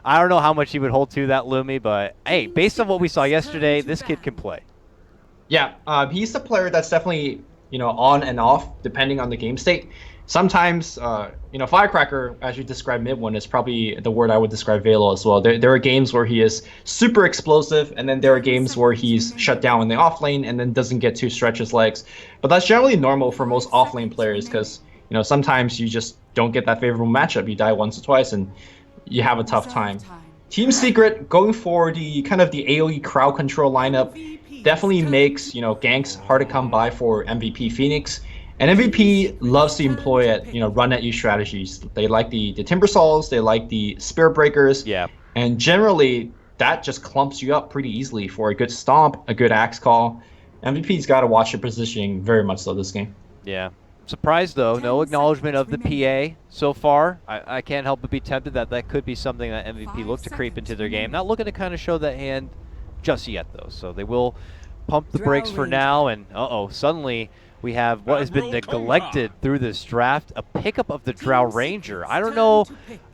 I don't know how much he would hold to that Lumi, but hey, based on what we saw yesterday, this kid can play. Yeah, he's the player that's definitely, on and off depending on the game state. Sometimes, Firecracker, as you described mid one, is probably the word I would describe Velo as well. There are games where he is super explosive, and then there are games where he's shut down in the off lane and then doesn't get to stretch his legs. But that's generally normal for most off lane players because, sometimes you just don't get that favorable matchup. You die once or twice and you have a tough time. Team Secret going for the kind of the AoE crowd control lineup definitely makes ganks hard to come by for MVP Phoenix. And MVP loves to employ run at you strategies. They like the Timbersaws, they like the Spirit Breakers. Yeah. And generally that just clumps you up pretty easily for a good stomp, a good axe call. MVP's got to watch your positioning very much so this game. Yeah. Surprised though, no acknowledgement of the PA so far. I can't help but be tempted that could be something that MVP look to creep into their game. Not looking to kind of show that hand just yet though. So they will pump the brakes for now, and suddenly we have what has been neglected through this draft, a pickup of the Drow Ranger. I don't know,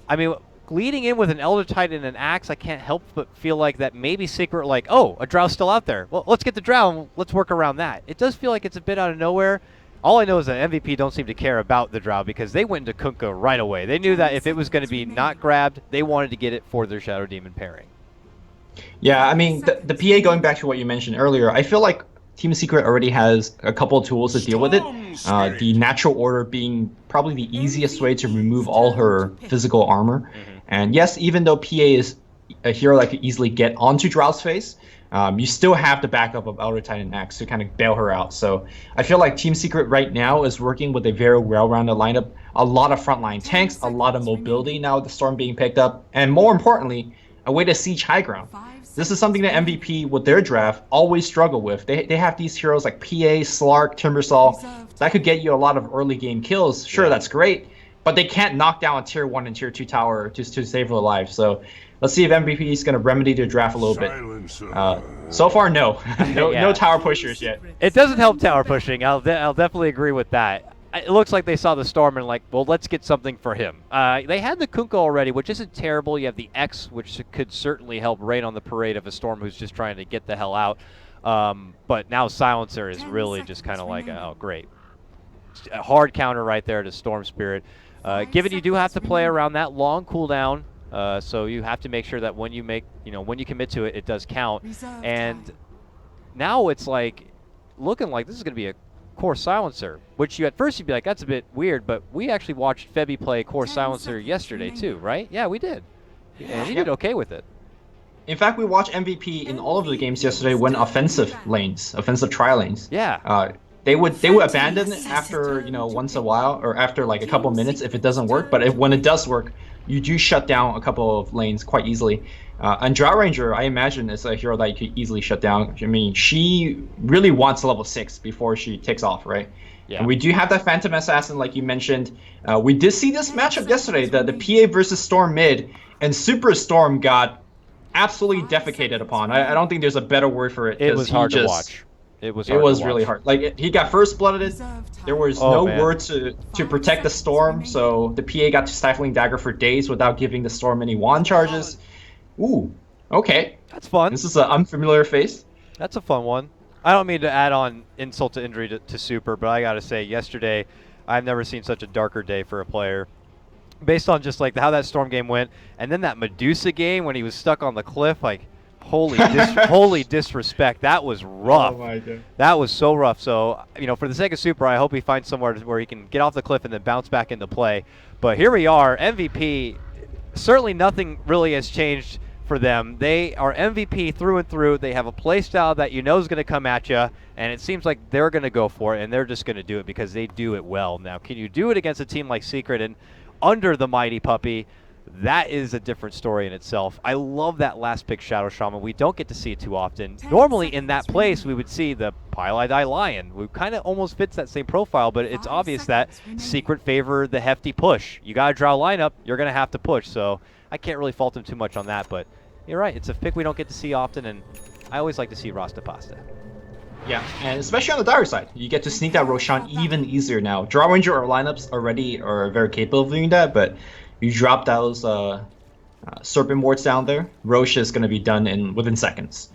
I mean, leading in with an Elder Titan and an Axe, I can't help but feel like that maybe Secret, like, oh, a Drow's still out there. Well, let's get the Drow and let's work around that. It does feel like it's a bit out of nowhere. All I know is that MVP don't seem to care about the Drow because they went into Kunkka right away. They knew that if it was going to be not grabbed, they wanted to get it for their Shadow Demon pairing. Yeah, I mean, the PA, going back to what you mentioned earlier, I feel like Team Secret already has a couple of tools to deal with it. The natural order being probably the easiest way to remove all her physical armor. And yes, even though PA is a hero that could easily get onto Drow's face, you still have the backup of Elder Titan Axe to kind of bail her out. So I feel like Team Secret right now is working with a very well-rounded lineup. A lot of frontline tanks, a lot of mobility now with the Storm being picked up, and more importantly, a way to siege high ground. This is something that MVP, with their draft, always struggle with. They have these heroes like PA, Slark, Timbersaw that could get you a lot of early game kills. Sure, that's great, but they can't knock down a tier 1 and tier 2 tower to save their lives. So let's see if MVP is going to remedy their draft a little bit. So far, no. No tower pushers yet. It doesn't help tower pushing. I'll definitely agree with that. It looks like they saw the Storm and like, well, let's get something for him. They had the Kunkka already, which isn't terrible. You have the X, which could certainly help rain on the parade of a Storm who's just trying to get the hell out. But now Silencer is really just kind of like, oh, great. A hard counter right there to Storm Spirit. Given you do have to play around that long cooldown, so you have to make sure that when you when you commit to it, it does count. And now it's like looking like this is going to be a Core Silencer, which you at first you'd be like, that's a bit weird, but we actually watched Febby play Core Silencer yesterday too, right? Yeah, we did. And he did okay with it. In fact, we watched MVP in all of the games yesterday win offensive tri lanes. Yeah. They would abandon it after once a while or after like a couple of minutes if it doesn't work. But when it does work, you do shut down a couple of lanes quite easily. And Drow Ranger, I imagine, is a hero that you could easily shut down. I mean, she really wants level 6 before she takes off, right? Yeah. And we do have that Phantom Assassin, like you mentioned. We did see this matchup yesterday, the PA versus Storm mid, and Super Storm got absolutely defecated upon. I don't think there's a better word for it. It was hard to watch. It was really hard. Like he got first blooded. There was no word to protect the Storm, so the PA got to Stifling Dagger for days without giving the Storm any wand charges. Ooh, okay. That's fun. This is an unfamiliar face. That's a fun one. I don't mean to add on insult to injury to Super, but I gotta say, yesterday, I've never seen such a darker day for a player. Based on just like how that Storm game went, and then that Medusa game when he was stuck on the cliff, like, holy disrespect. That was rough. Oh my God. That was so rough. So, for the sake of Super, I hope he finds somewhere where he can get off the cliff and then bounce back into play. But here we are, MVP. Certainly nothing really has changed for them. They are MVP through and through. They have a play style that is going to come at you, and it seems like they're going to go for it, and they're just going to do it because they do it well. Now, can you do it against a team like Secret and under the Mighty Puppy? That is a different story in itself. I love that last pick Shadow Shaman. We don't get to see it too often. Normally in that place we would see the Pile-I-Die Lion, who kind of almost fits that same profile, but it's obvious that Secret favor the hefty push. You got to draw a lineup, you're going to have to push, so I can't really fault him too much on that, but you're right, it's a pick we don't get to see often, and I always like to see Rasta Pasta. Yeah, and especially on the dire side, you get to sneak that Roshan even easier now. Draw Ranger or lineups already are very capable of doing that, but you drop those Serpent wards down there. Roche is going to be done within seconds.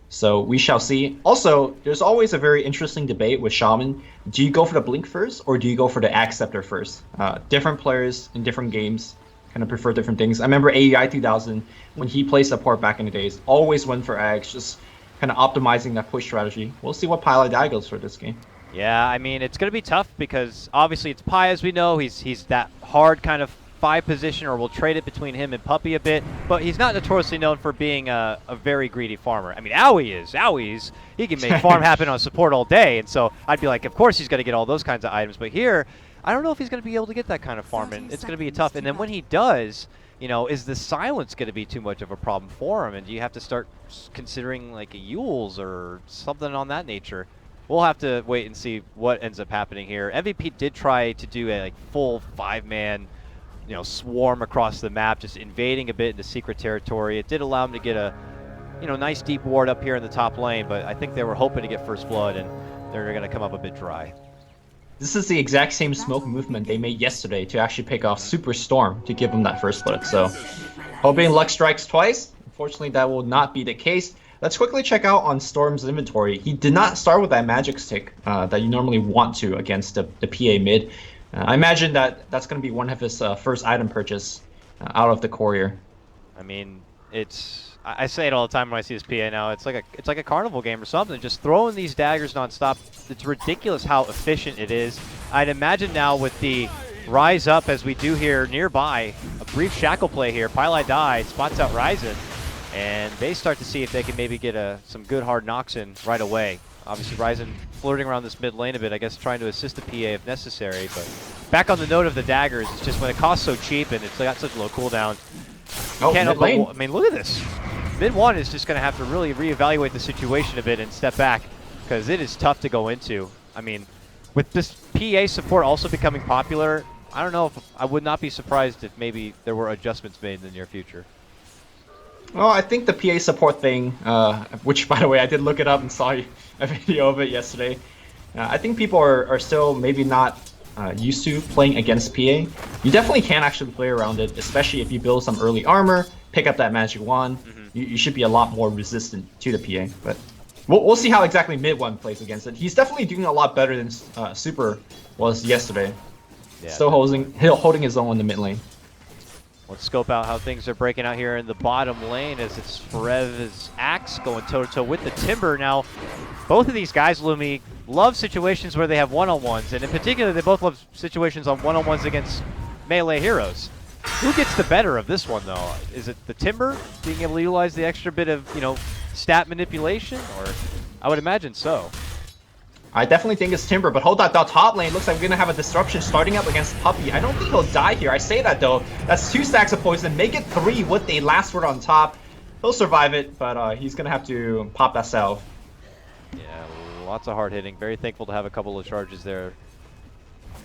So we shall see. Also, there's always a very interesting debate with Shaman. Do you go for the Blink first, or do you go for the Axe Scepter first? Different players in different games kind of prefer different things. I remember AEI 2000, when he played support back in the days, always went for Axe, just kind of optimizing that push strategy. We'll see what Pieliedie goes for this game. Yeah, I mean, it's going to be tough because obviously it's Pi, as we know. He's that hard kind of 5 position, or we'll trade it between him and Puppey a bit, but he's not notoriously known for being a very greedy farmer. I mean, Owie is. Owie's, he can make farm happen on support all day, and so I'd be like, of course he's going to get all those kinds of items, but here, I don't know if he's going to be able to get that kind of farm, and it's going to be tough. And then when he does, you know, is the silence going to be too much of a problem for him, and do you have to start considering like a Yules or something on that nature? We'll have to wait and see what ends up happening here. MVP did try to do a like full 5-man, you know, swarm across the map, just invading a bit into secret territory. It did allow him to get a, you know, nice deep ward up here in the top lane, but I think they were hoping to get first blood, and they're going to come up a bit dry. This is the exact same smoke movement they made yesterday to actually pick off Super Storm to give them that first blood. So, hoping luck strikes twice. Unfortunately, that will not be the case. Let's quickly check out on Storm's inventory. He did not start with that magic stick that you normally want to against the PA mid. I imagine that's going to be one of his first item purchase out of the courier. I mean, I say it all the time when I see this PA now. It's like a carnival game or something. Just throwing these daggers nonstop. It's ridiculous how efficient it is. I'd imagine now with the rise up as we do here nearby, a brief shackle play here. Pieliedie spots out Ryzen, and they start to see if they can maybe get some good hard knocks in right away. Obviously, Ryzen flirting around this mid lane a bit, I guess trying to assist the PA if necessary. But back on the note of the daggers, it's just when it costs so cheap and it's got such low cooldown. Mid lane. I mean, look at this. Mid 1 is just going to have to really reevaluate the situation a bit and step back, because it is tough to go into. I mean, with this PA support also becoming popular, I don't know if I would not be surprised if maybe there were adjustments made in the near future. Well, I think the PA support thing, which, by the way, I did look it up and saw a video of it yesterday. I think people are still maybe not used to playing against PA. You definitely can actually play around it, especially if you build some early armor, pick up that magic wand. You should be a lot more resistant to the PA. But we'll see how exactly mid 1 plays against it. He's definitely doing a lot better than Super was yesterday. Yeah. Still holding his own in the mid lane. Let's scope out how things are breaking out here in the bottom lane as it's Forev's Axe going toe-to-toe with the Timber. Now, both of these guys, Lumi, love situations where they have one-on-ones, and in particular, they both love situations on one-on-ones against melee heroes. Who gets the better of this one, though? Is it the Timber, being able to utilize the extra bit of, you know, stat manipulation? Or I would imagine so. I definitely think it's Timber, but hold that top lane. Looks like we're going to have a disruption starting up against Puppey. I don't think he'll die here. I say that, though. That's 2 stacks of poison. Make it 3 with a last word on top. He'll survive it, but he's going to have to pop that salve. Yeah, lots of hard hitting. Very thankful to have a couple of charges there.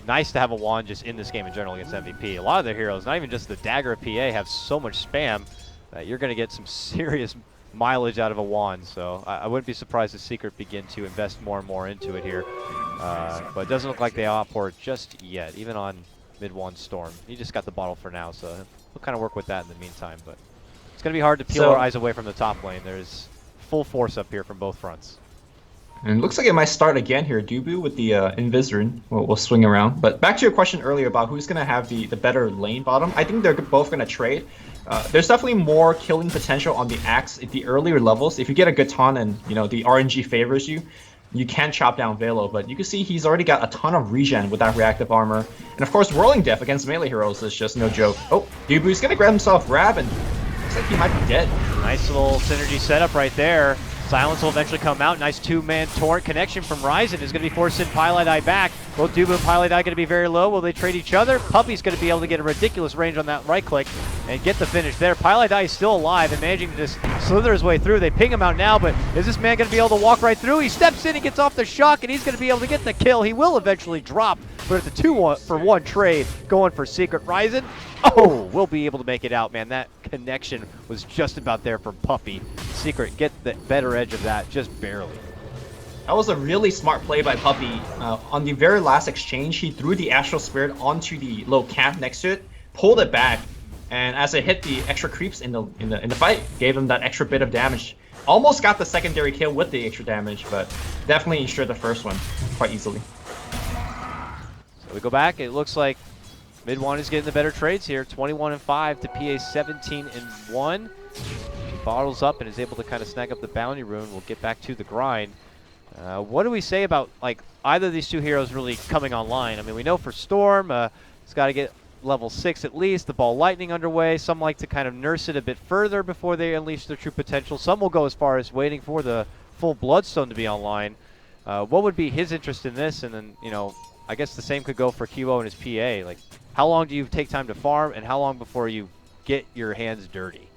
Nice to have a wand just in this game in general against MVP. A lot of their heroes, not even just the Dagger of PA, have so much spam that you're going to get some serious mileage out of a wand. So I wouldn't be surprised if Secret begin to invest more and more into it here. But it doesn't look like they opt for it just yet, even on mid 1 Storm. He just got the bottle for now, so he'll kind of work with that in the meantime. But it's going to be hard to peel our eyes away from the top lane. There's full force up here from both fronts. And it looks like it might start again here. Dubu with the Invisorin. We'll swing around. But back to your question earlier about who's going to have the better lane bottom. I think they're both going to trade. There's definitely more killing potential on the Axe at the earlier levels. If you get a good ton and, you know, the RNG favors you, you can chop down Velo. But you can see he's already got a ton of regen with that reactive armor. And of course, Whirling Death against melee heroes is just no joke. Oh, Dubu's going to grab himself grab, and looks like he might be dead. Nice little synergy setup right there. Silence will eventually come out. Nice 2-man torrent connection from Ryzen is going to be forcing Pieliedie back. Both Dubu and Pieliedie going to be very low. Will they trade each other? Puppey's going to be able to get a ridiculous range on that right click and get the finish there. Pieliedie is still alive and managing to just slither his way through. They ping him out now, but is this man going to be able to walk right through? He steps in, he gets off the shock, and he's going to be able to get the kill. He will eventually drop, but it's a 2-for-1 trade going for Secret. Ryzen, oh, we'll be able to make it out, man. That connection was just about there for Puppey. Secret get the better edge of that, just barely. That was a really smart play by Puppey. On the very last exchange, he threw the Astral Spirit onto the low camp next to it, pulled it back, And as it hit the extra creeps in the fight, gave him that extra bit of damage. Almost got the secondary kill with the extra damage, but definitely ensured the first one quite easily. So we go back. It looks like Mid-1 is getting the better trades here. 21-5 to PA 17-1. He bottles up and is able to kind of snag up the bounty rune. We'll get back to the grind. What do we say about like either of these two heroes really coming online? I mean, we know for Storm, he's got to get level 6 at least. The Ball Lightning underway. Some like to kind of nurse it a bit further before they unleash their true potential. Some will go as far as waiting for the full Bloodstone to be online. What would be his interest in this? And then, you know, I guess the same could go for QO and his PA. Like, how long do you take time to farm, and how long before you get your hands dirty?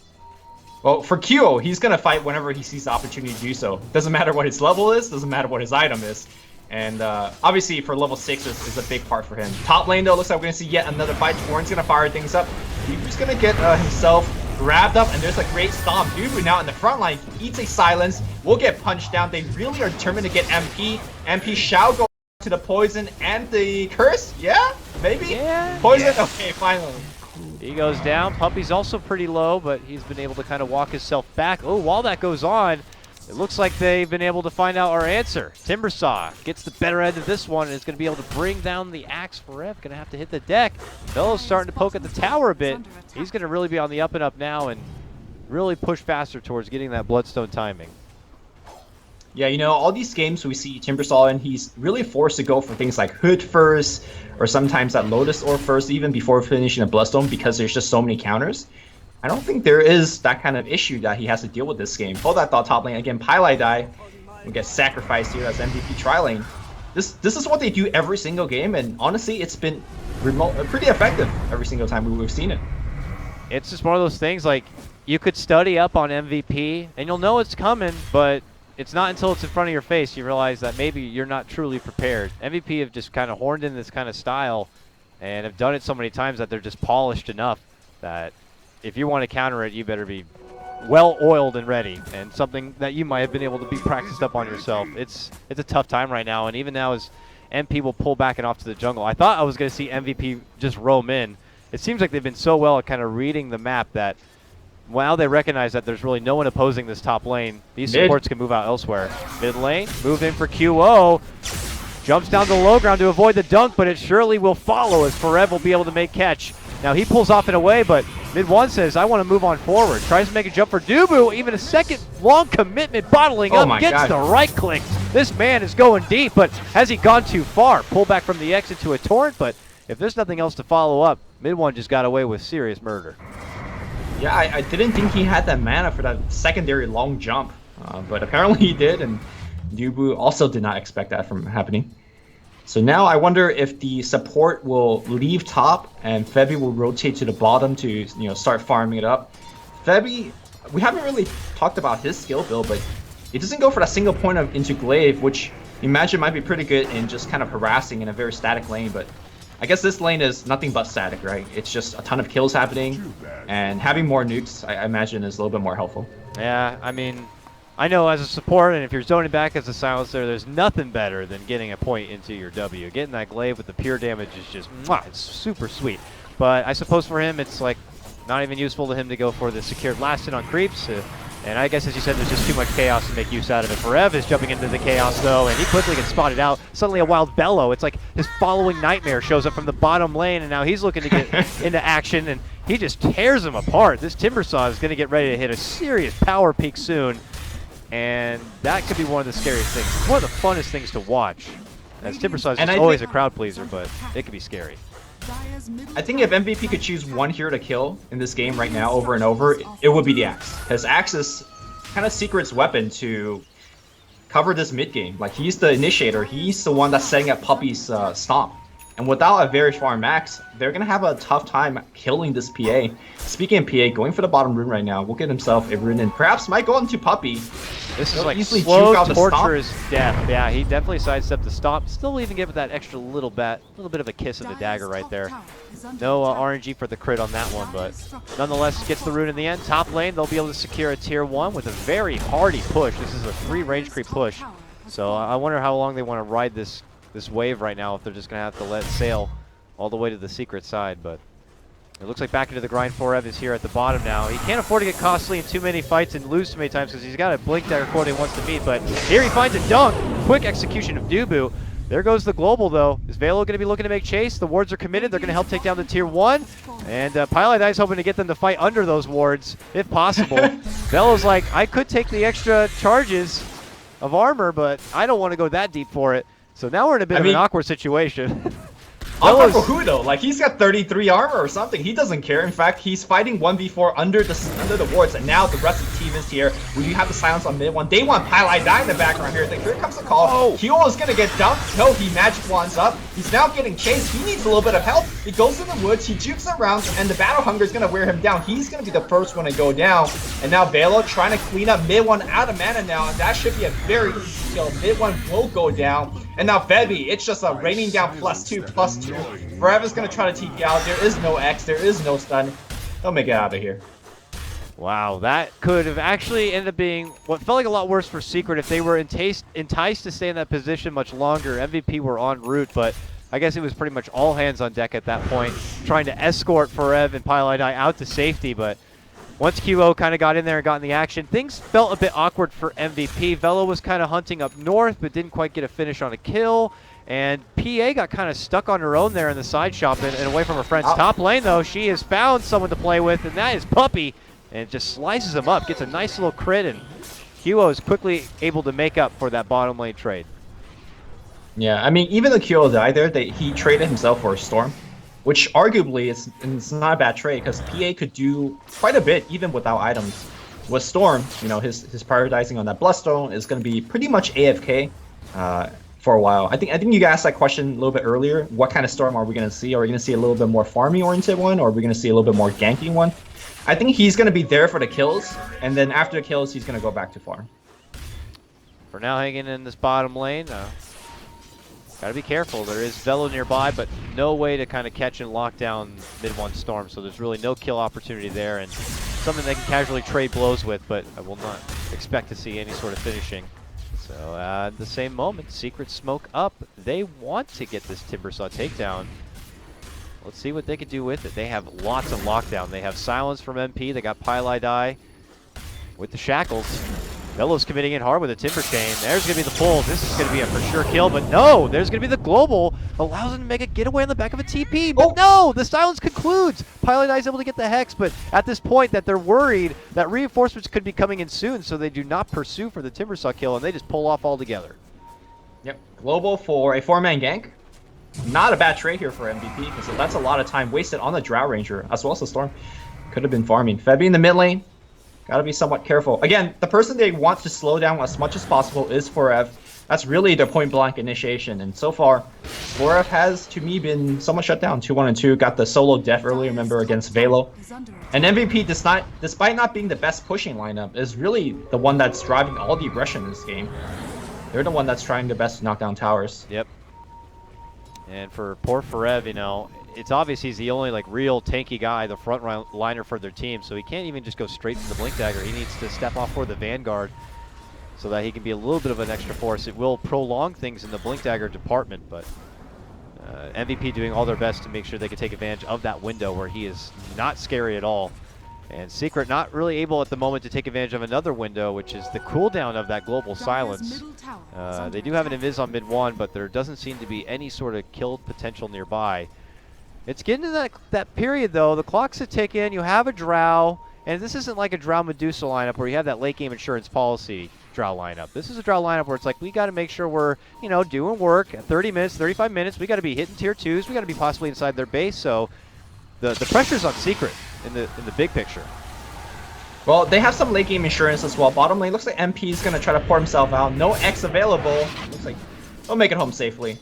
Well, for QO, he's going to fight whenever he sees the opportunity to do so. Doesn't matter what his level is, doesn't matter what his item is. And obviously for level 6 is a big part for him. Top lane though, looks like we're going to see yet another fight. Torrent's going to fire things up. Dubu's going to get himself grabbed up, and there's a great stomp. Dubu now in the front line, he eats a silence, will get punched down. They really are determined to get MP. MP shall go to the poison and the curse. Yeah, maybe? Yeah. Poison? Yeah. Okay, finally. He goes down. Puppy's also pretty low, but he's been able to kind of walk himself back. Oh, while that goes on, it looks like they've been able to find out our answer. Timbersaw gets the better end of this one and is going to be able to bring down the Axe Forever. Going to have to hit the deck. Melo's starting to poke at the tower a bit. He's going to really be on the up and up now and really push faster towards getting that Bloodstone timing. Yeah, you know, all these games we see Timbersaw in, he's really forced to go for things like Hood first, or sometimes that Lotus Orb first, even before finishing a Bloodstone, because there's just so many counters. I don't think there is that kind of issue that he has to deal with this game. Hold that thought, top lane. Again, Pylai die will get sacrificed here as MVP tri-lane. This is what they do every single game, and honestly, it's been pretty effective every single time we've seen it. It's just one of those things, like, you could study up on MVP, and you'll know it's coming, but it's not until it's in front of your face you realize that maybe you're not truly prepared. MVP have just kind of horned in this kind of style and have done it so many times that they're just polished enough that if you want to counter it, you better be well-oiled and ready, and something that you might have been able to be practiced up on yourself. It's a tough time right now, and even now as MP will pull back and off to the jungle, I thought I was going to see MVP just roam in. It seems like they've been so well at kind of reading the map that while they recognize that there's really no one opposing this top lane, these supports can move out elsewhere. Mid lane, move in for QO. Jumps down to the low ground to avoid the dunk, but it surely will follow as Forever will be able to make catch. Now he pulls off and away, but Mid-1 says, I want to move on forward. Tries to make a jump for Dubu, even a second long commitment, bottling up, gets the right click. This man is going deep, but has he gone too far? Pull back from the exit to a torrent, but if there's nothing else to follow up, Mid-1 just got away with serious murder. Yeah, I didn't think he had that mana for that secondary long jump, but apparently he did, and Dubu also did not expect that from happening. So now I wonder if the support will leave top and Febby will rotate to the bottom to start farming it up. Febby, we haven't really talked about his skill build, but it doesn't go for that single point into glaive, which you imagine might be pretty good in just kind of harassing in a very static lane, but I guess this lane is nothing but static, right? It's just a ton of kills happening, and having more nukes, I imagine, is a little bit more helpful. Yeah, I mean, I know as a support, and if you're zoning back as a silencer, there's nothing better than getting a point into your W. Getting that glaive with the pure damage is just, it's super sweet. But I suppose for him, it's like not even useful to him to go for the secured last hit on creeps. And I guess, as you said, there's just too much chaos to make use out of it. Forever is jumping into the chaos, though, and he quickly gets spotted out. Suddenly a wild bellow. It's like his following nightmare shows up from the bottom lane, and now he's looking to get into action, and he just tears him apart. This Timbersaw is going to get ready to hit a serious power peak soon, and that could be one of the scariest things. It's one of the funnest things to watch, as Timbersaw is just always a crowd pleaser, but it could be scary. I think if MVP could choose one hero to kill in this game right now over and over, it would be the Axe. Because Axe is kind of Secret's weapon to cover this mid game. Like, he's the initiator. He's the one that's setting up Puppy's stomp. And without a very farm Axe, they're going to have a tough time killing this PA. Speaking of PA, going for the bottom rune right now, will get himself a rune and perhaps might go into Puppy. This is like slow, torturous death. Yeah, he definitely sidestepped the stomp. Still even give it that extra little bit of a kiss of the dagger right there. No RNG for the crit on that one, but nonetheless gets the rune in the end. Top lane, they'll be able to secure a tier 1 with a very hardy push. This is a 3 range creep push. So I wonder how long they want to ride this wave right now, if they're just going to have to let it sail all the way to the secret side. But It looks like back into the grind. Forever is here at the bottom now. He can't afford to get costly in too many fights and lose too many times because he's got a Blink Dagger core he wants to meet. But here he finds a dunk. Quick execution of Dubu. There goes the global, though. Is Velo going to be looking to make chase? The wards are committed. They're going to help take down the tier 1. And Pilot Eye's hoping to get them to fight under those wards, if possible. Velo's like, I could take the extra charges of armor, but I don't want to go that deep for it. So now we're in a bit of an awkward situation. Armor for who though? Like he's got 33 armor or something. He doesn't care. In fact, he's fighting 1v4 under the wards, and now the rest of the team is here. We have the silence on mid one. They want Pilot Die in the background here. Here comes the call. Oh. Kyo is gonna get dumped. No, he magic wands up. He's now getting chased. He needs a little bit of help. He goes in the woods. He jukes around, and the battle hunger is gonna wear him down. He's gonna be the first one to go down. And now Velo trying to clean up mid one out of mana now, and that should be a very easy kill. Mid one will go down. And now Febby, it's just a raining down +2/+2. Forever's gonna try to TP out. There is no X, there is no stun. They'll make it out of here. Wow, that could have actually ended up being what felt like a lot worse for Secret if they were enticed to stay in that position much longer. MVP were en route, but I guess it was pretty much all hands on deck at that point, trying to escort Forever and Pilot Eye out to safety, but once QO kind of got in there and got in the action, things felt a bit awkward for MVP. Velo was kind of hunting up north, but didn't quite get a finish on a kill. And PA got kind of stuck on her own there in the side shop and away from her friend's top lane, though. She has found someone to play with, and that is Puppey. And just slices him up, gets a nice little crit, and QO is quickly able to make up for that bottom lane trade. Yeah, I mean, even though QO died there, he traded himself for a Storm, which arguably it's not a bad trade because PA could do quite a bit even without items. With Storm, you know, his prioritizing on that Bloodstone is going to be pretty much AFK for a while. I think you guys asked that question a little bit earlier. What kind of Storm are we going to see? Are we going to see a little bit more farming oriented one, or are we going to see a little bit more ganking one? I think he's going to be there for the kills, and then after the kills, he's going to go back to farm. For now, hanging in this bottom lane. Gotta be careful. There is Velo nearby, but no way to kind of catch and lock down mid one Storm, so there's really no kill opportunity there, and something they can casually trade blows with, but I will not expect to see any sort of finishing. So at the same moment, Secret smoke up. They want to get this Timbersaw takedown. Let's see what they can do with it. They have lots of lockdown. They have silence from MP. They got Pilot Eye with the shackles. Velo's committing in hard with a Timber Chain. There's going to be the pull. This is going to be a for sure kill, but no! There's going to be the global. Allows him to make a getaway on the back of a TP, but no! The silence concludes! Pilot Eye's able to get the Hex, but at this point that they're worried that reinforcements could be coming in soon, so they do not pursue for the Timbersaw kill, and they just pull off altogether. Yep. Global for a 4-man gank. Not a bad trade here for MVP, because that's a lot of time wasted on the Drow Ranger, as well as the Storm. Could have been farming. Febby in the mid lane. Gotta be somewhat careful. Again, the person they want to slow down as much as possible is Forever. That's really their point-blank initiation, and so far, Forever has, to me, been somewhat shut down. 2-1-2, got the solo death earlier, remember, against Velo. And MVP, despite not being the best pushing lineup, is really the one that's driving all the aggression in this game. They're the one that's trying their best to knock down towers. Yep. And for poor Forever, you know, it's obvious he's the only like real tanky guy, the front liner for their team, so he can't even just go straight to the Blink Dagger. He needs to step off for the Vanguard so that he can be a little bit of an extra force. It will prolong things in the Blink Dagger department, but MVP doing all their best to make sure they can take advantage of that window where he is not scary at all. And Secret not really able at the moment to take advantage of another window, which is the cooldown of that global silence. They do have an invis on mid one, but there doesn't seem to be any sort of kill potential nearby. It's getting to that period, though. The clock's a ticking. You have a Drow, and this isn't like a Drow Medusa lineup where you have that late game insurance policy Drow lineup. This is a Drow lineup where it's like we got to make sure we're, you know, doing work at 30 minutes, 35 minutes. We got to be hitting tier 2s. We got to be possibly inside their base. So the pressure's on Secret in the big picture. Well, they have some late game insurance as well. Bottom lane looks like MP is gonna try to pour himself out. No X available. Looks like they'll make it home safely.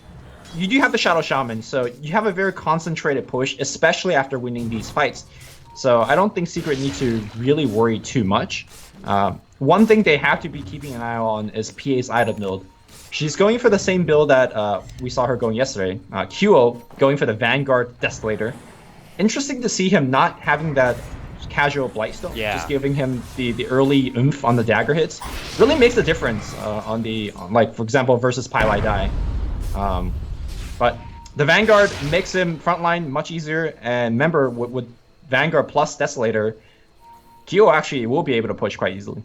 You do have the Shadow Shaman, so you have a very concentrated push, especially after winning these fights. So I don't think Secret need to really worry too much. One thing they have to be keeping an eye on is PA's item build. She's going for the same build that we saw her going yesterday. QO going for the Vanguard Desolator. Interesting to see him not having that casual Blightstone, just giving him the early oomph on the dagger hits. Really makes a difference on like, for example, versus Pilot Die. But the Vanguard makes him frontline much easier, and remember, with Vanguard plus Desolator, Kyo actually will be able to push quite easily.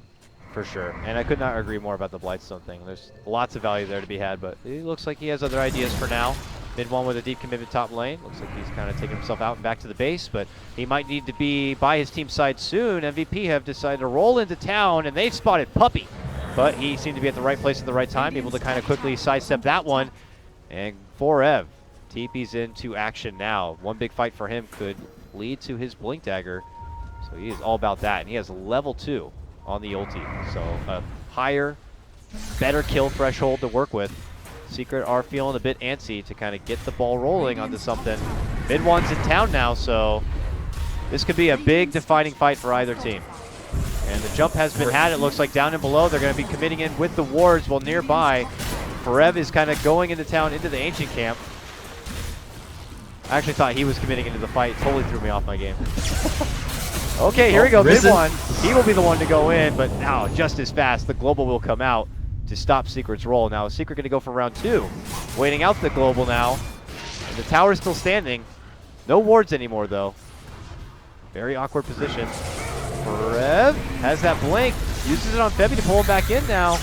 For sure. And I could not agree more about the Blightstone thing. There's lots of value there to be had, but it looks like he has other ideas for now. Mid one with a deep commitment top lane. Looks like he's kind of taking himself out and back to the base, but he might need to be by his team side soon. MVP have decided to roll into town, and they've spotted Puppey. But he seemed to be at the right place at the right time, able to kind of quickly sidestep that one. And Forever TP's into action now. One big fight for him could lead to his Blink Dagger. So he is all about that, and he has level 2 on the ulti. So a higher, better kill threshold to work with. Secret are feeling a bit antsy to kind of get the ball rolling onto something. Mid one's in town now, so this could be a big defining fight for either team. And the jump has been had, it looks like, down and below. They're going to be committing in with the wards, while nearby, Forev is kind of going into town, into the ancient camp. I actually thought he was committing into the fight. Totally threw me off my game. Okay, here we go, mid one. He will be the one to go in, but now just as fast, the global will come out to stop Secret's roll. Now, Secret going to go for round 2. Waiting out the global now. And the tower is still standing. No wards anymore, though. Very awkward position. Forev has that blink. Uses it on Febby to pull him back in now.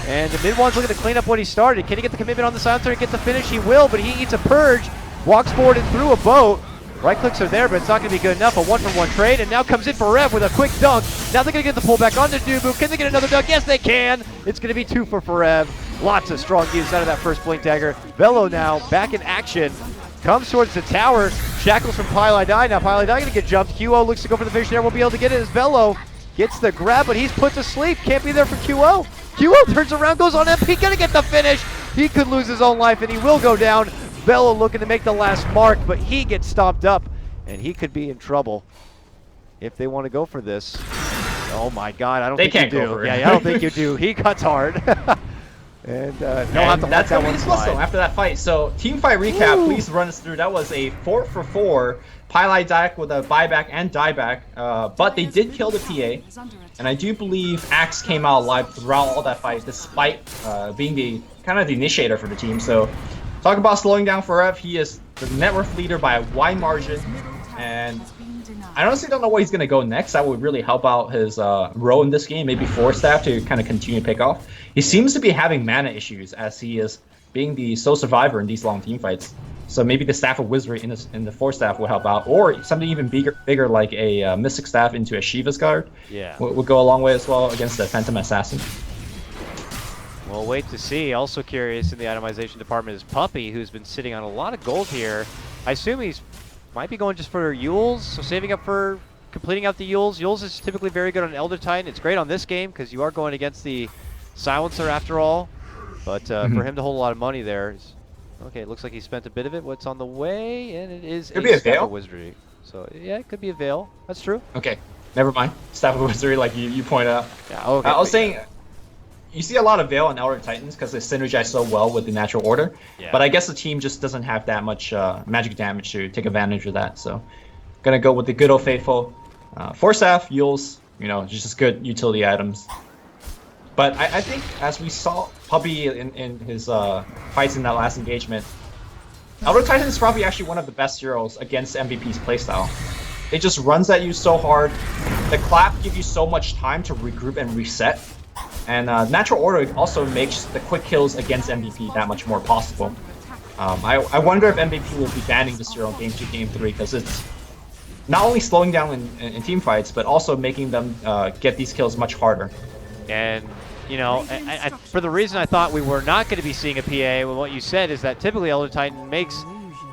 And the mid one's looking to clean up what he started. Can he get the commitment on the silencer and get the finish? He will, but he eats a purge. Walks forward and through a boat. Right clicks are there, but it's not going to be good enough. A 1-for-1 trade, and now comes in for Rev with a quick dunk. Now they're going to get the pullback onto Dubu. Can they get another dunk? Yes, they can. It's going to be 2 for Forev. Lots of strong use out of that first Blink Dagger. Velo now back in action. Comes towards the tower. Shackles from Pylai. Now Pylai going to get jumped. QO looks to go for the vision there. Won't be able to get it as Velo gets the grab, but he's put to sleep. Can't be there for QO. QO turns around, goes on MP. Going to get the finish. He could lose his own life, and he will go down. Velo looking to make the last mark, but he gets stomped up. And he could be in trouble if they want to go for this. Oh my God, I don't think you do. Yeah, I don't think you do. He cuts hard. And they'll have to let that one slide. After that fight. So team fight recap, please run us through. That was a 4-for-4 Pylai deck with a buyback and dieback, but they did kill the PA. And I do believe Axe came out alive throughout all that fight, despite being the kind of the initiator for the team. So talk about slowing down Forev. He is the net worth leader by a wide margin. And I honestly don't know where he's going to go next. That would really help out his role in this game, maybe Force Staff to kind of continue to pick off. He seems to be having mana issues as he is being the sole survivor in these long team fights. So maybe the Staff of Wizardry in the Force Staff will help out, or something even bigger like a Mystic Staff into a Shiva's Guard would go a long way as well against the Phantom Assassin. We'll wait to see. Also curious in the itemization department is Puppey, who's been sitting on a lot of gold here. I assume he's might be going just for Yules, so saving up for completing out the Yules. Yules is typically very good on Elder Titan. It's great on this game because you are going against the Silencer after all. But for him to hold a lot of money there, okay, it looks like he spent a bit of it. What's on the way? And it is a Staff of Wizardry. So yeah, it could be a Veil. That's true. Okay, never mind. Staff of Wizardry, like you pointed out. Yeah, okay. I was saying, you see a lot of Veil on Elder Titans because they synergize so well with the natural order. Yeah. But I guess the team just doesn't have that much magic damage to take advantage of that. So, gonna go with the good old faithful Force Staff, Yules, just good utility items. But I think as we saw Puppey in his fights in that last engagement, Elder Titan is probably actually one of the best heroes against MVP's playstyle. It just runs at you so hard. The clap gives you so much time to regroup and reset. And Natural Order also makes the quick kills against MVP that much more possible. I wonder if MVP will be banning this hero in Game 2, Game 3, because it's not only slowing down in team fights, but also making them get these kills much harder. And, for the reason I thought we were not going to be seeing a PA, well, what you said is that typically Elder Titan makes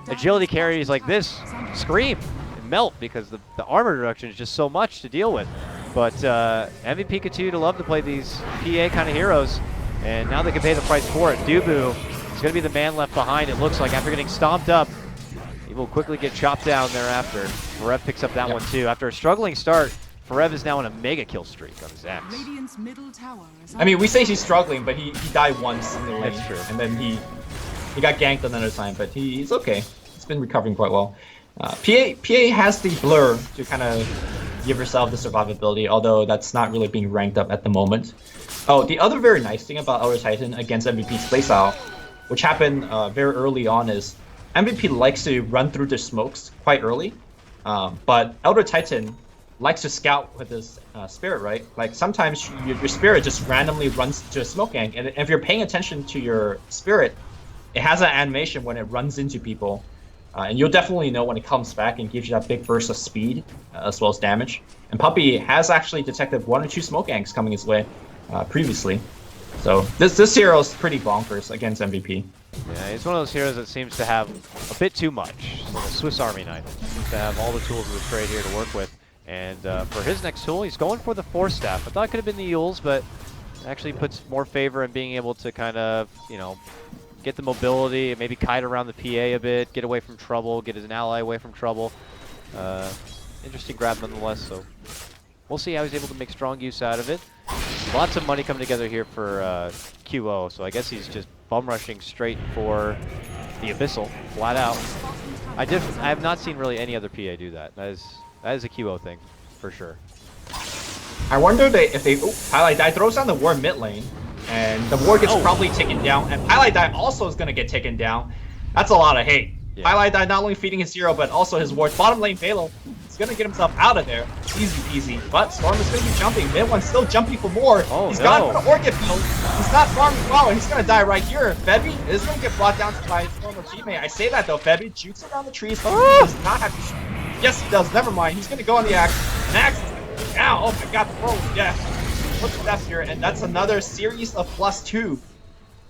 agility carries like this scream and melt because the armor reduction is just so much to deal with. But MVP continue to love to play these PA kind of heroes, and now they can pay the price for it. Dubu is going to be the man left behind, it looks like, after getting stomped up. He will quickly get chopped down thereafter. Forev picks up that one too. After a struggling start, Forev is now on a mega kill streak on his axe. I mean, we say he's struggling, but he died once in the lane. That's true. And then he got ganked another time, but he's okay. He's been recovering quite well. PA has the blur to kind of give yourself the survivability, although that's not really being ranked up at the moment. Oh, the other very nice thing about Elder Titan against MVP's playstyle, which happened very early on, is MVP likes to run through the smokes quite early. But Elder Titan likes to scout with his spirit, right? Like sometimes your spirit just randomly runs to a smoke gank, and if you're paying attention to your spirit, it has an animation when it runs into people, and you'll definitely know when it comes back and gives you that big burst of speed as well as damage. And Puppey has actually detected 1 or 2 smoke ganks coming his way previously, so this hero is pretty bonkers against MVP. Yeah, he's one of those heroes that seems to have a bit too much. It's like a Swiss Army knife. Seems to have all the tools of the trade here to work with. And for his next tool, he's going for the Force Staff. I thought it could have been the Yules, but actually puts more favor in being able to kind of, you know, get the mobility, maybe kite around the PA a bit, get away from trouble, get an ally away from trouble. Interesting grab nonetheless, so we'll see how he's able to make strong use out of it. Lots of money coming together here for QO, so I guess he's just bum rushing straight for the Abyssal, flat out. I have not seen really any other PA do that. That is a QO thing, for sure. I wonder if they Highlight Die throws down the ward mid lane, and the ward gets probably taken down, and Highlight Die also is going to get taken down. That's a lot of hate. Yeah. Highlight Die not only feeding his hero, but also his ward. Bottom lane Velo is going to get himself out of there. Easy peasy. But Storm is going to be jumping. Mid one's still jumping for more. Oh, he's gone for the Orchid build. He's not farming well, and he's going to die right here. Febby is going to get brought down by his former teammate. I say that though. Febby jukes around the trees. He does not have to. Yes, he does. Never mind. He's going to go on the axe. And axe is down. Oh my god, the throw of death. Look at that here, and that's another series of +2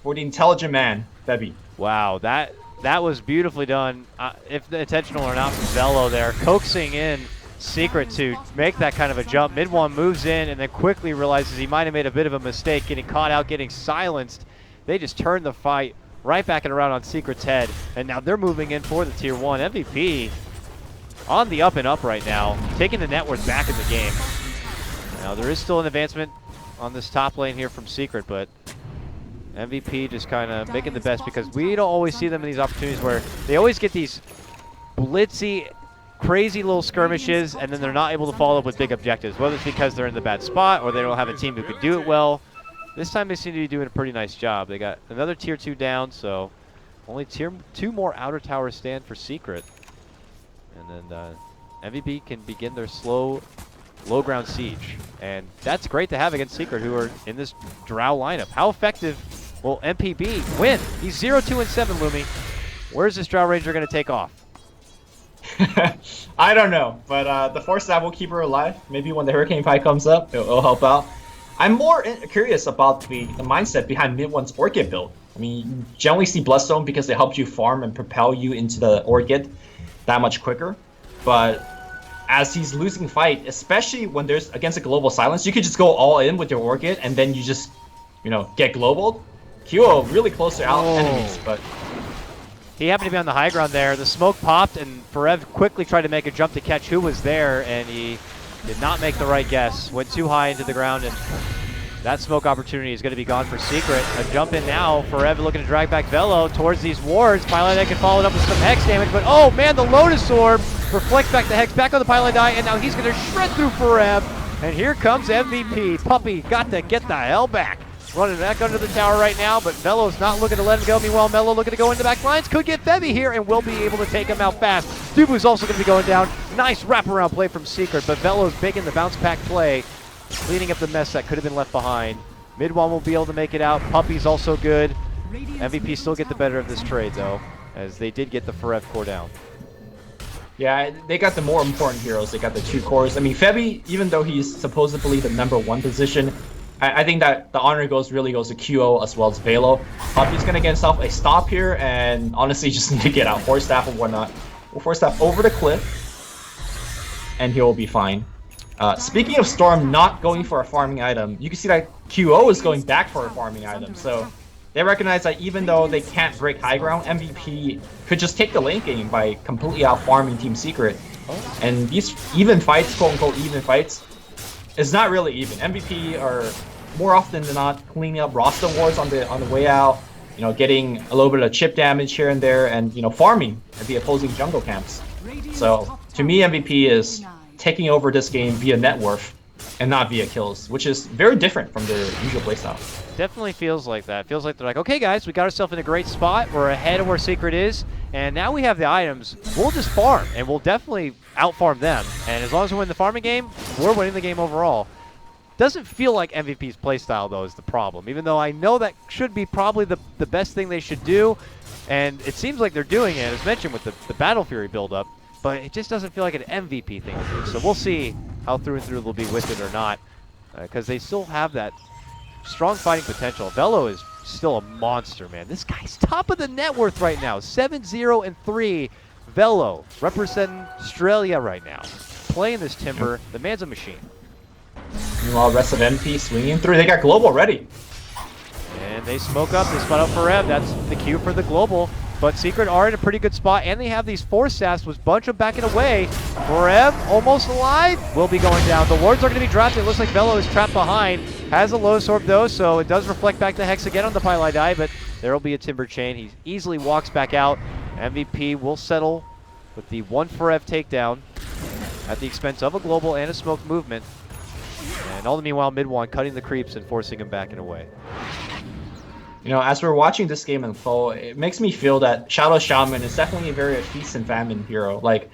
for the intelligent man, Febby. Wow, that was beautifully done. If the intentional or not from Velo there, coaxing in Secret to make that kind of a jump. Mid one moves in and then quickly realizes he might have made a bit of a mistake, getting caught out, getting silenced. They just turned the fight right back and around on Secret's head, and now they're moving in for the tier 1. MVP on the up and up right now, taking the net worth back in the game. Now there is still an advancement on this top lane here from Secret, but MVP just kind of making the best, because we don't always see them in these opportunities where they always get these blitzy, crazy little skirmishes, and then they're not able to follow up with big objectives, whether it's because they're in the bad spot or they don't have a team who could do it well. This time they seem to be doing a pretty nice job. They got another tier 2 down, so only tier 2 more outer towers stand for Secret. And then MVP can begin their slow, low ground siege. And that's great to have against Secret, who are in this Drow lineup. How effective will MPB win? He's 0-2-7, Lumi. Where's this Drow Ranger going to take off? I don't know, but the Force Staff will keep her alive. Maybe when the Hurricane Pie comes up, it'll help out. I'm more curious about the mindset behind mid one's Orchid build. I mean, you generally see Bloodstone because they help you farm and propel you into the Orchid that much quicker. But as he's losing fight, especially when there's against a global silence, you could just go all in with your Orchid and then you just, you know, get globaled. QO really close to out enemies, but he happened to be on the high ground there. The smoke popped, and Forev quickly tried to make a jump to catch who was there, and he did not make the right guess. Went too high into the ground, and that smoke opportunity is going to be gone for Secret. A jump in now. Forev looking to drag back Velo towards these wards. Pylon can follow it up with some Hex damage, but oh man, the Lotus Orb reflects back the Hex back on the Pylon die, and now he's going to shred through Forev. And here comes MVP. Puppey got to get the hell back. Running back under the tower right now, but Velo's not looking to let him go. Meanwhile, Melo looking to go into the back lines. Could get Febby here and will be able to take him out fast. Dubu's also going to be going down. Nice wraparound play from Secret, but Velo's making the bounce back play, cleaning up the mess that could have been left behind. Mid one will be able to make it out. Puppey's also good. MVP still get the better of this trade, though, as they did get the Forev core down. Yeah, they got the more important heroes. They got the 2 cores. I mean, Febby, even though he's supposedly the #1 position, I think that the honor really goes to QO as well as Velo. Puppey's going to get himself a stop here, and honestly just need to get out Force Staff or whatnot. We'll Force Staff over the cliff, and he'll be fine. Speaking of Storm not going for a farming item, you can see that QO is going back for a farming item. So they recognize that even though they can't break high ground, MVP could just take the lane game by completely out farming Team Secret. And these even fights, quote unquote even fights, is not really even. MVP are more often than not cleaning up roster wards on the way out, you know, getting a little bit of chip damage here and there, and you know, farming at the opposing jungle camps. So to me, MVP is taking over this game via net worth and not via kills, which is very different from their usual playstyle. Definitely feels like that. Feels like they're like, okay guys, we got ourselves in a great spot. We're ahead of where Secret is, And now we have the items. We'll just farm, and we'll definitely out-farm them. And as long as we win the farming game, we're winning the game overall. Doesn't feel like MVP's playstyle, though, is the problem. Even though I know that should be probably the best thing they should do. And it seems like they're doing it, as mentioned, with the Battle Fury build-up. But it just doesn't feel like an MVP thing to do. So we'll see how through and through they'll be with it or not. Because they still have that strong fighting potential. Velo is still a monster, man. This guy's top of the net worth right now. 7-0-3. Velo representing Australia right now. Playing this Timber. The man's a machine. Meanwhile, rest of MP swinging through. They got Global ready. And they smoke up. They spot out Forever. That's the cue for the Global. But Secret are in a pretty good spot, and they have these 4 staffs, with bunch of backing away. Forever almost alive. Will be going down. The wards are going to be dropped. It looks like Velo is trapped behind. Has a low sword though, so it does reflect back to Hex again on the Pylai die, but there will be a Timber chain. He easily walks back out. MVP will settle with the 1 Forever takedown at the expense of a Global and a smoke movement. And all the meanwhile, Mid-Wan cutting the creeps and forcing him back and away. You know, as we're watching this game unfold, it makes me feel that Shadow Shaman is definitely a very feast and famine hero. Like,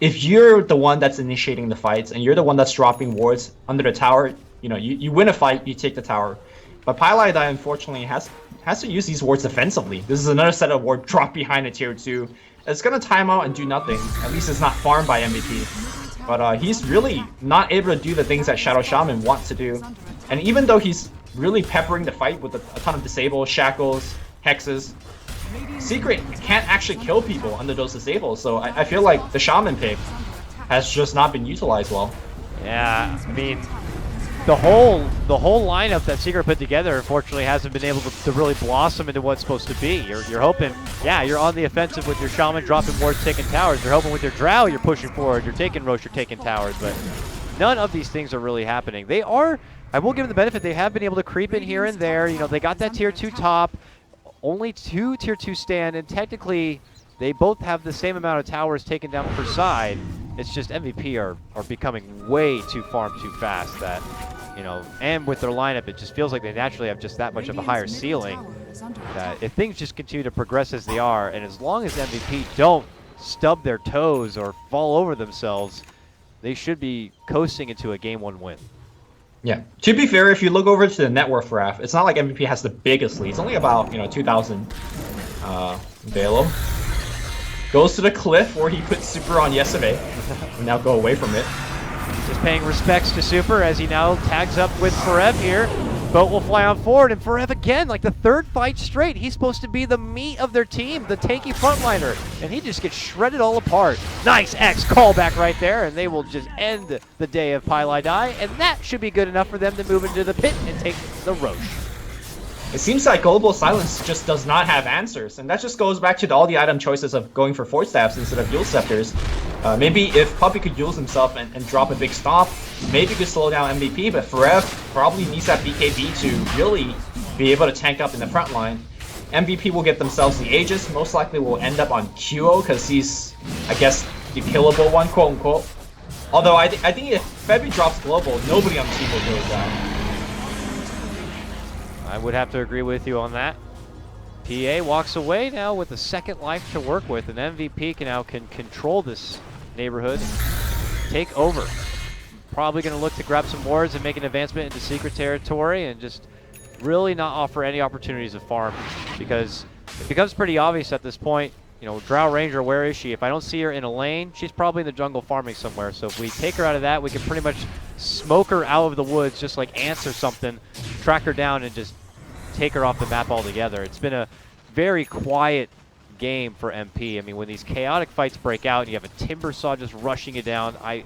if you're the one that's initiating the fights and you're the one that's dropping wards under the tower, you know, you win a fight, you take the tower. But Pylai Dai, unfortunately, has to use these wards defensively. This is another set of ward drop behind a tier 2. It's going to time out and do nothing. At least it's not farmed by MVP. But he's really not able to do the things that Shadow Shaman wants to do. And even though he's really peppering the fight with a ton of disables, shackles, hexes, Secret can't actually kill people under those disables. So I feel like the Shaman pick has just not been utilized well. Yeah, I mean, the whole lineup that Secret put together, unfortunately, hasn't been able to really blossom into what's supposed to be. You're hoping, yeah, you're on the offensive with your Shaman dropping wards, taking towers. You're hoping with your Drow, you're pushing forward. You're taking Roche, you're taking towers. But none of these things are really happening. They are, I will give them the benefit, they have been able to creep in here and there. You know, they got that tier 2 top, only 2 tier 2 stand, and technically they both have the same amount of towers taken down per side. It's just MVP are becoming way too farm too fast that, you know, and with their lineup, it just feels like they naturally have just that much of a higher ceiling. That if things just continue to progress as they are, and as long as MVP don't stub their toes or fall over themselves, they should be coasting into a game 1 win. Yeah. To be fair, if you look over to the net worth graph, it's not like MVP has the biggest lead. It's only about, 2,000. Velo goes to the cliff where he put Super on yesterday. And now go away from it. Just paying respects to Super as he now tags up with Forever here. Boat will fly on forward, and Forever again, like the 3rd fight straight. He's supposed to be the meat of their team, the tanky frontliner, and he just gets shredded all apart. Nice X callback right there, and they will just end the day of Pylai Dai, and that should be good enough for them to move into the pit and take the Roche. It seems like Global Silence just does not have answers, and that just goes back to all the item choices of going for 4 staffs instead of Yule Scepters. Maybe if Puppey could use himself and drop a big stomp, maybe could slow down MVP, but Forever probably needs that BKB to really be able to tank up in the front line. MVP will get themselves the Aegis, most likely will end up on QO because he's, I guess, the killable one, quote unquote. Although I think if Febby drops Global, nobody on the team will go down. I would have to agree with you on that. PA walks away now with a 2nd life to work with, and MVP can now control this neighborhood, take over. Probably going to look to grab some wards and make an advancement into Secret territory and just really not offer any opportunities of farm, because it becomes pretty obvious at this point. You know, Drow Ranger, where is she? If I don't see her in a lane, she's probably in the jungle farming somewhere. So if we take her out of that, we can pretty much smoke her out of the woods just like ants or something, track her down and just take her off the map altogether. It's been a very quiet game for MP. I mean, when these chaotic fights break out and you have a Timber Saw just rushing it down, I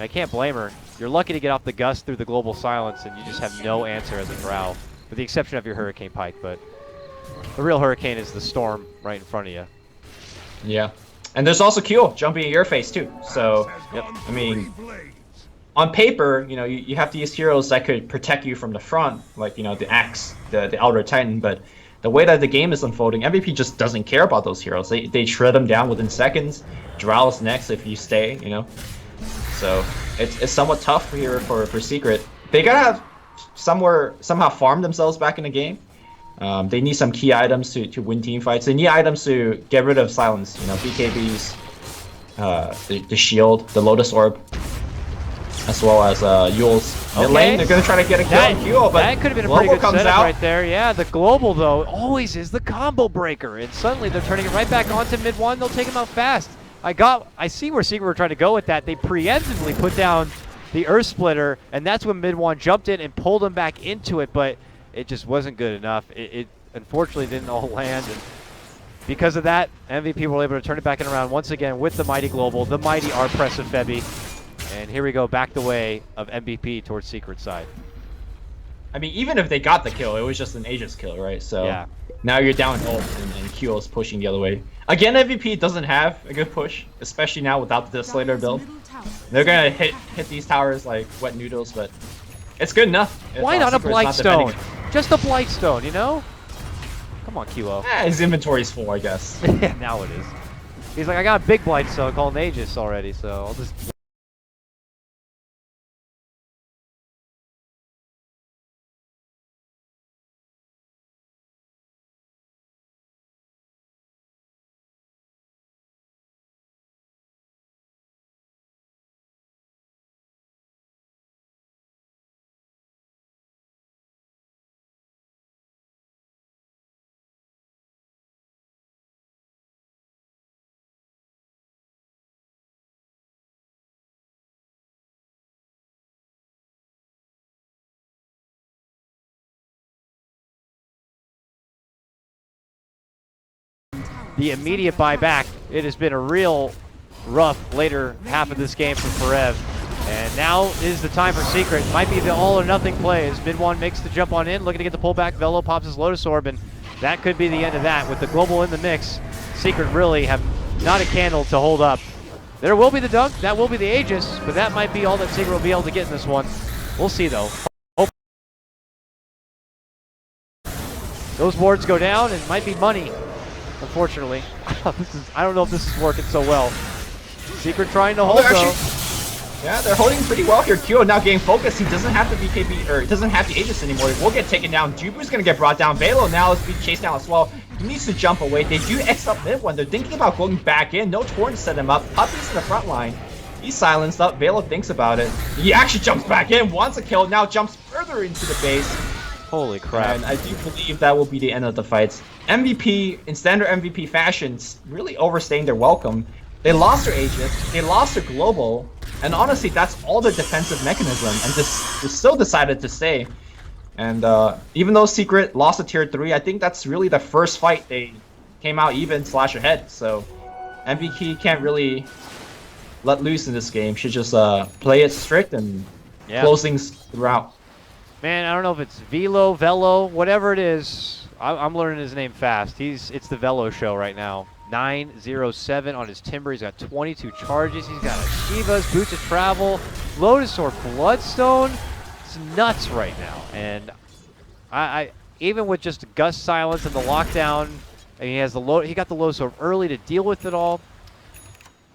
can't blame her. You're lucky to get off the gust through the Global Silence, and you just have no answer as a Drow, with the exception of your Hurricane Pike. But the real Hurricane is the Storm right in front of you. Yeah. And there's also Q jumping in your face too. So, yep. I mean, on paper, you have to use heroes that could protect you from the front, like, the Axe, the Elder Titan, but the way that the game is unfolding, MVP just doesn't care about those heroes. They shred them down within seconds. Drow's next if you stay, So it's somewhat tough here for Secret. They gotta have somehow farm themselves back in the game. They need some key items to win team fights. They need items to get rid of silence. You know, BKB's, the shield, the Lotus Orb, as well as Yule's mid lane. They're gonna try to get a kill on Hugo, but that could have been a pretty good setup right there. Yeah, the global though always is the combo breaker, and suddenly they're turning it right back onto mid one. They'll take him out fast. I see where Secret were trying to go with that. They preemptively put down the Earth Splitter, and that's when mid one jumped in and pulled him back into it, but it just wasn't good enough. It unfortunately didn't all land, and because of that, MVP were able to turn it back in around once again with the mighty global, the mighty R-Press of Febby. And here we go, back the way of MVP towards Secret side. I mean, even if they got the kill, it was just an Aegis kill, right? So yeah. Now you're down ult, and Kyo is pushing the other way. Again, MVP doesn't have a good push, especially now without the Desolator build. They're gonna hit these towers like wet noodles, but it's good enough. Why not a Blightstone? Just a Blightstone, you know? Come on, Kilo. His inventory's full, I guess. Yeah, now it is. He's like, I got a big Blightstone called an Aegis already, so I'll just... The immediate buyback. It has been a real rough later half of this game for Forever. And now is the time for Secret. Might be the all or nothing play as mid one makes the jump on in, looking to get the pullback. Velo pops his Lotus Orb, and that could be the end of that. With the global in the mix, Secret really have not a candle to hold up. There will be the dunk, that will be the Aegis, but that might be all that Secret will be able to get in this one. We'll see though. Those wards go down and might be money. Unfortunately, I don't know if this is working so well. Secret trying to hold though. Yeah, they're holding pretty well here. Kyo now getting focused. He doesn't have the BKB, or he doesn't have the Aegis anymore. He will get taken down. Jubu's gonna get brought down. Velo now is being chased down as well. He needs to jump away. They do X up mid one. They're thinking about going back in. No Torrent to set him up. Puppy's in the front line. He's silenced up. Velo thinks about it. He actually jumps back in, wants a kill, now jumps further into the base. Holy crap. And I do believe that will be the end of the fights. MVP, in standard MVP fashion, really overstaying their welcome. They lost their Aegis, they lost their global, and honestly, that's all their defensive mechanism, and just still decided to stay. And even though Secret lost to tier 3, I think that's really the first fight they came out even / ahead. So MVP can't really let loose in this game. Should just play it strict and close things throughout. Man, I don't know if it's Velo, whatever it is. I'm learning his name fast. It's the Velo show right now. 907 on his Timber. He's got 22 charges. He's got a Shiva's, Boots of Travel, Lotus Orb, Bloodstone. It's nuts right now. And I even with just Gust Silence and the lockdown, and he got the Lotus Orb early to deal with it all.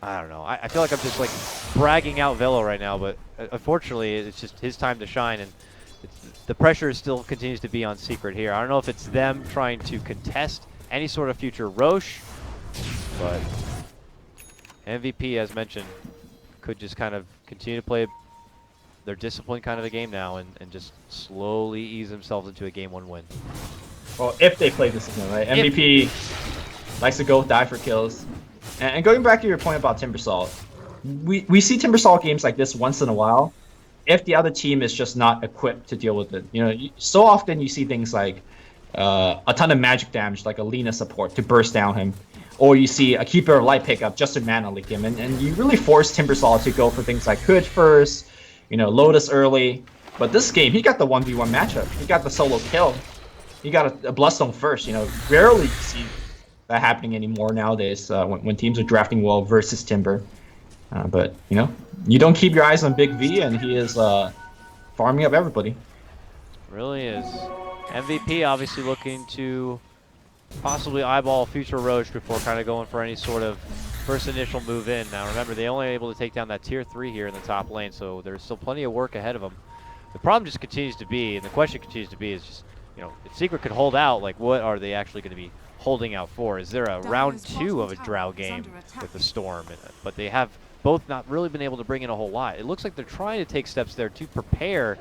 I don't know. I feel like I'm just like bragging out Velo right now, but unfortunately, it's just his time to shine, and the pressure still continues to be on Secret here. I don't know if it's them trying to contest any sort of future Roche, but MVP, as mentioned, could just kind of continue to play their disciplined kind of a game now and just slowly ease themselves into a game 1 win. Well, if they play discipline, right? MVP likes to go die for kills. And going back to your point about Timbersaw, we see Timbersaw games like this once in a while if the other team is just not equipped to deal with it. You know, so often you see things like a ton of magic damage, like a Lina support to burst down him, or you see a Keeper of Light pickup just to mana leak him, and you really force Timbersaw to go for things like Hood first, you know, Lotus early. But this game, he got the 1v1 matchup. He got the solo kill. He got a Bloodstone first. You know, rarely see that happening anymore nowadays when teams are drafting well versus Timber. But, you know, you don't keep your eyes on Big V, and he is farming up everybody. Really is. MVP obviously looking to possibly eyeball future Roche before kind of going for any sort of first initial move in. Now remember, they only able to take down that tier 3 here in the top lane, so there's still plenty of work ahead of them. The problem just continues to be, and the question continues to be, is just you know, if Secret could hold out, like what are they actually going to be holding out for? Is there a round 2 of a Drow game with the Storm in it? But they have both not really been able to bring in a whole lot. It looks like they're trying to take steps there to prepare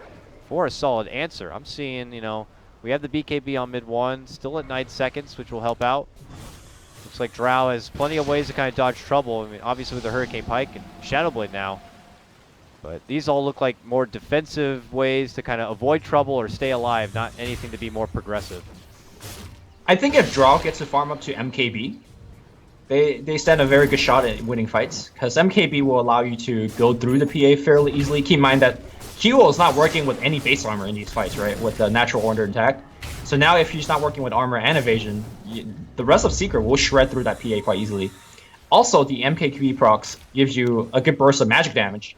for a solid answer. I'm seeing, you know, we have the BKB on mid 1, still at 9 seconds, which will help out. Looks like Drow has plenty of ways to kind of dodge trouble. I mean, obviously with the Hurricane Pike and Shadowblade now. But these all look like more defensive ways to kind of avoid trouble or stay alive, not anything to be more progressive. I think if Drow gets to farm up to MKB, they stand a very good shot at winning fights, because MKB will allow you to go through the PA fairly easily. Keep in mind that QO is not working with any base armor in these fights, right? With the natural order intact. So now if he's not working with armor and evasion, the rest of Secret will shred through that PA quite easily. Also, the MKB procs gives you a good burst of magic damage,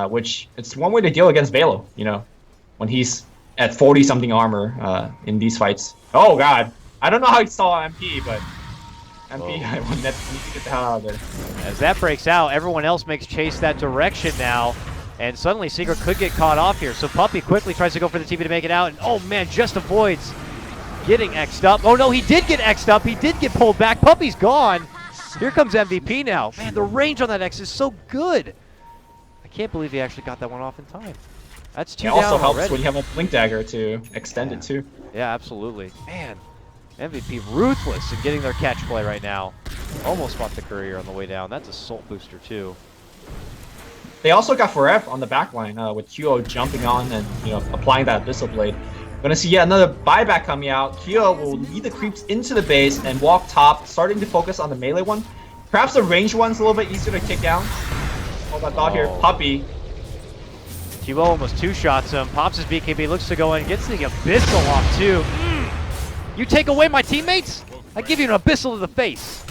which it's one way to deal against Velo, you know, when he's at 40-something armor in these fights. Oh god, I don't know how he saw MP, but MP, I want that to get the hell out of there. As that breaks out, everyone else makes chase that direction now. And suddenly Secret could get caught off here. So Puppey quickly tries to go for the TP to make it out. And oh man, just avoids getting X'd up. Oh no, he did get X'd up. He did get pulled back. Puppey's gone. Here comes MVP now. Man, the range on that X is so good. I can't believe he actually got that one off in time. That's 2 down also helps already. when you have a Blink Dagger to extend it too. Yeah, absolutely. Man, MVP ruthless in getting their catch play right now. Almost fought the courier on the way down. That's a Salt booster too. They also got Forever on the backline with QO jumping on and, you know, applying that Abyssal Blade. Gonna see yet another buyback coming out. QO will lead the creeps into the base and walk top, starting to focus on the melee one. Perhaps the ranged one's a little bit easier to kick down. Hold that thought here. Puppey. QO almost 2-shots him. Pops his BKB, looks to go in, gets the Abyssal off too. You take away my teammates? I give you an Abyssal to the face.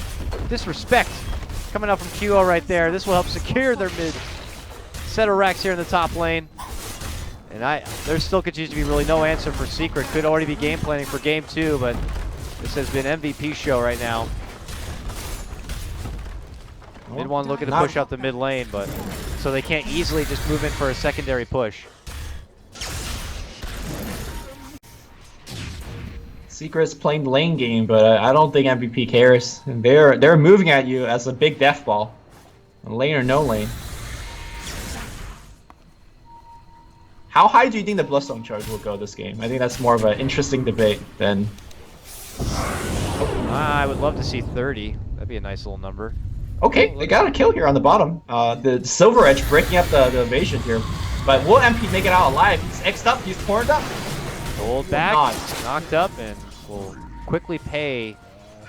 Disrespect coming out from QO right there. This will help secure their mid set of racks here in the top lane. And there still continues to be really no answer for Secret. Could already be game planning for game 2, but this has been MVP show right now. Mid 1 looking to push out the mid lane, but so they can't easily just move in for a secondary push. Secret's playing the lane game, but I don't think MVP cares. And they're moving at you as a big death ball. Lane or no lane. How high do you think the Bloodstone charge will go this game? I think that's more of an interesting debate than... I would love to see 30. That'd be a nice little number. Okay, they got a kill here on the bottom. The Silver Edge breaking up the evasion here. But will MP make it out alive? He's X'd up, he's torn up. Pulled back, knocked up, and will quickly pay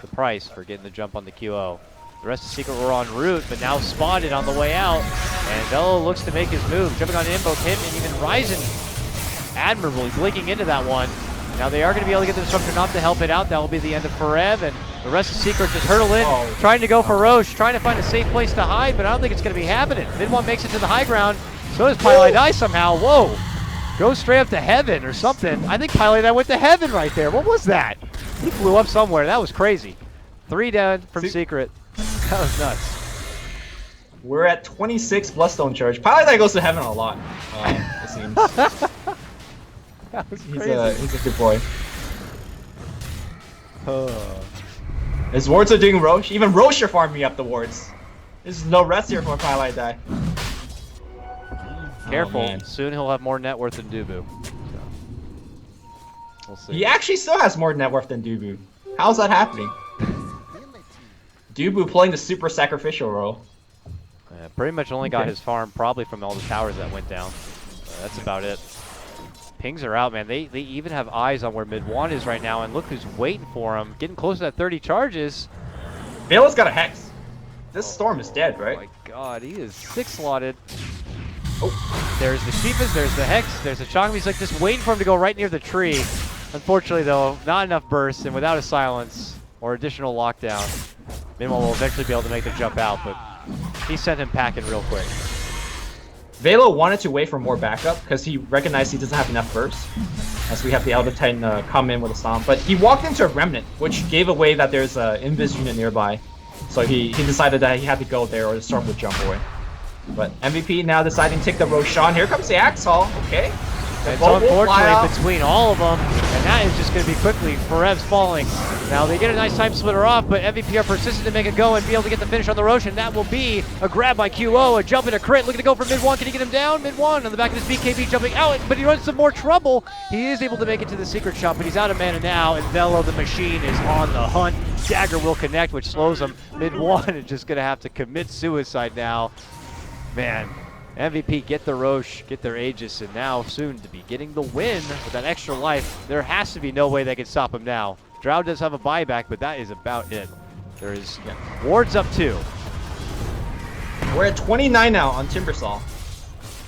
the price for getting the jump on the QO. The rest of Secret were en route, but now spotted on the way out. And Velo looks to make his move. Jumping on Invoke him, and even Ryzen admirably blinking into that one. Now they are going to be able to get the Disruptor not to help it out. That will be the end of Forever, and the rest of Secret just hurtle in, trying to go for Roche, trying to find a safe place to hide, but I don't think it's going to be happening. Mid 1 makes it to the high ground. So does Pylai somehow. Whoa! Goes straight up to heaven or something. I think Pylai went to heaven right there. What was that? He flew up somewhere. That was crazy. 3 down from Secret. That was nuts. We're at 26 Bloodstone charge. Pylai goes to heaven a lot, it seems. That was crazy. He's a good boy. His wards are doing Roche. Even Roche are farming up the wards. There's no rest here for Pylai die. Careful. Soon he'll have more net worth than Dubu. So, we'll see. He actually still has more net worth than Dubu. How's that happening? Dubu playing the super sacrificial role. Yeah, pretty much only got his farm probably from all the towers that went down. That's about it. Pings are out, man. They even have eyes on where mid 1 is right now, and look who's waiting for him. Getting close to that 30 charges. Velo's got a Hex. This Storm is dead, right? Oh my god, he is 6-slotted. Oh, there's the Sheepas, there's the Hex, there's the Chakma. He's like just waiting for him to go right near the tree. Unfortunately though, not enough burst, and without a silence or additional lockdown, Minimal will eventually be able to make the jump out, but he sent him packing real quick. Velo wanted to wait for more backup because he recognized he doesn't have enough burst, as we have the Elder Titan come in with a Stomp. But he walked into a Remnant, which gave away that there's an Invis unit nearby. So he decided that he had to go there or the Storm would jump away. But MVP now deciding to take the Roshan. Here comes the Axe Haul. Okay. And so unfortunately between all of them, and that is just going to be quickly, Forev's falling. Now they get a nice time splitter off, but MVP are persistent to make it go and be able to get the finish on the Roshan. That will be a grab by QO, a jump and a crit, looking to go for mid one. Can he get him down? Mid one on the back of his BKB jumping out, but he runs some more trouble. He is able to make it to the secret shop, but he's out of mana now, and Velo the machine is on the hunt. Dagger will connect, which slows him. Mid one is just going to have to commit suicide now. Man, MVP get the Roche, get their Aegis, and now soon to be getting the win with that extra life. There has to be no way they can stop him now. Drow does have a buyback, but that is about it. There is wards up 2. We're at 29 now on Timbersaw.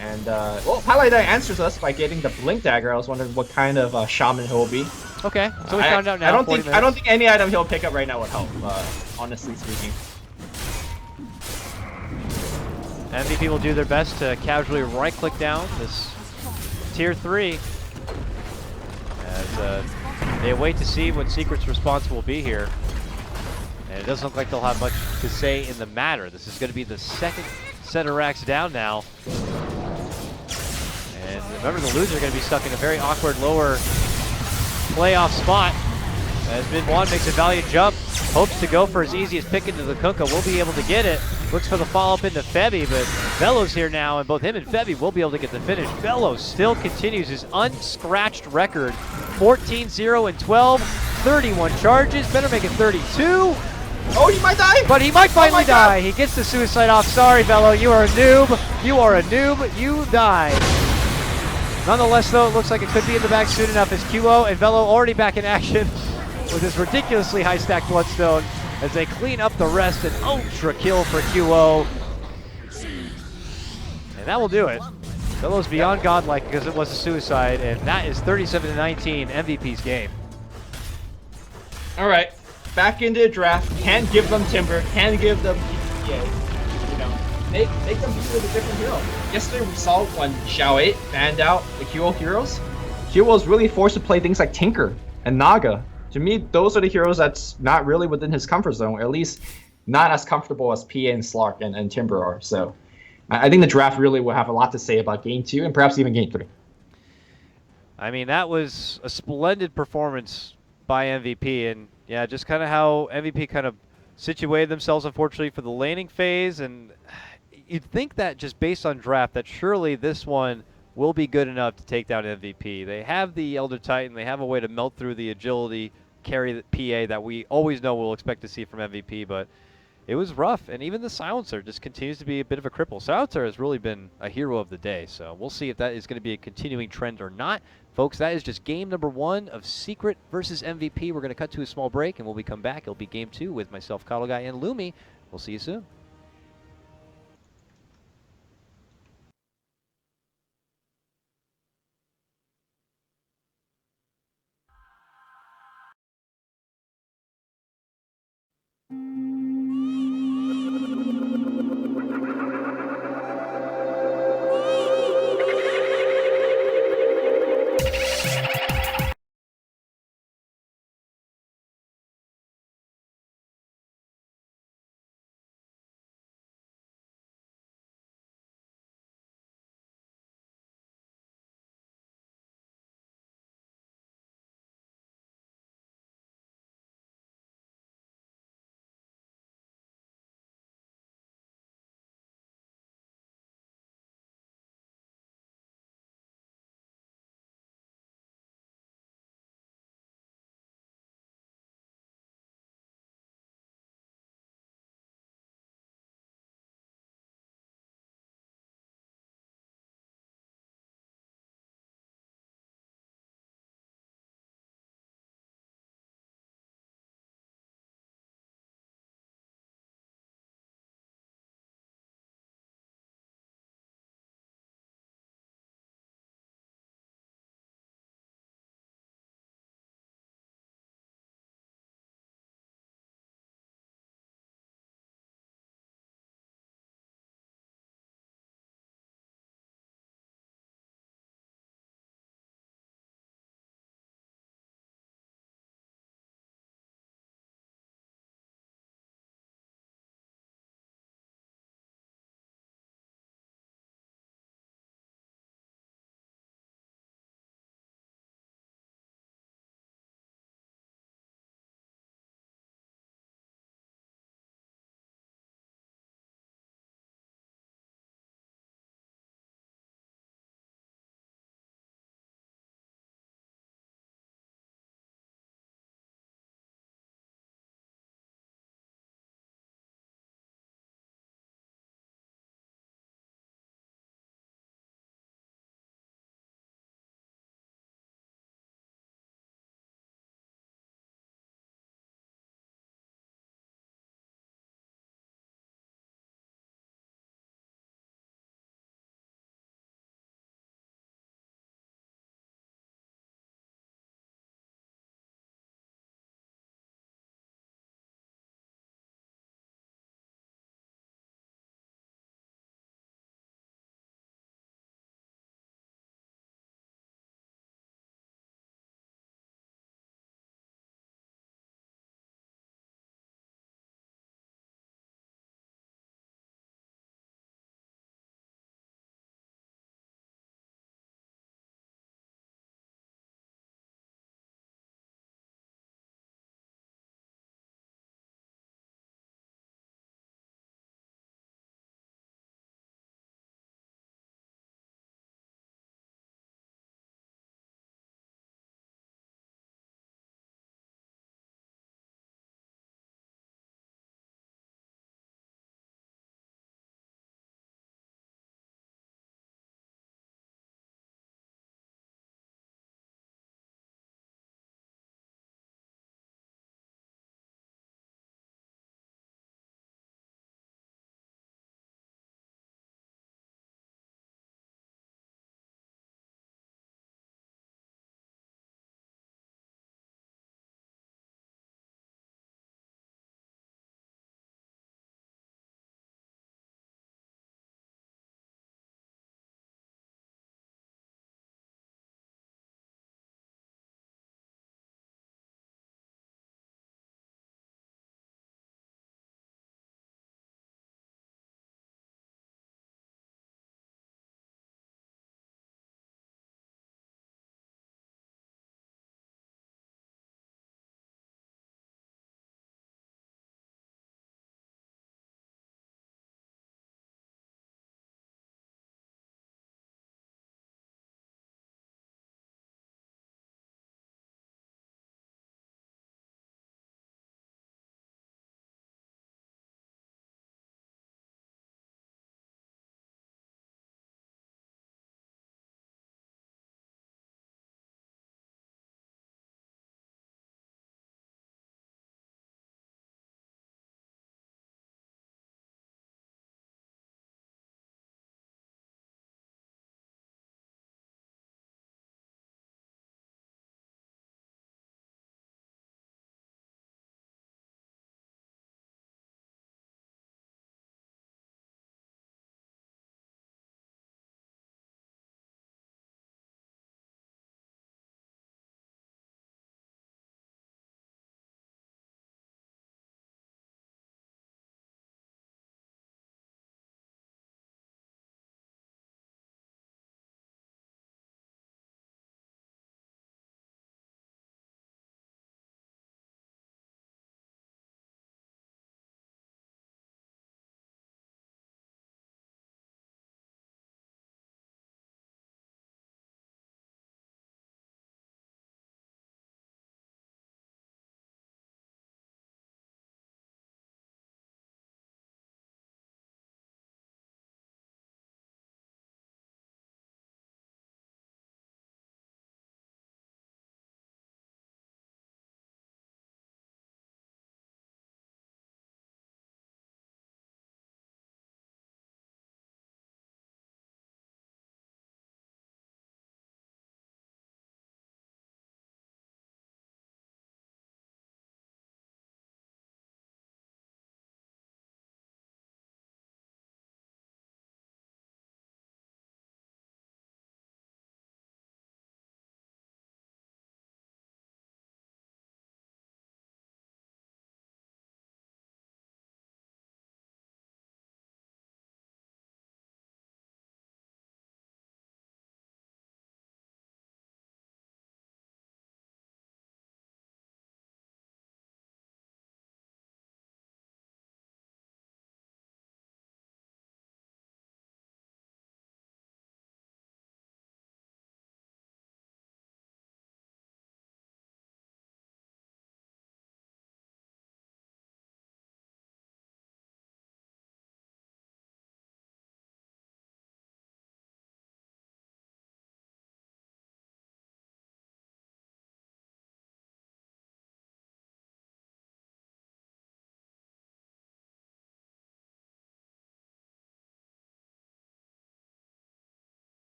And, well, Highlight Eye answers us by getting the Blink Dagger. I was wondering what kind of shaman he'll be. Okay, so we found out now. I don't think any item he'll pick up right now would help, honestly speaking. MVP will do their best to casually right-click down this tier 3 as they wait to see what Secret's response will be here. And it doesn't look like they'll have much to say in the matter. This is going to be the second set of racks down now. And remember, the losers are going to be stuck in a very awkward lower playoff spot. As Mid-Wan makes a valiant jump, hopes to go for his easiest pick into the Kunkka, will be able to get it. Looks for the follow-up into Febby, but Velo's here now, and both him and Febby will be able to get the finish. Velo still continues his unscratched record, 14-0 and 12, 31 charges, better make it 32. Oh, he might die! But he might finally die. He gets the suicide off. Sorry, Velo, you are a noob. You are a noob. You died. Nonetheless, though, it looks like it could be in the bag soon enough as QO and Velo already back in action with this ridiculously high stack Bloodstone as they clean up the rest. An ultra kill for QO. And that will do it. Velo's beyond godlike because it was a suicide, and that is 37-19 MVP's game. All right, back into the draft. Can't give them Timber, can't give them PPA. You know, make them be with a different hero. Yesterday we saw when Xiao 8 banned out the QO heroes. QO was really forced to play things like Tinker and Naga. To me, those are the heroes that's not really within his comfort zone, or at least not as comfortable as PA and Slark and Timber are. So I think the draft really will have a lot to say about Game 2 and perhaps even Game 3. I mean, that was a splendid performance by MVP, and yeah, just kind of how MVP kind of situated themselves, unfortunately, for the laning phase. And you'd think that just based on draft, that surely this one will be good enough to take down MVP. They have the Elder Titan, they have a way to melt through the agility, carry the PA that we always know we'll expect to see from MVP, but it was rough, and even the Silencer just continues to be a bit of a cripple. Silencer has really been a hero of the day, so we'll see if that is going to be a continuing trend or not. Folks, that is just game number 1 of Secret versus MVP. We're going to cut to a small break, and when we come back, it'll be game 2 with myself, Coddle Guy, and Lumi. We'll see you soon.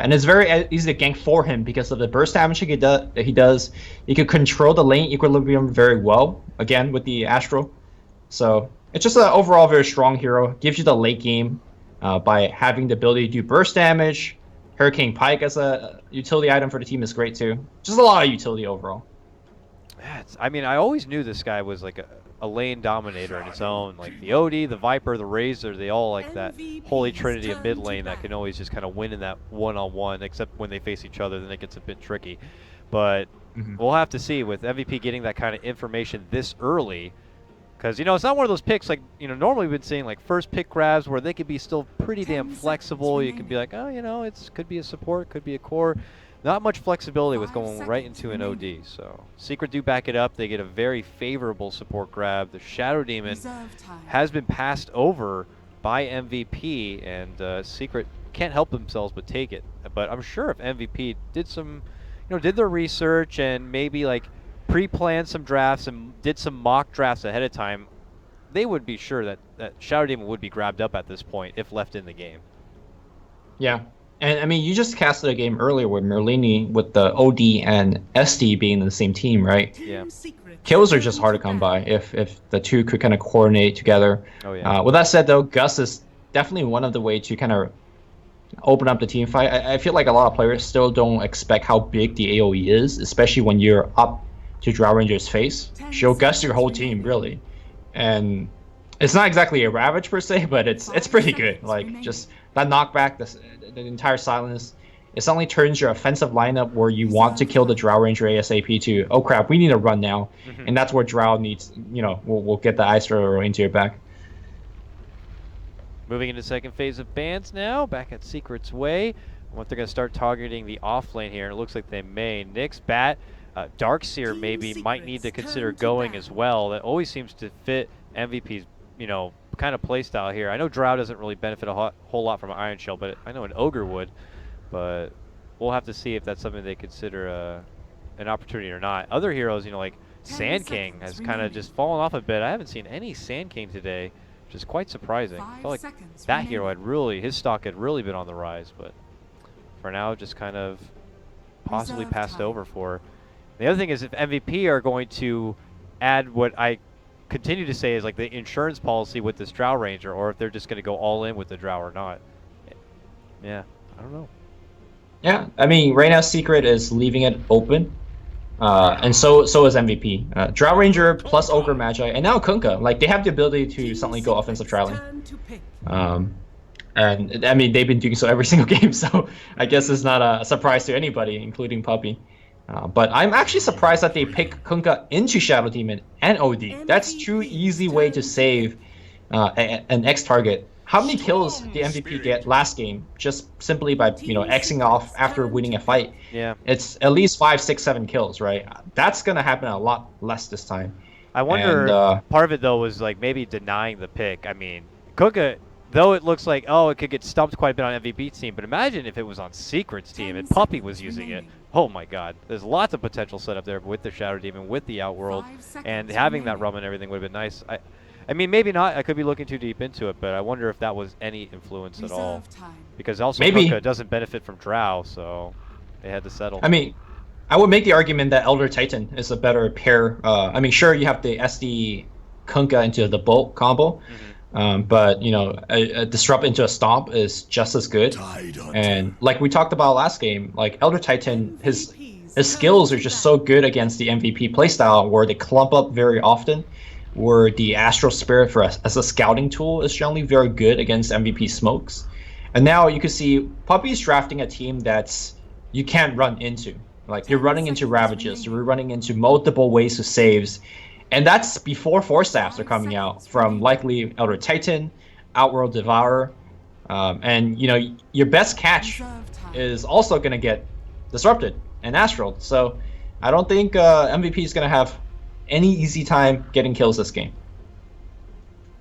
And it's very easy to gank for him because of the burst damage that he does. He can control the lane equilibrium very well, again, with the Astral. So it's just an overall very strong hero. Gives you the late game by having the ability to do burst damage. Hurricane Pike as a utility item for the team is great too. Just a lot of utility overall. Yeah, I mean, I always knew this guy was like a lane dominator in its own. Like the OD, the Viper, the Razor, they all like that holy trinity of mid lane that can always just kind of win in that one-on-one, except when they face each other, then it gets a bit tricky. But we'll have to see with MVP getting that kind of information this early. Because, you know, it's not one of those picks like, you know, normally we've been seeing like first pick grabs where they could be still pretty damn flexible. You can be like, oh, you know, it could be a support, could be a core. Not much flexibility with going right into an OD. So Secret do back it up. They get a very favorable support grab. The Shadow Demon has been passed over by MVP, and Secret can't help themselves but take it. But I'm sure if MVP did some, you know, did their research and maybe like pre-planned some drafts and did some mock drafts ahead of time, they would be sure that Shadow Demon would be grabbed up at this point if left in the game. Yeah. And I mean, you just casted a game earlier with Merlini with the OD and SD being in the same team, right? Yeah. Kills are just hard to come by if the two could kind of coordinate together. Oh, yeah. With that said, though, Gus is definitely one of the way to kind of open up the team fight. I feel like a lot of players still don't expect how big the AoE is, especially when you're up to Drow Ranger's face. She'll Gus your whole team, really. And it's not exactly a Ravage per se, but it's pretty good. Like, just that knockback, the entire silence, it suddenly turns your offensive lineup where you want to kill the Drow Ranger ASAP to, oh crap, we need to run now. And that's where Drow needs, you know, we'll get the Ice Thrower into your back. Moving into second phase of bans now, back at Secret's way. What they're going to start targeting the off lane here. It looks like they may. Nyx, Bat, Darkseer maybe might need to consider going as well. That always seems to fit MVP's, you know, kind of play style here. I know Drow doesn't really benefit a whole lot from an Iron Shell, but I know an Ogre would. But we'll have to see if that's something they consider an opportunity or not. Other heroes, you know, like Sand King has kind of just fallen off a bit. I haven't seen any Sand King today, which is quite surprising. I felt like that hero had really, his stock had really been on the rise, but for now, just kind of possibly passed over for. The other thing is if MVP are going to add what I continue to say is like the insurance policy with this Drow Ranger, or if they're just going to go all in with the Drow or not. Yeah, I don't know. Yeah, I mean, right now Secret is leaving it open. And so is MVP. Drow Ranger plus Ogre Magi, and now Kunkka. Like, they have the ability to suddenly go offensive trialing. And I mean, they've been doing so every single game, so I guess it's not a surprise to anybody, including Puppy. But I'm actually surprised that they pick Kunkka into Shadow Demon and OD. That's true easy way to save an X target. How many kills did MVP get last game just simply by, you know, Xing off after winning a fight? Yeah. It's at least 5, 6, 7 kills, right? That's going to happen a lot less this time. I wonder, part of it, though, was like maybe denying the pick. I mean, Kunkka, though it looks like, oh, it could get stumped quite a bit on MVP's team, but imagine if it was on Secret's team and Puppy was using it. Oh my god. There's lots of potential set up there with the Shadow Demon, with the Outworld, and having that rum and everything would have been nice. I mean, maybe not. I could be looking too deep into it, but I wonder if that was any influence at all. Because also Kunkka doesn't benefit from Drow, so they had to settle. I mean, I would make the argument that Elder Titan is a better pair. I mean, sure, you have the SD Kunkka into the Bolt combo, but, you know, a Disrupt into a Stomp is just as good. And like we talked about last game, like Elder Titan, his skills are just so good against the MVP playstyle where they clump up very often, where the Astral Spirit as a scouting tool is generally very good against MVP smokes. And now you can see Puppy's drafting a team that's you can't run into. Like, you're running into Ravages, you're running into multiple ways to saves, and that's before 4 staffs are coming out from likely Elder Titan, Outworld Devourer, and, you know, your best catch is also going to get disrupted and Astral. So I don't think MVP is going to have any easy time getting kills this game.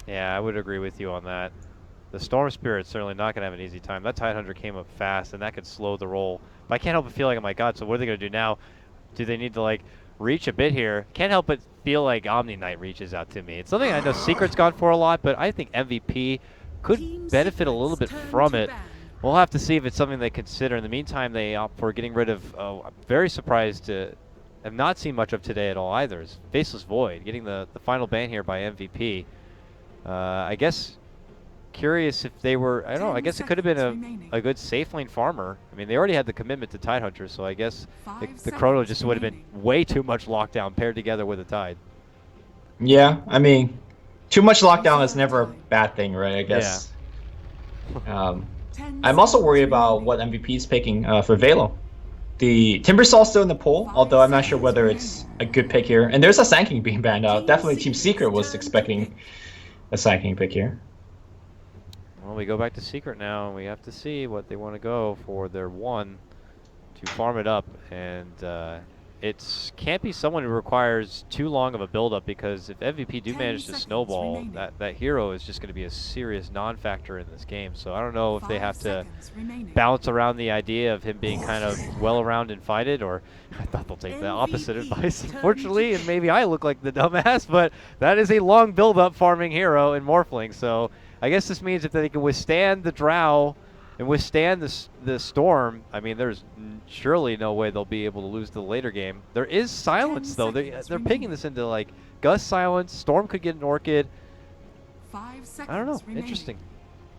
Yeah, I would agree with you on that. The Storm Spirit's certainly not going to have an easy time. That Tidehunter came up fast, and that could slow the roll. But I can't help but feel like, oh my god, so what are they going to do now? Do they need to, like, reach a bit here? Can't help but feel like Omni Knight reaches out to me. It's something I know Secret's gone for a lot, but I think MVP could benefit a little bit from it. We'll have to see if it's something they consider. In the meantime, they opt for getting rid of. I'm very surprised to have not seen much of today at all either. Is Faceless Void getting the final ban here by MVP. I guess curious if they were. I don't know. I guess it could have been a good safe lane farmer. I mean, they already had the commitment to Tidehunter, so I guess the Chrono just would have been way too much lockdown paired together with a Tide. Yeah, I mean, too much lockdown is never a bad thing, right? I Yeah. guess. Um, I'm also worried about what MVP is picking for Velo. The Timbersaw still in the pool, although I'm not sure whether it's a good pick here. And there's a Sand King being banned out. Definitely Team Secret was expecting a Sand King pick here. Well, we go back to Secret now, and we have to see what they want to go for their one to farm it up. And it can't be someone who requires too long of a build-up, because if MVP do manage to snowball, that hero is just going to be a serious non-factor in this game. So I don't know if they have to bounce around the idea of him being kind of well-around and fighted, or I thought they'll take the opposite advice, unfortunately, and maybe I look like the dumbass, but that is a long build-up farming hero in Morphling. So I guess this means if they can withstand the Drow and withstand the storm, I mean, there's surely no way they'll be able to lose the later game. There is silence, though. They're picking this into, like, Gust silence. Storm could get an Orchid. I don't know. Interesting.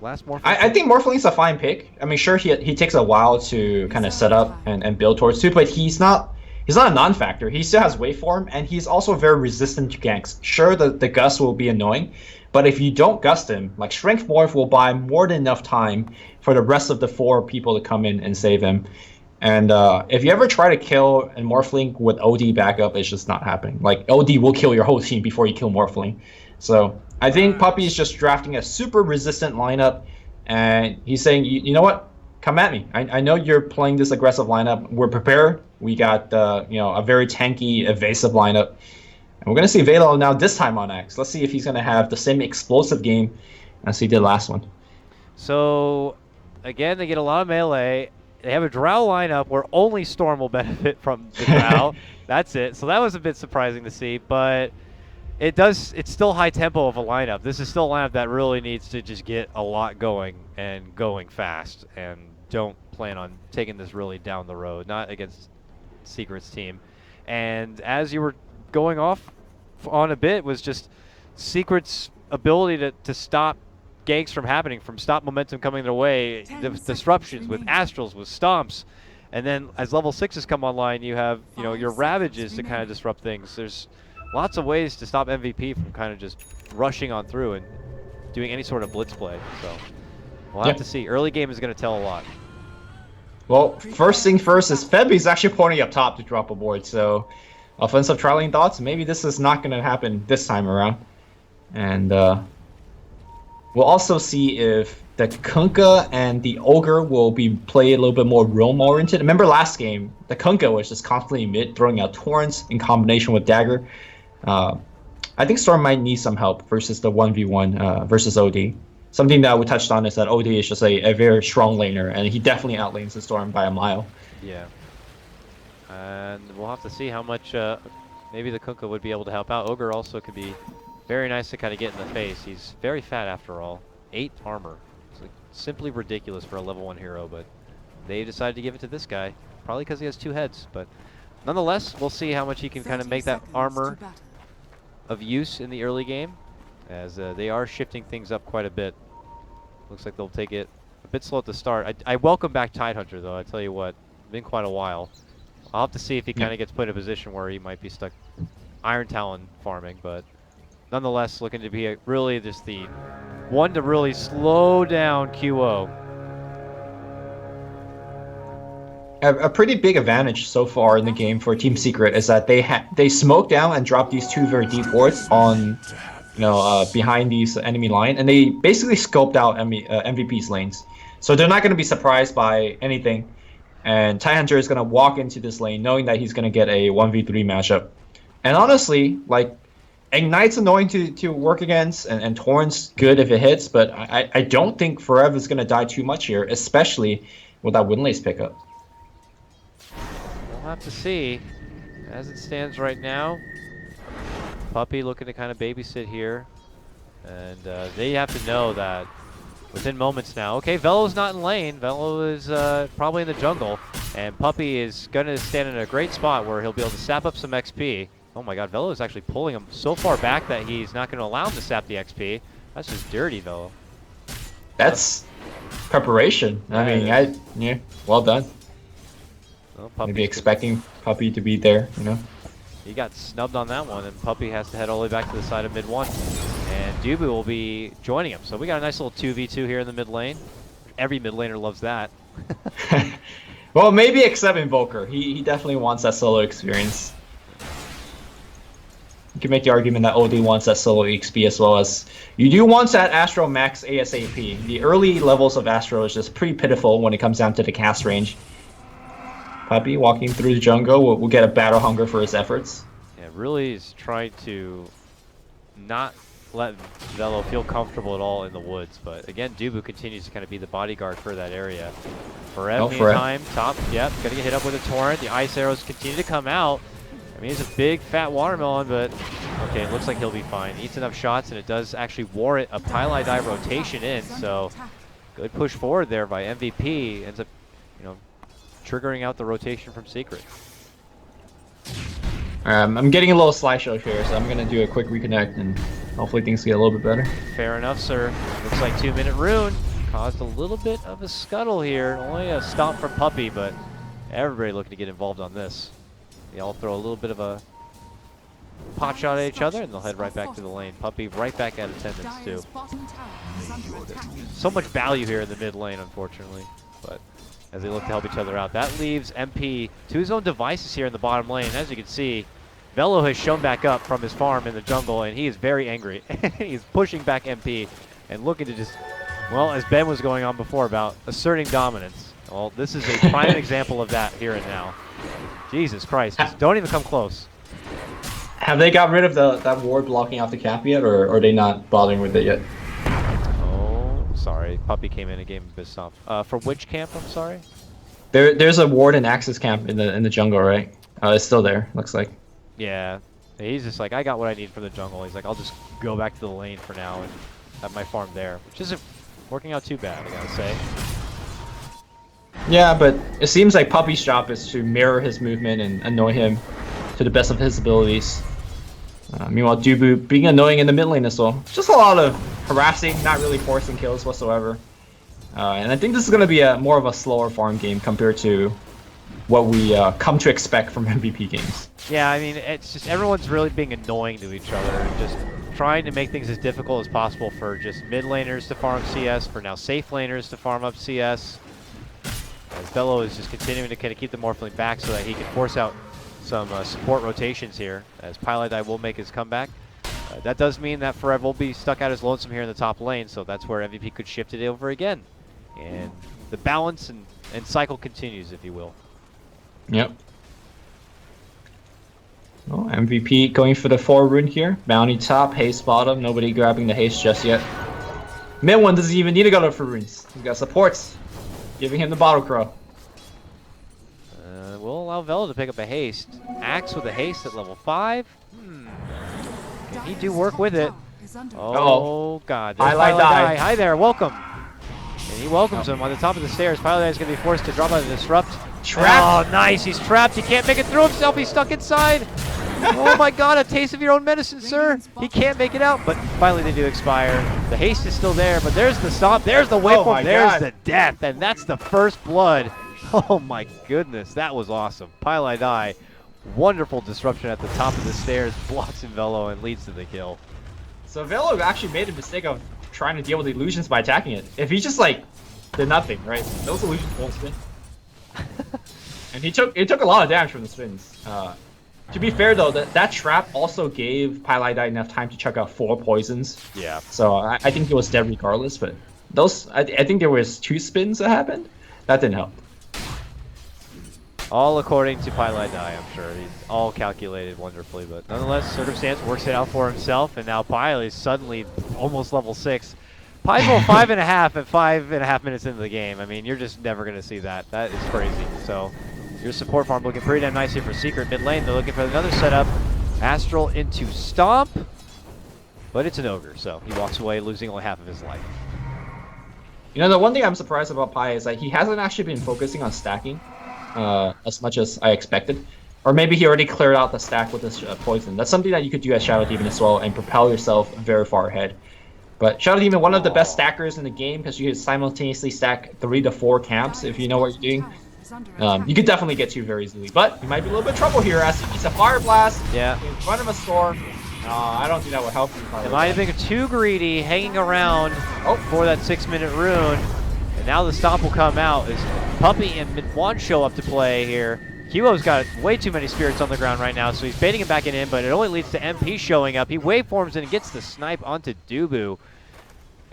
Last Morphling. I think Morphling's a fine pick. I mean, sure, he takes a while to kind of set up and build towards 2, but he's not a non-factor. He still has waveform, and he's also very resistant to ganks. Sure, the Gust will be annoying, but if you don't Gust him, like, Strength Morph will buy more than enough time for the rest of the 4 people to come in and save him. And if you ever try to kill a Morphling with OD backup, it's just not happening. Like, OD will kill your whole team before you kill Morphling. So I think Puppy is just drafting a super resistant lineup, and he's saying, you know what? Come at me. I know you're playing this aggressive lineup. We're prepared. We got a very tanky, evasive lineup. And we're going to see Velo now this time on X. Let's see if he's going to have the same explosive game as he did last one. So, again, they get a lot of melee. They have a Drow lineup where only Storm will benefit from the Drow. That's it. So that was a bit surprising to see, but it's still high tempo of a lineup. This is still a lineup that really needs to just get a lot going and going fast, and don't plan on taking this really down the road, not against Secret's team. And as you were going off on a bit, was just Secret's ability to stop ganks from happening, from stop momentum coming their way, the disruptions with Astrals, with Stomps. And then as level 6s come online, you have your Ravages to kind of disrupt things. There's lots of ways to stop MVP from kind of just rushing on through and doing any sort of blitz play. So we'll have to see. Early game is going to tell a lot. Well, first thing first is Febby's actually pointing up top to drop a board. So offensive trialing thoughts, maybe this is not going to happen this time around. And we'll also see if the Kunkka and the Ogre will be played a little bit more roam-oriented. Remember last game, the Kunkka was just constantly mid, throwing out Torrents in combination with Dagger. I think Storm might need some help versus the 1v1 versus OD. Something that we touched on is that OD is just a very strong laner, and he definitely outlanes the Storm by a mile. Yeah. And we'll have to see how much maybe the Kunkka would be able to help out. Ogre also could be very nice to kind of get in the face. He's very fat after all. 8 armor. It's like simply ridiculous for a level 1 hero, but they decided to give it to this guy. Probably because he has 2 heads, but nonetheless, we'll see how much he can kind of make that armor of use in the early game, as they are shifting things up quite a bit. Looks like they'll take it a bit slow at the start. I welcome back Tidehunter, though. I tell you what, been quite a while. I'll have to see if he kind of gets put in a position where he might be stuck Iron Talon farming, but nonetheless, looking to be really just the one to really slow down QO. A pretty big advantage so far in the game for Team Secret is that they smoke down and drop these 2 very deep wards on, behind these enemy line, and they basically scoped out MVP's lanes. So they're not going to be surprised by anything, and Tidehunter is going to walk into this lane knowing that he's going to get a 1v3 matchup. And honestly, like, Ignite's annoying to work against, and Torrent's good if it hits, but I don't think Forever is going to die too much here, especially with that Windlace pickup. We'll have to see. As it stands right now, Puppy looking to kind of babysit here, and they have to know that within moments now. Okay, Velo's not in lane. Velo is probably in the jungle. And Puppey is going to stand in a great spot where he'll be able to sap up some XP. Oh my god, Velo is actually pulling him so far back that he's not going to allow him to sap the XP. That's just dirty, Velo. That's preparation. I mean, yeah, well done. Well, Maybe expecting Puppey to be there, you know? He got snubbed on that one, and Puppey has to head all the way back to the side of mid 1. And Dubu will be joining him. So we got a nice little 2v2 here in the mid lane. Every mid laner loves that. Well, maybe except Invoker. He definitely wants that solo experience. You can make the argument that OD wants that solo XP as well as you do want that Astro max ASAP. The early levels of Astro is just pretty pitiful when it comes down to the cast range. Puppey walking through the jungle will get a battle hunger for his efforts. Yeah, really is trying to not let Velo feel comfortable at all in the woods. But again, Dubu continues to kind of be the bodyguard for that area. Forever meantime, top, yep, gonna get hit up with a torrent. The ice arrows continue to come out. I mean, he's a big fat watermelon, but okay, it looks like he'll be fine. Eats enough shots, and it does actually warrant a Pylai dive rotation in. So good push forward there by MVP. Ends up, you know, triggering out the rotation from Secret. I'm getting a little slideshow here, so I'm going to do a quick reconnect, and hopefully things get a little bit better. Fair enough, sir. Looks like 2-minute rune caused a little bit of a scuttle here. Only a stomp from Puppey, but everybody looking to get involved on this. They all throw a little bit of a pot shot at each other, and they'll head right back to the lane. Puppey right back at attendance, too. So much value here in the mid lane, unfortunately, but as they look to help each other out. That leaves MP to his own devices here in the bottom lane. As you can see, Velo has shown back up from his farm in the jungle, and he is very angry. He's pushing back MP and looking to just, well, as Ben was going on before about asserting dominance. Well, this is a prime example of that here and now. Jesus Christ, just don't even come close. Have they got rid of that ward blocking off the cap yet, or are they not bothering with it yet? Oh, sorry. Puppey came in and gave him a bit stomp. For which camp, I'm sorry? There's a ward and Axis camp in the jungle, right? It's still there, looks like. Yeah. He's just like, I got what I need from the jungle. He's like, I'll just go back to the lane for now and have my farm there, which isn't working out too bad, I gotta say. Yeah, but it seems like Puppey's job is to mirror his movement and annoy him to the best of his abilities. Meanwhile, Dubu being annoying in the mid lane as well. Just a lot of harassing, not really forcing kills whatsoever. And I think this is going to be more of a slower farm game compared to what we come to expect from MVP games. Yeah, I mean, it's just everyone's really being annoying to each other and just trying to make things as difficult as possible for just mid laners to farm CS, for now safe laners to farm up CS. As Velo is just continuing to kind of keep the Morphling back so that he can force out some support rotations here, as Pylai will make his comeback. That does mean that Forever will be stuck out as lonesome here in the top lane, so that's where MVP could shift it over again. And the balance and cycle continues, if you will. Yep. Oh, MVP going for the 4 rune here. Bounty top, haste bottom, nobody grabbing the haste just yet. Mid one doesn't even need to go for runes. He's got supports, giving him the bottle crow. We'll allow Velo to pick up a haste. Axe with a haste at level 5. Can he do work with it? Oh, God. There's Pylai. Hi there, welcome. And he welcomes him on the top of the stairs. Pylai is going to be forced to drop out of Disrupt. Trapped. Oh, nice. He's trapped. He can't make it through himself. He's stuck inside. Oh, my God. A taste of your own medicine, sir. He can't make it out, but finally they do expire. The haste is still there, but there's the stop. There's the waveform. There's the death, and that's the first blood. Oh my goodness, that was awesome. Pylai, wonderful disruption at the top of the stairs, blocks in Velo and leads to the kill. So Velo actually made a mistake of trying to deal with illusions by attacking it. If he just like did nothing, right? Those illusions won't spin. And it took a lot of damage from the spins. To be fair though, that trap also gave Pylai enough time to chuck out 4 poisons. Yeah. So I think he was dead regardless, but those I think there was 2 spins that happened. That didn't help. All according to Pylai, I'm sure. He's all calculated wonderfully, but nonetheless, Circumstance works it out for himself, and now Pylai is suddenly almost level 6. Pylai level 5.5 at 5.5 minutes into the game. I mean, you're just never going to see that. That is crazy. So, your support farm looking pretty damn nice here for Secret mid lane. They're looking for another setup. Astral into Stomp, but it's an Ogre, so he walks away losing only half of his life. You know, the one thing I'm surprised about Pi is that he hasn't actually been focusing on stacking as much as I expected. Or maybe he already cleared out the stack with this poison. That's something that you could do as Shadow Demon as well and propel yourself very far ahead. But Shadow Demon, one of the best stackers in the game because you can simultaneously stack 3 to 4 camps if you know what you're doing. You could definitely get to very easily. But you might be a little bit of trouble here as he needs a Fire Blast in front of a Storm. I don't think that would help you. It might have been too greedy, hanging around for that 6-minute rune. And now the stop will come out as Puppey and Midwan show up to play here. Huo's got way too many spirits on the ground right now, so he's baiting him back in, but it only leads to MP showing up. He waveforms and gets the snipe onto Dubu.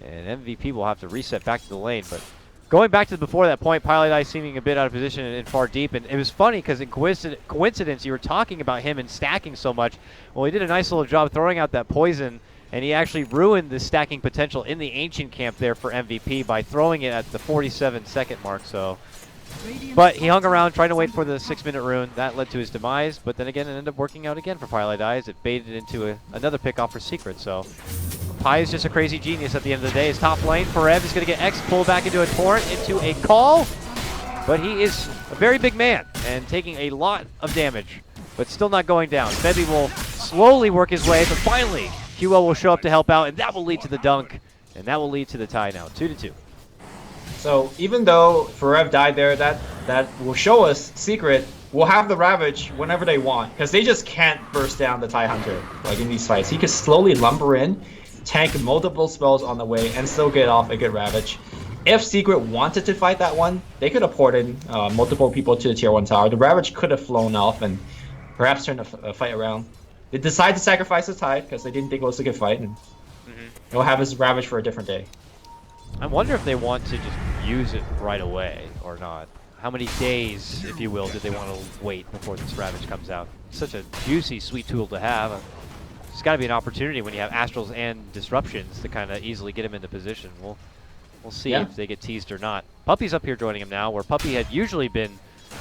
And MVP will have to reset back to the lane, but going back to before that point, Pilot Eye seeming a bit out of position and far deep, and it was funny because in coincidence you were talking about him and stacking so much. Well, he did a nice little job throwing out that poison, and he actually ruined the stacking potential in the Ancient camp there for MVP by throwing it at the 47-second mark. So, but he hung around trying to wait for the 6-minute rune. That led to his demise, but then again it ended up working out again for Pilot Eye as it baited into another pickoff for Secret. So Pi is just a crazy genius at the end of the day. His top lane, Forev, is going to get X pulled back into a torrent, into a call. But he is a very big man and taking a lot of damage, but still not going down. Febby will slowly work his way, but finally, Huo will show up to help out, and that will lead to the dunk, and that will lead to the tie now, 2-2. So even though Forev died there, that will show us Secret will have the Ravage whenever they want, because they just can't burst down the TIE Hunter like in these fights. He can slowly lumber in, tank multiple spells on the way, and still get off a good Ravage. If Secret wanted to fight that one, they could have poured in multiple people to the tier 1 tower. The Ravage could have flown off and perhaps turned the fight around. They decided to sacrifice the Tide because they didn't think it was a good fight, and he'll have his Ravage for a different day. I wonder if they want to just use it right away or not. How many days, if you will, did they want to wait before this Ravage comes out? Such a juicy, sweet tool to have. There's got to be an opportunity when you have Astrals and Disruptions to kind of easily get him into position. We'll see if they get teased or not. Puppey's up here joining him now, where Puppey had usually been,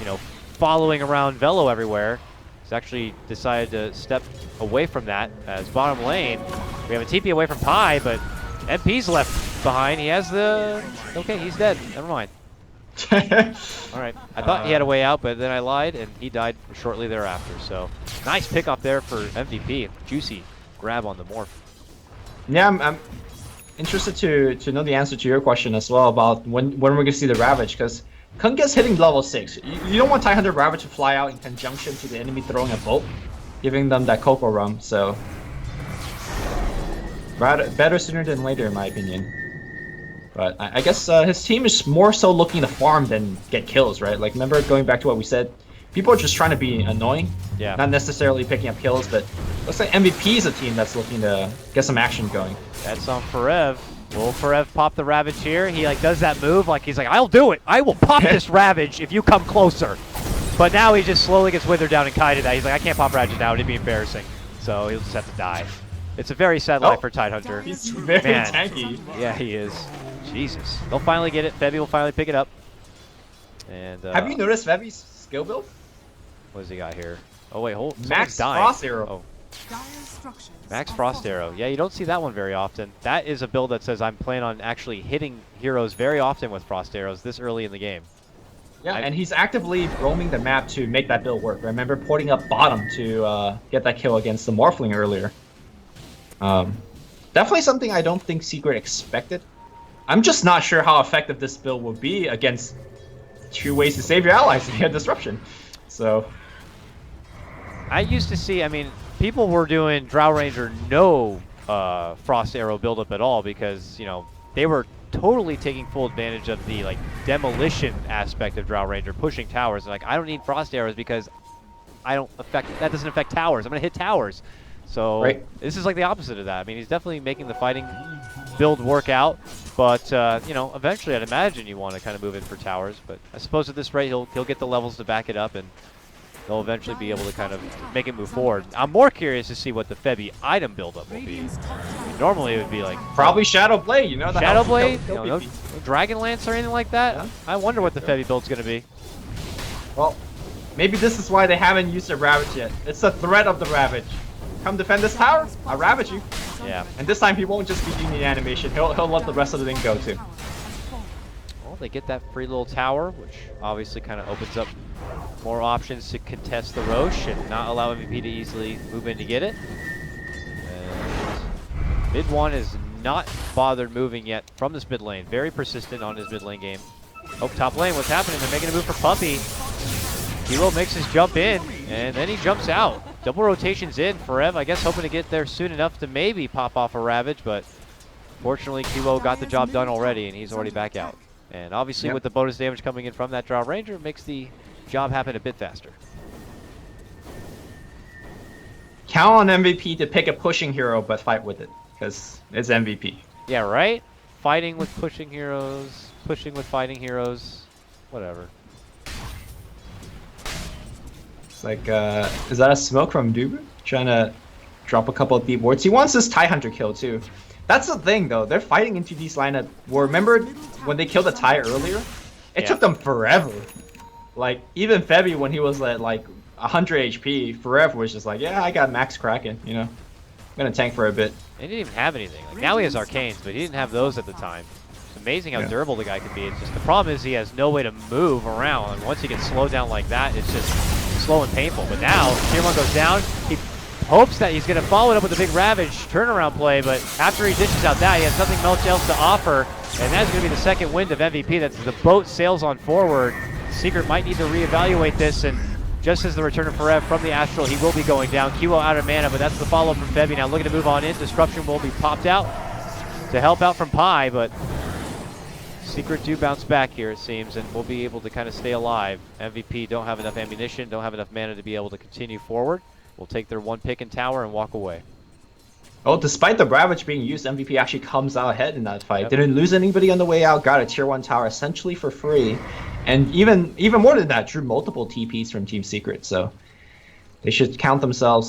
you know, following around Velo everywhere. He's actually decided to step away from that as bottom lane. We have a TP away from Pi, but MP's left behind. He has the... Okay, he's dead. Never mind. All right. I thought he had a way out, but then I lied, and he died shortly thereafter. So, nice pick up there for MVP. Juicy grab on the morph. Yeah, I'm interested to know the answer to your question as well about when we're going to see the Ravage, because Kunga's hitting level 6. You don't want TIE Hunter Ravage to fly out in conjunction to the enemy throwing a bolt, giving them that Coco Rum, so... Better sooner than later, in my opinion. But I guess his team is more so looking to farm than get kills, right? Like, remember going back to what we said? People are just trying to be annoying. Yeah. Not necessarily picking up kills, but looks like MVP is a team that's looking to get some action going. That's on Forev. Will Forev pop the Ravage here? He like does that move, like he's like, I'll do it. I will pop this Ravage if you come closer. But now he just slowly gets withered down and kited out. He's like, I can't pop Ravage now. It'd be embarrassing. So he'll just have to die. It's a very sad life for Tidehunter. He's very tanky. Yeah, he is. Jesus. They'll finally get it. Febby will finally pick it up. And have you noticed Febby's skill build? What does he got here? Oh wait, hold. Max Frost Arrow. Oh. Max Frost Arrow. Yeah, you don't see that one very often. That is a build that says I'm planning on actually hitting heroes very often with Frost Arrows this early in the game. Yeah, and he's actively roaming the map to make that build work. I remember porting up bottom to get that kill against the Morphling earlier. Definitely something I don't think Secret expected. I'm just not sure how effective this build will be against 2 ways to save your allies if you have Disruption. So... I used to see, I mean, people were doing Drow Ranger no Frost Arrow buildup at all because, you know, they were totally taking full advantage of the, like, demolition aspect of Drow Ranger, pushing towers. And, like, I don't need Frost Arrows because that doesn't affect towers. I'm going to hit towers. So this is like the opposite of that. I mean, he's definitely making the fighting build work out, but you know, eventually I'd imagine you want to kind of move in for towers. But I suppose at this rate he'll get the levels to back it up, and they'll eventually be able to kind of make it move forward. I'm more curious to see what the Febby item buildup will be. I mean, normally it would be like probably Shadow Blade, you know, the Shadow Blade, you know, no Dragon Lance or anything like that. Yeah. I wonder what the Febby build's going to be. Well, maybe this is why they haven't used the Ravage yet. It's the threat of the Ravage. Come defend this tower, I'll Ravage you. Yeah. And this time he won't just be doing the animation. He'll let the rest of the thing go too. Well, they get that free little tower, which obviously kind of opens up more options to contest the Roche and not allow MVP to easily move in to get it. And mid one is not bothered moving yet from this mid lane. Very persistent on his mid lane game. Oh, top lane, what's happening? They're making a move for Puppey. Kilo makes his jump in, and then he jumps out. Double rotations in. Forever, I guess, hoping to get there soon enough to maybe pop off a Ravage, but fortunately, Kilo got the job done already, and he's already back out. And obviously, with the bonus damage coming in from that Drow Ranger, it makes the job happen a bit faster. Count on MVP to pick a pushing hero, but fight with it, because it's MVP. Yeah, right? Fighting with pushing heroes, pushing with fighting heroes, whatever. It's like, is that a smoke from Duber? Trying to drop a couple of deep wards. He wants this TIE Hunter kill, too. That's the thing, though. They're fighting into these lineup. Well, remember when they killed the TIE earlier? It took them forever. Like, even Febby, when he was at, like, 100 HP, Forever was just like, yeah, I got max Kraken, you know? I'm gonna tank for a bit. He didn't even have anything. Like, now he has Arcanes, but he didn't have those at the time. It's amazing how durable the guy can be. It's just the problem is he has no way to move around, and once he gets slowed down like that, it's just slow and painful. But now, Tier 1 goes down, he hopes that he's going to follow it up with a big Ravage turnaround play, but after he dishes out that, he has nothing much else to offer, and that's going to be the second wind of MVP. That's the boat sails on forward. Secret might need to reevaluate this, and just as the return of Forever from the Astral, he will be going down. Kiwo out of mana, but that's the follow-up from Febby. Now looking to move on in. Disruption will be popped out to help out from Pi, but Secret do bounce back here, it seems, and will be able to kind of stay alive. MVP don't have enough ammunition, don't have enough mana to be able to continue forward. Will take their one pick in tower and walk away. Oh, despite the Ravage being used, MVP actually comes out ahead in that fight. Didn't lose anybody on the way out, got a Tier 1 tower essentially for free. And even more than that, drew multiple TPs from Team Secret, so they should count themselves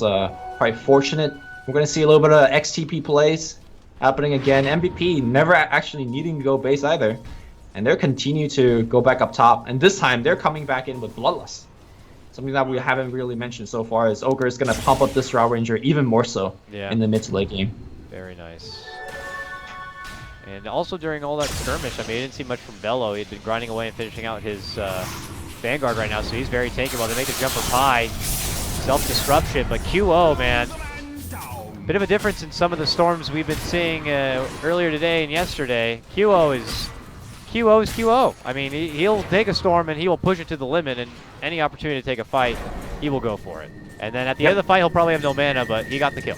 quite fortunate. We're going to see a little bit of XTP plays happening again. MVP never actually needing to go base either. And they're continue to go back up top. And this time, they're coming back in with Bloodlust. Something that we haven't really mentioned so far is Ogre is going to pump up this Drow Ranger even more so in the mid to late game. Very nice. And also during all that skirmish, I mean, I didn't see much from Bello. He had been grinding away and finishing out his Vanguard right now, so he's very tankable. They make the jump for Pi. Self-disruption, but QO, man. Bit of a difference in some of the storms we've been seeing earlier today and yesterday. QO is QO. I mean, he'll take a storm and he will push it to the limit, and any opportunity to take a fight, he will go for it. And then at the end of the fight, he'll probably have no mana, but he got the kill.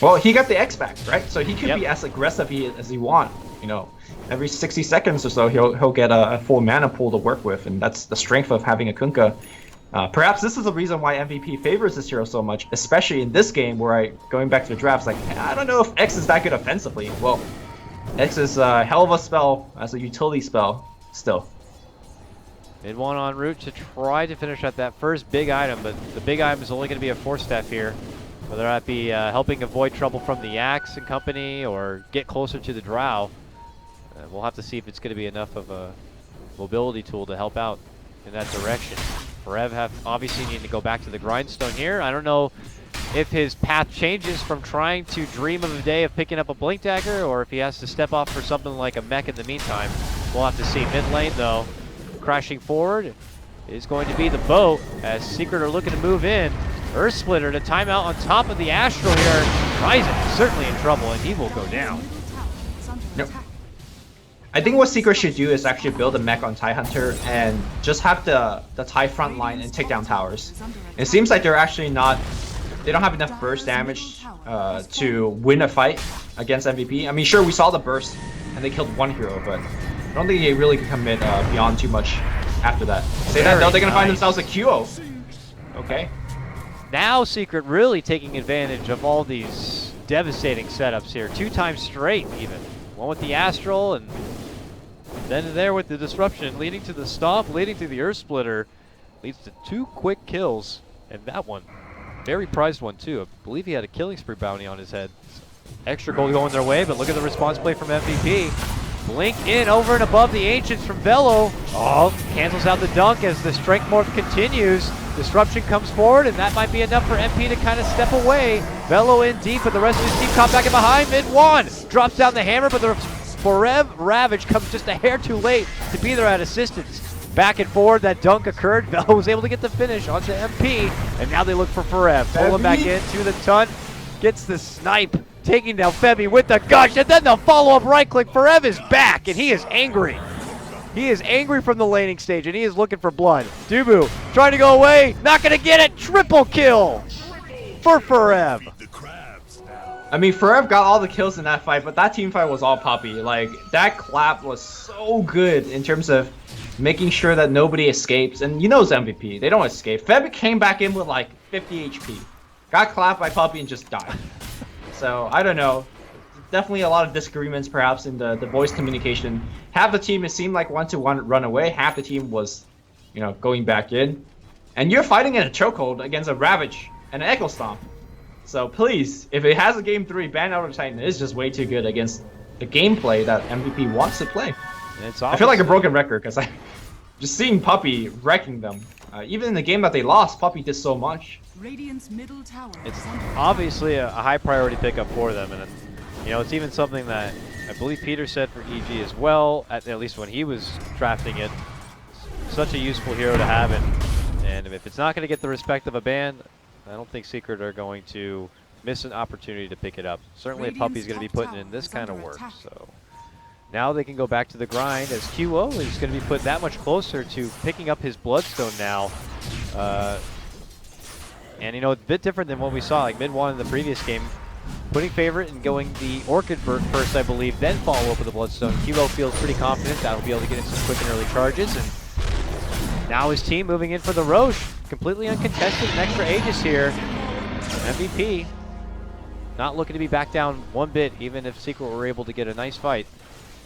Well, he got the X back, right? So he could be as aggressive as he want. You know, every 60 seconds or so, he'll get a full mana pool to work with, and that's the strength of having a Kunkka. Perhaps this is the reason why MVP favors this hero so much, especially in this game where going back to the drafts, like, I don't know if X is that good offensively. Well, X is a hell of a spell as a utility spell still. Mid one en route to try to finish at that first big item, but the big item is only going to be a 4-staff here. Whether that be helping avoid trouble from the Axe and company or get closer to the Drow. We'll have to see if it's going to be enough of a mobility tool to help out in that direction. Forever obviously needing to go back to the grindstone here. I don't know if his path changes from trying to dream of a day of picking up a Blink Dagger or if he has to step off for something like a mech in the meantime. We'll have to see. Mid lane though, crashing forward is going to be the boat as Secret are looking to move in. Earth Splitter to timeout on top of the Astral here. Ryzen is certainly in trouble and he will go down. Yep. I think what Secret should do is actually build a mech on TIE Hunter and just have the TIE front line and take down towers. It seems like they're actually not, they don't have enough burst damage to win a fight against MVP. I mean, sure, we saw the burst and they killed one hero, but I don't think they really can commit beyond too much after that. Say that though, they're going to find themselves a QO. Okay. Now Secret really taking advantage of all these devastating setups here. 2 times straight even. One with the Astral and then there with the Disruption, leading to the Stomp, leading to the Earth Splitter. Leads to 2 quick kills. And that one, very prized one too. I believe he had a Killing Spree bounty on his head. Extra gold going their way, but look at the response play from MVP. Blink in over and above the Ancients from Velo. Oh, cancels out the dunk as the Strength Morph continues. Disruption comes forward, and that might be enough for MP to kind of step away. Velo in deep, but the rest of his team caught back in behind. Mid one drops down the hammer, but the Forever Ravage comes just a hair too late to be there at assistance. Back and forward, that dunk occurred. Velo was able to get the finish onto MP, and now they look for Forever. Pull him back into the tunt, gets the snipe, taking down Febby with the gush, and then the follow-up right-click. Forever is back, and he is angry. He is angry from the laning stage, and he is looking for blood. Dubu trying to go away, not going to get it. Triple kill for Forever. I mean, Forever got all the kills in that fight, but that team fight was all Puppey. Like, that clap was so good in terms of making sure that nobody escapes. And you know it's MVP. They don't escape. Feb came back in with like 50 HP. Got clapped by Puppey and just died. So, I don't know. Definitely a lot of disagreements perhaps in the voice communication. Half the team, it seemed like wanted to run away. Half the team was, you know, going back in. And you're fighting in a chokehold against a Ravage and an Echo Stomp. So please, if it has a game 3, ban Elder Titan is just way too good against the gameplay that MVP wants to play. I feel like a broken record because I just seeing Puppey wrecking them. Even in the game that they lost, Puppey did so much. Radiant's middle tower. It's obviously a high priority pickup for them, and you know, it's even something that I believe Peter said for EG as well, at least when he was drafting it. Such a useful hero to have, and if it's not going to get the respect of a ban, I don't think Secret are going to miss an opportunity to pick it up. Certainly if Puppey's going to be putting in this kind of work. So now they can go back to the grind as QO is going to be put that much closer to picking up his Bloodstone now. And you know, it's a bit different than what we saw like mid-1 in the previous game. Putting favorite and going the Orchid first, I believe, then follow up with the Bloodstone. QO feels pretty confident that he'll be able to get in some quick and early charges. And now his team moving in for the Roche. Completely uncontested and extra Aegis here. MVP not looking to be back down one bit, even if Secret were able to get a nice fight.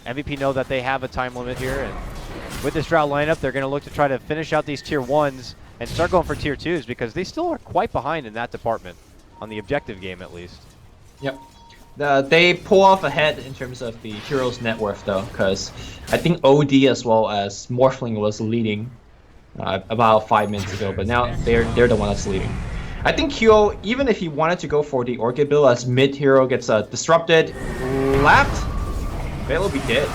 MVP know that they have a time limit here, and with this drought lineup, they're going to look to try to finish out these tier 1s and start going for tier 2s because they still are quite behind in that department, on the objective game at least. Yep. They pull off ahead in terms of the hero's net worth though, because I think OD as well as Morphling was leading about 5 minutes ago, but now they're the one that's leading. I think QO, even if he wanted to go for the Orchid build as mid hero gets disrupted, lapped, Velo be dead.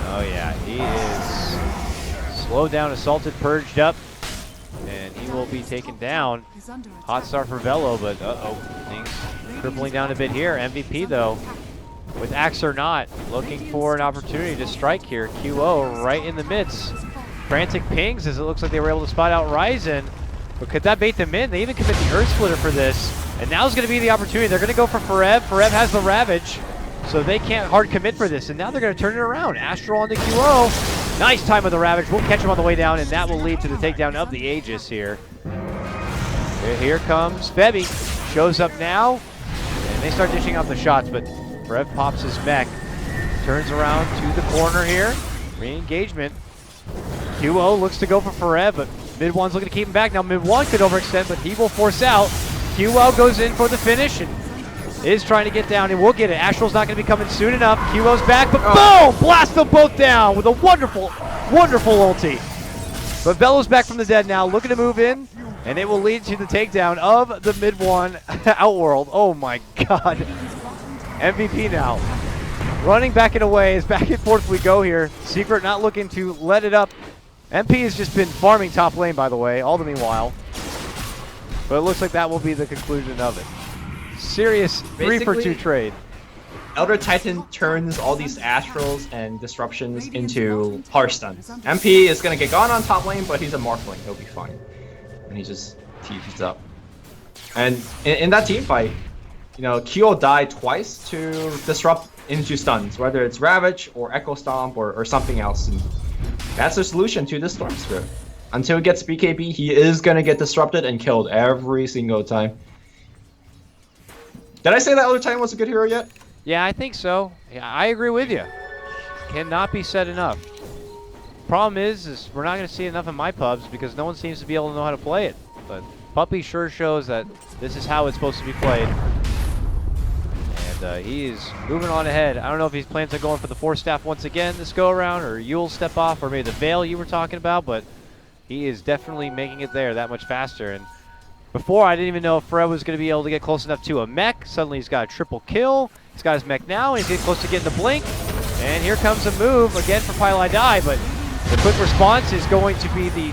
Oh yeah, he is slowed down, assaulted, purged up, and he will be taken down. Hot start for Velo, but things crippling down a bit here. MVP though, with axe or not, looking for an opportunity to strike here. QO right in the midst. Frantic pings as it looks like they were able to spot out Ryzen. But could that bait them in? They even commit the Earth Splitter for this. And now's going to be the opportunity. They're going to go for Forever. Forever has the Ravage, so they can't hard commit for this. And now they're going to turn it around. Astral on the QO. Nice time with the Ravage. We'll catch him on the way down, and that will lead to the takedown of the Aegis here. Here comes Febby. Shows up now, and they start dishing out the shots, but Forever pops his mech. Turns around to the corner here. Re-engagement. QO looks to go for Forever, but mid-1's looking to keep him back. Now mid-1 could overextend, but he will force out. QO goes in for the finish and is trying to get down, and we'll get it. Astral's not going to be coming soon enough. QO's back, but boom! Blast them both down with a wonderful, wonderful ulti. But Velo's back from the dead now, looking to move in, and it will lead to the takedown of the mid-1 Outworld. Oh my god. MVP now. Running back and away, as back and forth we go here. Secret not looking to let it up. MP has just been farming top lane, by the way, all the meanwhile. But it looks like that will be the conclusion of it. Serious 3-for-2 trade. Elder Titan turns all these Astrals and Disruptions into harsh stuns. MP is going to get gone on top lane, but he's a Morphling. He'll be fine. And he just TPs up. And in that team fight, you know, QO died twice to disrupt into stuns, whether it's Ravage or Echo Stomp or something else. And that's the solution to the Storm Spirit. Until it gets BKB, he is going to get disrupted and killed every single time. Did I say that Elder Titan was a good hero yet? Yeah, I think so. Yeah, I agree with you. Cannot be said enough. Problem is we're not going to see enough in my pubs because no one seems to be able to know how to play it. But Puppey sure shows that this is how it's supposed to be played. And he is moving on ahead. I don't know if he plans on going for the Force Staff once again this go-around, or Yule step off, or maybe the Veil you were talking about, but he is definitely making it there that much faster. And before, I didn't even know if Fred was going to be able to get close enough to a mech. Suddenly he's got a triple kill. He's got his mech now, and he's getting close to getting the blink. And here comes a move again for Pylai Die, but the quick response is going to be the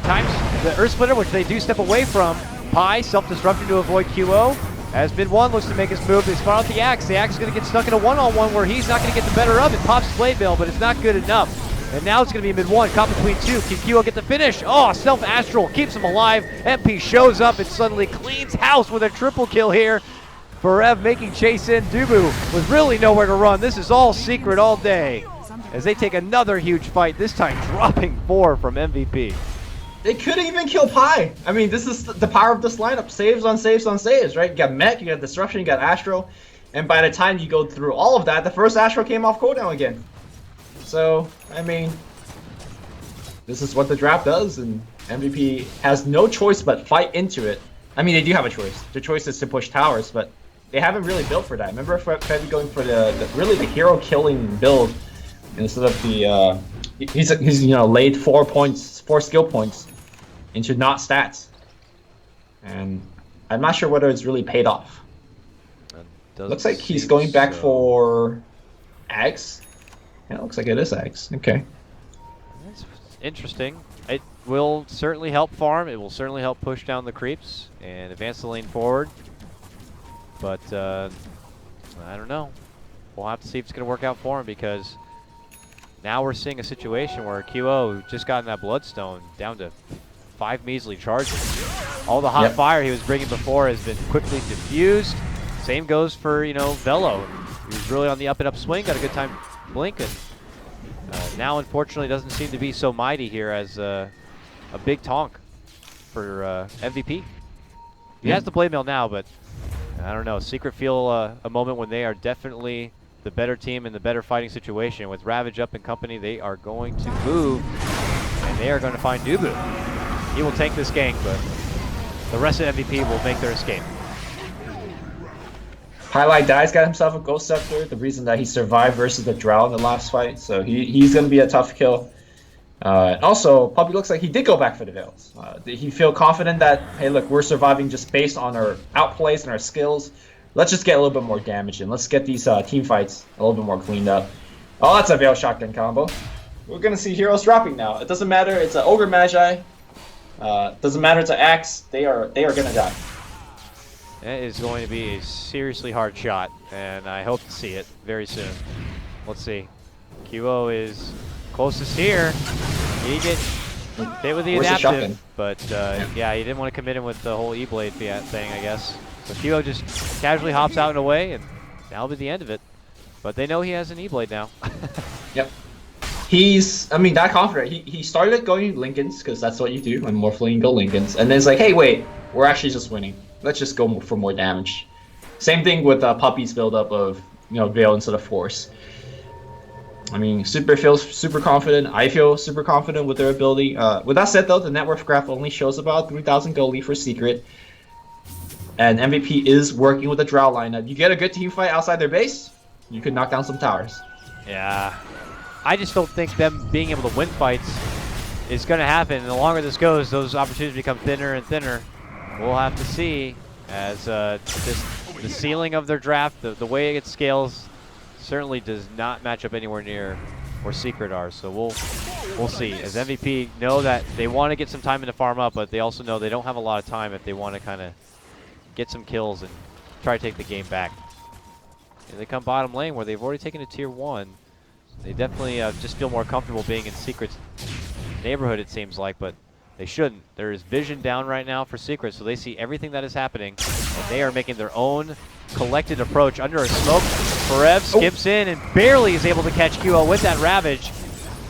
Earth Splitter, which they do step away from. Pi, self-disrupting to avoid QO. As Mid-1 looks to make his move, they spot out the Axe. The Axe is going to get stuck in a one-on-one where he's not going to get the better of it. Pops Blade Mail, but it's not good enough. And now it's going to be Mid-1, caught between two. Can QO get the finish? Oh, Self-Astral keeps him alive. MP shows up and suddenly cleans house with a triple kill here. Forever making chase in. Dubu with really nowhere to run. This is all Secret all day as they take another huge fight, this time dropping 4 from MVP. They couldn't even kill Pi. I mean, this is the power of this lineup. Saves on saves on saves, right? You got Mech, you got Disruption, you got Astro. And by the time you go through all of that, the first Astro came off cooldown again. So, I mean, this is what the draft does, and MVP has no choice but fight into it. I mean, they do have a choice. Their choice is to push towers, but they haven't really built for that. Remember Freddy going for really the hero killing build instead of the he's you know laid 4 skill points into not stats, and I'm not sure whether it's really paid off. Looks like he's going back for Axe. Yeah, it looks like it is Axe. Okay. That's interesting. It will certainly help farm. It will certainly help push down the creeps and advance the lane forward. But I don't know. We'll have to see if it's going to work out for him, because now we're seeing a situation where QO just gotten that Bloodstone down to 5 measly charges. All the hot fire he was bringing before has been quickly diffused. Same goes for, you know, Velo. He was really on the up and up swing, got a good time blinking. Now, unfortunately, doesn't seem to be so mighty here as a big tonk for MVP. He has the Blade Mail now, but I don't know. Secret feel a moment when they are definitely the better team in the better fighting situation. With Ravage up and company, they are going to move, and they are going to find Dubu. He will take this gank, but the rest of MVP will make their escape. Highlight Die's got himself a Ghost Scepter, the reason that he survived versus the Drow in the last fight, so he's going to be a tough kill. Also, Puppy looks like he did go back for the Veils. Did he feel confident that, hey look, we're surviving just based on our outplays and our skills? Let's just get a little bit more damage in. Let's get these team fights a little bit more cleaned up. Oh, that's a Veil Shotgun combo. We're going to see heroes dropping now. It doesn't matter, it's an Ogre Magi. Doesn't matter, it's an Axe. They are going to die. That is going to be a seriously hard shot, and I hope to see it very soon. Let's see. QO is closest here. He gets hit with the adaptive, but yeah, he didn't want to commit him with the whole E-Blade thing, I guess. So QO just casually hops out and away, and that'll be the end of it. But they know he has an E-Blade now. Yep. He's, I mean, that confident. He started going Lincolns, because that's what you do when Morphling go Lincolns, and then it's like, hey, wait, we're actually just winning. Let's just go for more damage. Same thing with Puppy's buildup of, you know, Veil instead of Force. I mean, Super feels super confident. I feel super confident with their ability. With that said, though, the net worth graph only shows about 3,000 gold for Secret. And MVP is working with the Drow lineup. You get a good team fight outside their base, you could knock down some towers. Yeah. I just don't think them being able to win fights is going to happen. And the longer this goes, those opportunities become thinner and thinner. We'll have to see as the ceiling of their draft, the way it scales, certainly does not match up anywhere near where Secret are. So we'll see. As MVP know that they want to get some time into farm up, but they also know they don't have a lot of time if they want to kind of get some kills and try to take the game back. And they come bottom lane where they've already taken a tier 1. They definitely just feel more comfortable being in Secret's neighborhood, it seems like, but they shouldn't. There is vision down right now for Secret, so they see everything that is happening, and they are making their own collected approach under a smoke. Forev skips in and barely is able to catch QO with that Ravage.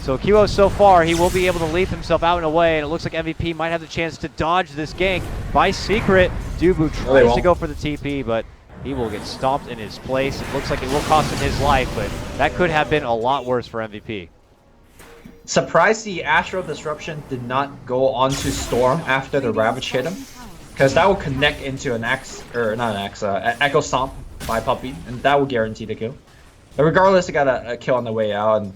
So QO so far, he will be able to leap himself out and away, and it looks like MVP might have the chance to dodge this gank by Secret. Dubu tries to go for the TP, but he will get stomped in his place. It looks like it will cost him his life, but that could have been a lot worse for MVP. Surprised the Astral Disruption did not go onto Storm after the Ravage hit him, because that will connect into an Axe, or not an Axe, Echo Stomp by Puppy, and that will guarantee the kill. But regardless, they got a kill on the way out, and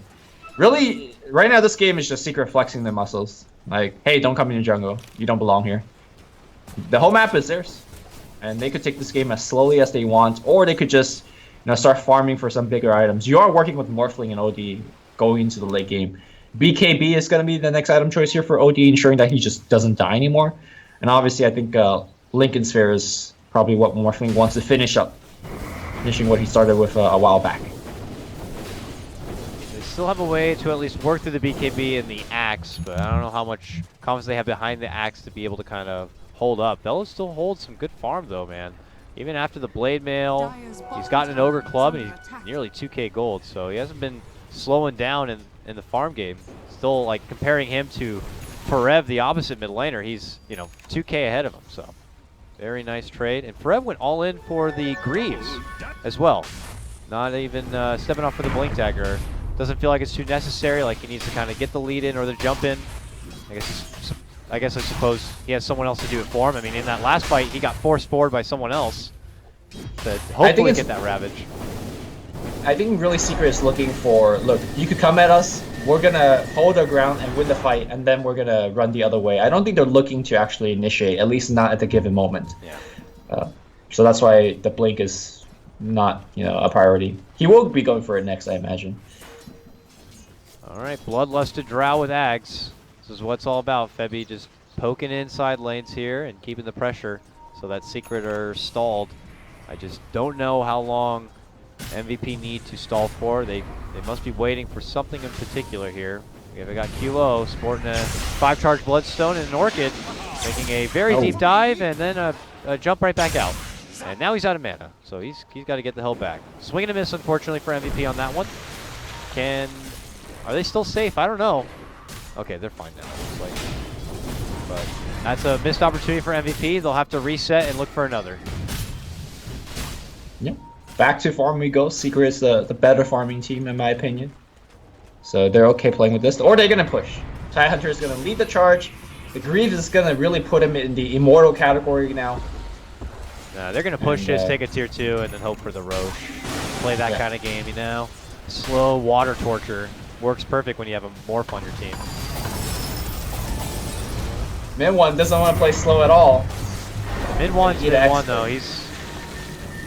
really, right now this game is just Secret flexing their muscles. Like, hey, don't come in the jungle, you don't belong here. The whole map is theirs, and they could take this game as slowly as they want, or they could just start farming for some bigger items. You are working with Morphling and OD going into the late game. BKB is going to be the next item choice here for OD, ensuring that he just doesn't die anymore. And obviously, I think Lincoln Sphere is probably what Morphling wants to finish up, finishing what he started with a while back. They still have a way to at least work through the BKB and the Axe, but I don't know how much confidence they have behind the Axe to be able to kind of hold up. Bello still holds some good farm, though, man. Even after the Blade Mail, he's gotten an Ogre Club, and he's nearly 2k gold, so he hasn't been slowing down in the farm game. Still, like, comparing him to Forev, the opposite mid laner, he's, 2k ahead of him, so very nice trade. And Forev went all in for the Greaves as well. Not even stepping off for the Blink Dagger. Doesn't feel like it's too necessary, like he needs to kind of get the lead in or the jump in. I suppose he has someone else to do it for him. I mean, in that last fight, he got forced forward by someone else to hopefully get that Ravage. I think really Secret is looking for, look, you could come at us, we're going to hold our ground and win the fight, and then we're going to run the other way. I don't think they're looking to actually initiate, at least not at the given moment. Yeah. So that's why the Blink is not, a priority. He will be going for it next, I imagine. All right, Bloodlusted Drow with Ags. This is what it's all about. Febby just poking inside lanes here and keeping the pressure so that Secret are stalled. I just don't know how long MVP need to stall for. They must be waiting for something in particular here. We got QO sporting a 5-charge Bloodstone and an Orchid, making a very deep dive and then a jump right back out. And now he's out of mana, so he's got to get the hell back. Swing and a miss, unfortunately, for MVP on that one. Are they still safe? I don't know. Okay, they're fine now, looks like. But that's a missed opportunity for MVP. They'll have to reset and look for another. Yeah. Back to farm we go. Secret is the better farming team, in my opinion. So they're okay playing with this. Or they're going to push. Tidehunter is going to lead the charge. The Greaves is going to really put him in the immortal category now. Nah, they're going to push this, take a tier 2, and then hope for the Roche. Play that kind of game, Slow water torture. Works perfect when you have a Morph on your team. Min1 doesn't want to play slow at all. Min1's Min1 though.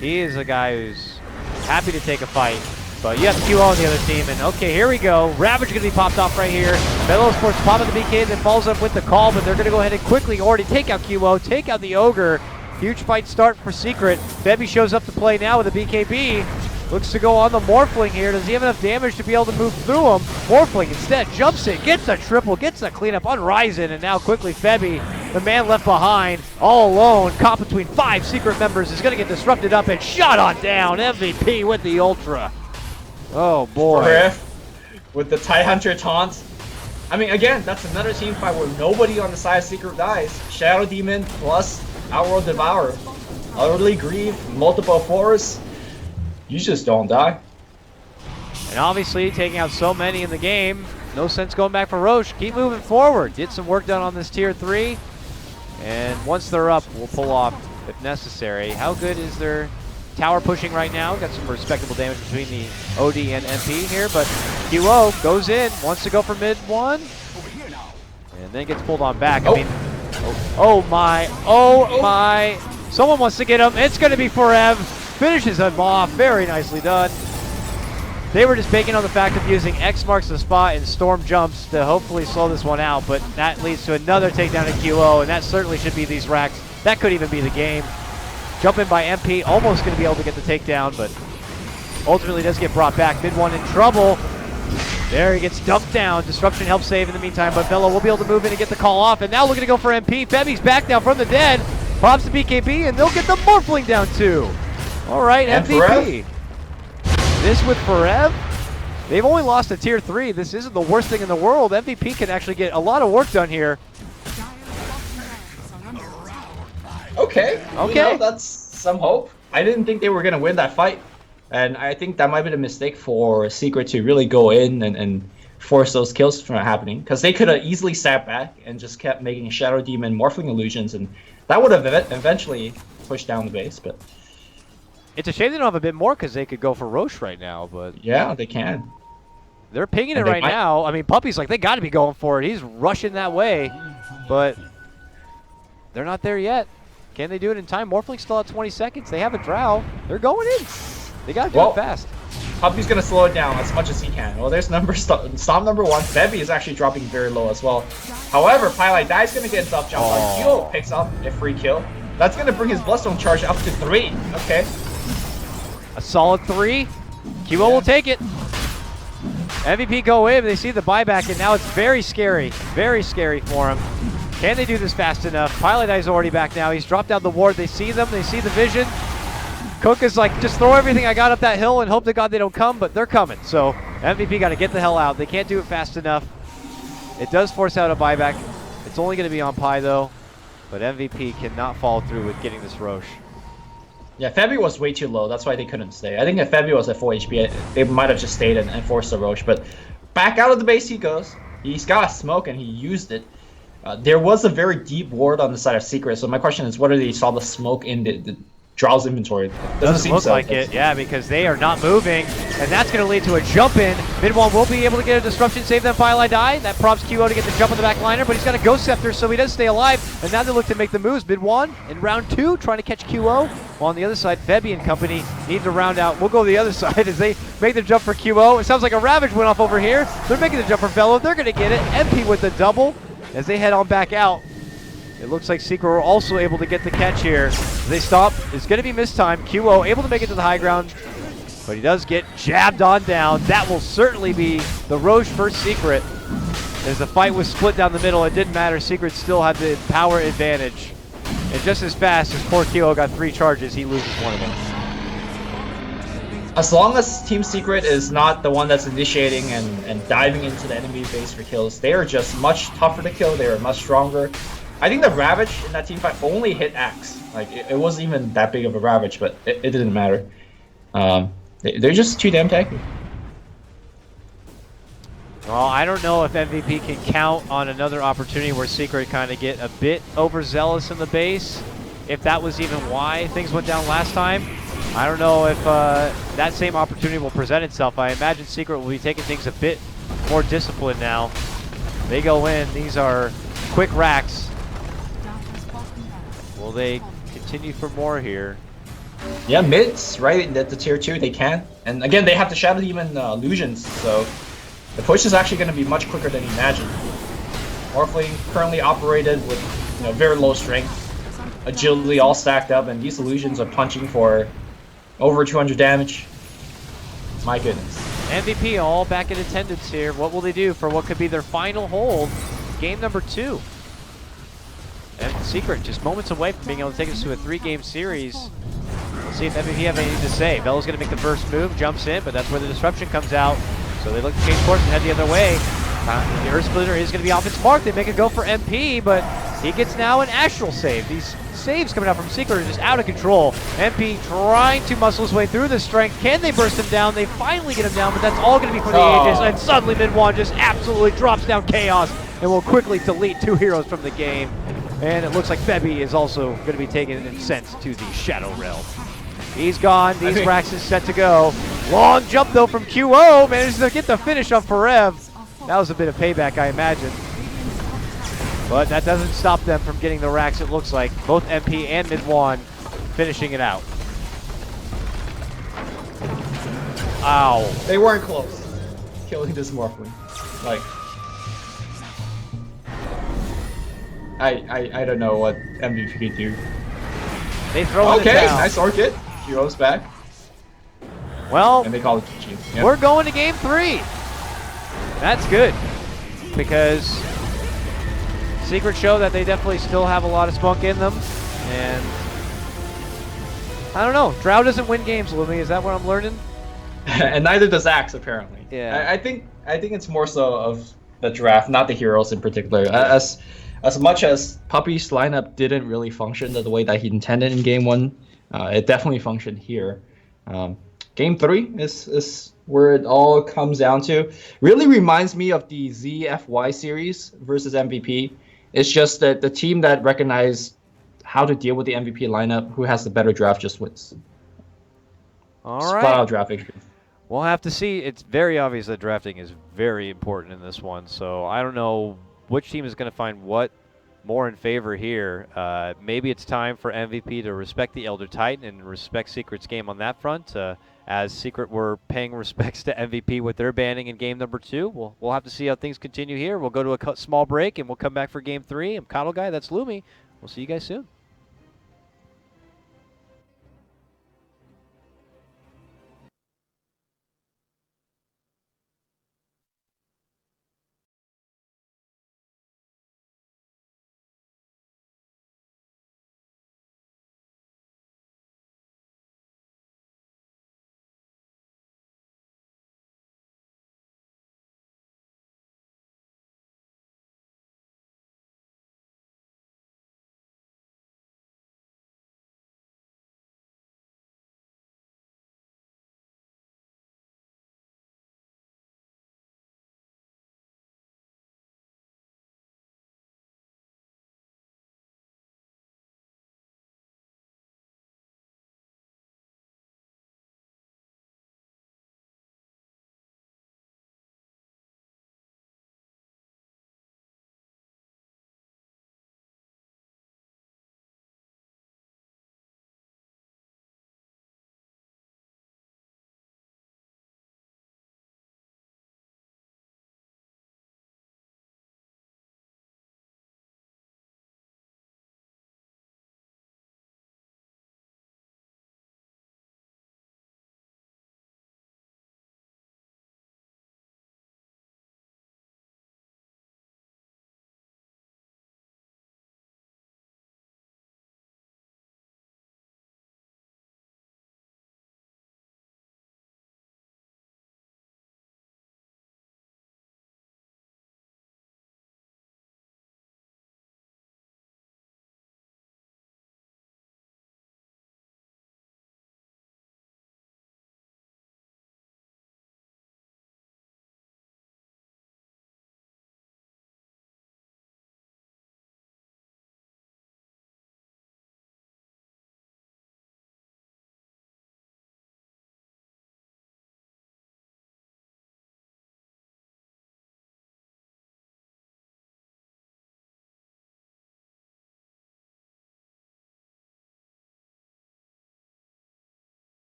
He is a guy who's happy to take a fight. But you have QO on the other team, and okay, here we go. Ravage gonna be popped off right here. Bellows forced to pop at the BK, then follows up with the call, but they're gonna go ahead and quickly already take out QO, take out the Ogre. Huge fight start for Secret. Febby shows up to play now with a BKB. Looks to go on the Morphling here. Does he have enough damage to be able to move through him? Morphling instead jumps in, gets a triple, gets a cleanup on Ryzen, and now quickly Febby, the man left behind, all alone, caught between 5 Secret members, is going to get disrupted up and shot on down. MVP with the Ultra. Oh boy. With the Tidehunter taunt. I mean, again, that's another team fight where nobody on the side of Secret dies. Shadow Demon plus Outworld Devourer. Utterly Grieve, multiple forests. You just don't die. And obviously, taking out so many in the game, no sense going back for Roche. Keep moving forward. Get some work done on this tier 3. And once they're up, we'll pull off if necessary. How good is their tower pushing right now? Got some respectable damage between the OD and MP here, but QO goes in, wants to go for mid 1. And then gets pulled on back. I mean, oh my. Someone wants to get him. It's going to be Forev. Finishes him off. Very nicely done. They were just banking on the fact of using X marks the spot and storm jumps to hopefully slow this one out, but that leads to another takedown of QO, and that certainly should be these racks. That could even be the game. Jump in by MP, almost going to be able to get the takedown, but ultimately does get brought back. Mid 1 in trouble. There he gets dumped down. Disruption helps save in the meantime, but Bello will be able to move in and get the call off, and now looking to go for MP. Febby's back now from the dead. Pops the BKB, and they'll get the Morphling down too. All right, and MVP. This with Forev. They've only lost a tier 3. This isn't the worst thing in the world. MVP can actually get a lot of work done here. Okay. That's some hope. I didn't think they were going to win that fight. And I think that might be a mistake for Secret to really go in and force those kills from happening. Because they could have easily sat back and just kept making Shadow Demon Morphling illusions. And that would have eventually pushed down the base. But it's a shame they don't have a bit more because they could go for Roche right now. But yeah, they can. They're pinging it right now. I mean, Puppy's like, they got to be going for it. He's rushing that way. But they're not there yet. Can they do it in time? Morphling's still at 20 seconds. They have a drow. They're going in. They gotta do it fast. Puppy's gonna slow it down as much as he can. Well, there's Stomp number 1. Bevy is actually dropping very low as well. However, Pylite Dai is gonna get his up jump on. Kyo picks up a free kill. That's gonna bring his Bloodstone charge up to 3. Okay. A solid 3. Kyo will take it. MVP go in, they see the buyback, and now it's very scary for him. Can they do this fast enough? Pylite Dai's already back now. He's dropped down the ward. They see them. They see the vision. Cook is like, just throw everything I got up that hill and hope to God they don't come, but they're coming. So MVP got to get the hell out. They can't do it fast enough. It does force out a buyback. It's only going to be on Pi, though. But MVP cannot follow through with getting this Roche. Yeah, Febby was way too low. That's why they couldn't stay. I think if Febby was at full HP, they might have just stayed and forced the Roche. But back out of the base he goes. He's got a smoke, and he used it. There was a very deep ward on the side of Secret. So my question is, whether they saw the smoke in the Drow's inventory. Doesn't look like it, yeah, because they are not moving, and that's going to lead to a jump in. Mid-1 will be able to get a disruption, save them Pylite Dai. That prompts QO to get the jump on the back liner, but he's got a Ghost Scepter, so he does stay alive. And now they look to make the moves. Mid-1 in round 2, trying to catch QO. While on the other side, Febby and company need to round out. We'll go to the other side as they make the jump for QO. It sounds like a Ravage went off over here. They're making the jump for Fellow. They're going to get it. MP with the double as they head on back out. It looks like Secret were also able to get the catch here. They stop. It's going to be mistime. QO able to make it to the high ground, but he does get jabbed on down. That will certainly be the Roche first Secret. As the fight was split down the middle, it didn't matter. Secret still had the power advantage. And just as fast as poor QO got 3 charges, he loses one of them. As long as Team Secret is not the one that's initiating and diving into the enemy base for kills, they are just much tougher to kill. They are much stronger. I think the Ravage in that team fight only hit Axe. Like, it wasn't even that big of a Ravage, but it didn't matter. They're just too damn tanky. Well, I don't know if MVP can count on another opportunity where Secret kind of get a bit overzealous in the base. If that was even why things went down last time. I don't know if that same opportunity will present itself. I imagine Secret will be taking things a bit more disciplined now. They go in. These are quick racks. Will they continue for more here? Yeah, mids, right? At the tier 2, they can. And again, they have the Shadow Demon illusions, so the push is actually going to be much quicker than you imagined. Morphling currently operated with very low strength, agility all stacked up, and these illusions are punching for over 200 damage. My goodness. MVP all back in attendance here. What will they do for what could be their final hold? Game number 2. And Secret just moments away from being able to take us to a 3-game series. We'll see if MVP have anything to say. Bella's going to make the first move, jumps in, but that's where the disruption comes out. So they look to change course and head the other way. The Earth Splitter is going to be off its mark. They make a go for MP, but he gets now an Astral save. These saves coming out from Secret are just out of control. MP trying to muscle his way through the strength. Can they burst him down? They finally get him down, but that's all going to be for the ages. And suddenly Mid-1 just absolutely drops down Chaos and will quickly delete 2 heroes from the game. And it looks like Febby is also going to be taken and sent to the Shadow Realm. He's gone. These racks is set to go. Long jump, though, from QO. Manages to get the finish on Forever. That was a bit of payback, I imagine. But that doesn't stop them from getting the racks, it looks like. Both MP and Mid-1 finishing it out. Ow. They weren't close. Killing this Morphling. Like... I don't know what MVP could do. They throw it down. Nice orchid. QO's back. Well, and they call it GG. Yep. We're going to game 3. That's good because Secret show that they definitely still have a lot of spunk in them, and I don't know. Drow doesn't win games, Lumi. Is that what I'm learning? And neither does Axe, apparently. Yeah. I think it's more so of the draft, not the heroes in particular. As much as Puppy's lineup didn't really function the way that he intended in Game 1, it definitely functioned here. Game 3 is where it all comes down to. Really reminds me of the Z.F.Y series versus MVP. It's just that the team that recognized how to deal with the MVP lineup, who has the better draft, just wins. All right. Flat out draft victory. We'll have to see. It's very obvious that drafting is very important in this one, so I don't know which team is going to find what more in favor here. Maybe it's time for MVP to respect the Elder Titan and respect Secret's game on that front. As Secret were paying respects to MVP with their banning in game number 2. We'll have to see how things continue here. We'll go to a small break and we'll come back for game 3. I'm Coddle Guy. That's Lumi. We'll see you guys soon.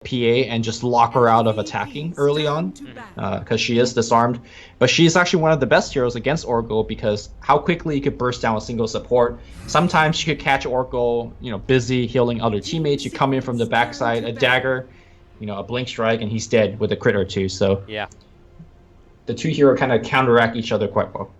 PA and just lock her out of attacking early on, because she is disarmed. But she's actually one of the best heroes against Oracle because how quickly you could burst down a single support. Sometimes she could catch Oracle, busy healing other teammates. You come in from the backside, a dagger, a blink strike, and he's dead with a crit or two. So yeah, the two heroes kind of counteract each other quite well.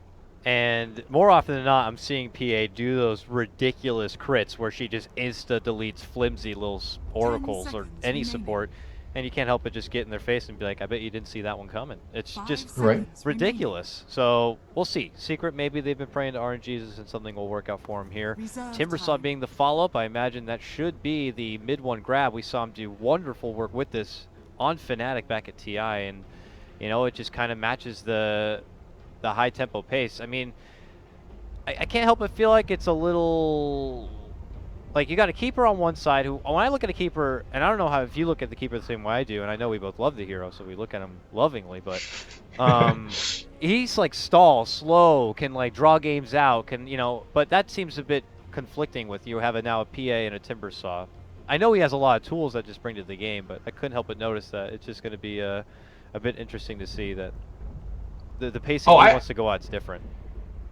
And more often than not, I'm seeing PA do those ridiculous crits where she just insta-deletes flimsy little oracles or any support, and you can't help but just get in their face and be like, I bet you didn't see that one coming. It's just ridiculous. So we'll see. Secret, maybe they've been praying to RNGs and something will work out for him here. Timbersaw being the follow-up, I imagine that should be the mid-one grab. We saw him do wonderful work with this on Fnatic back at TI, and it just kind of matches the high tempo pace. I mean, I can't help but feel like it's a little like you got a keeper on one side who, when I look at a keeper, and I don't know how if you look at the keeper the same way I do, and I know we both love the hero, so we look at him lovingly, but he's like slow, can like draw games out, but that seems a bit conflicting with you having now a PA and a Timbersaw. I know he has a lot of tools that just bring to the game, but I couldn't help but notice that it's just going to be a bit interesting to see that the pacing he wants to go out is different.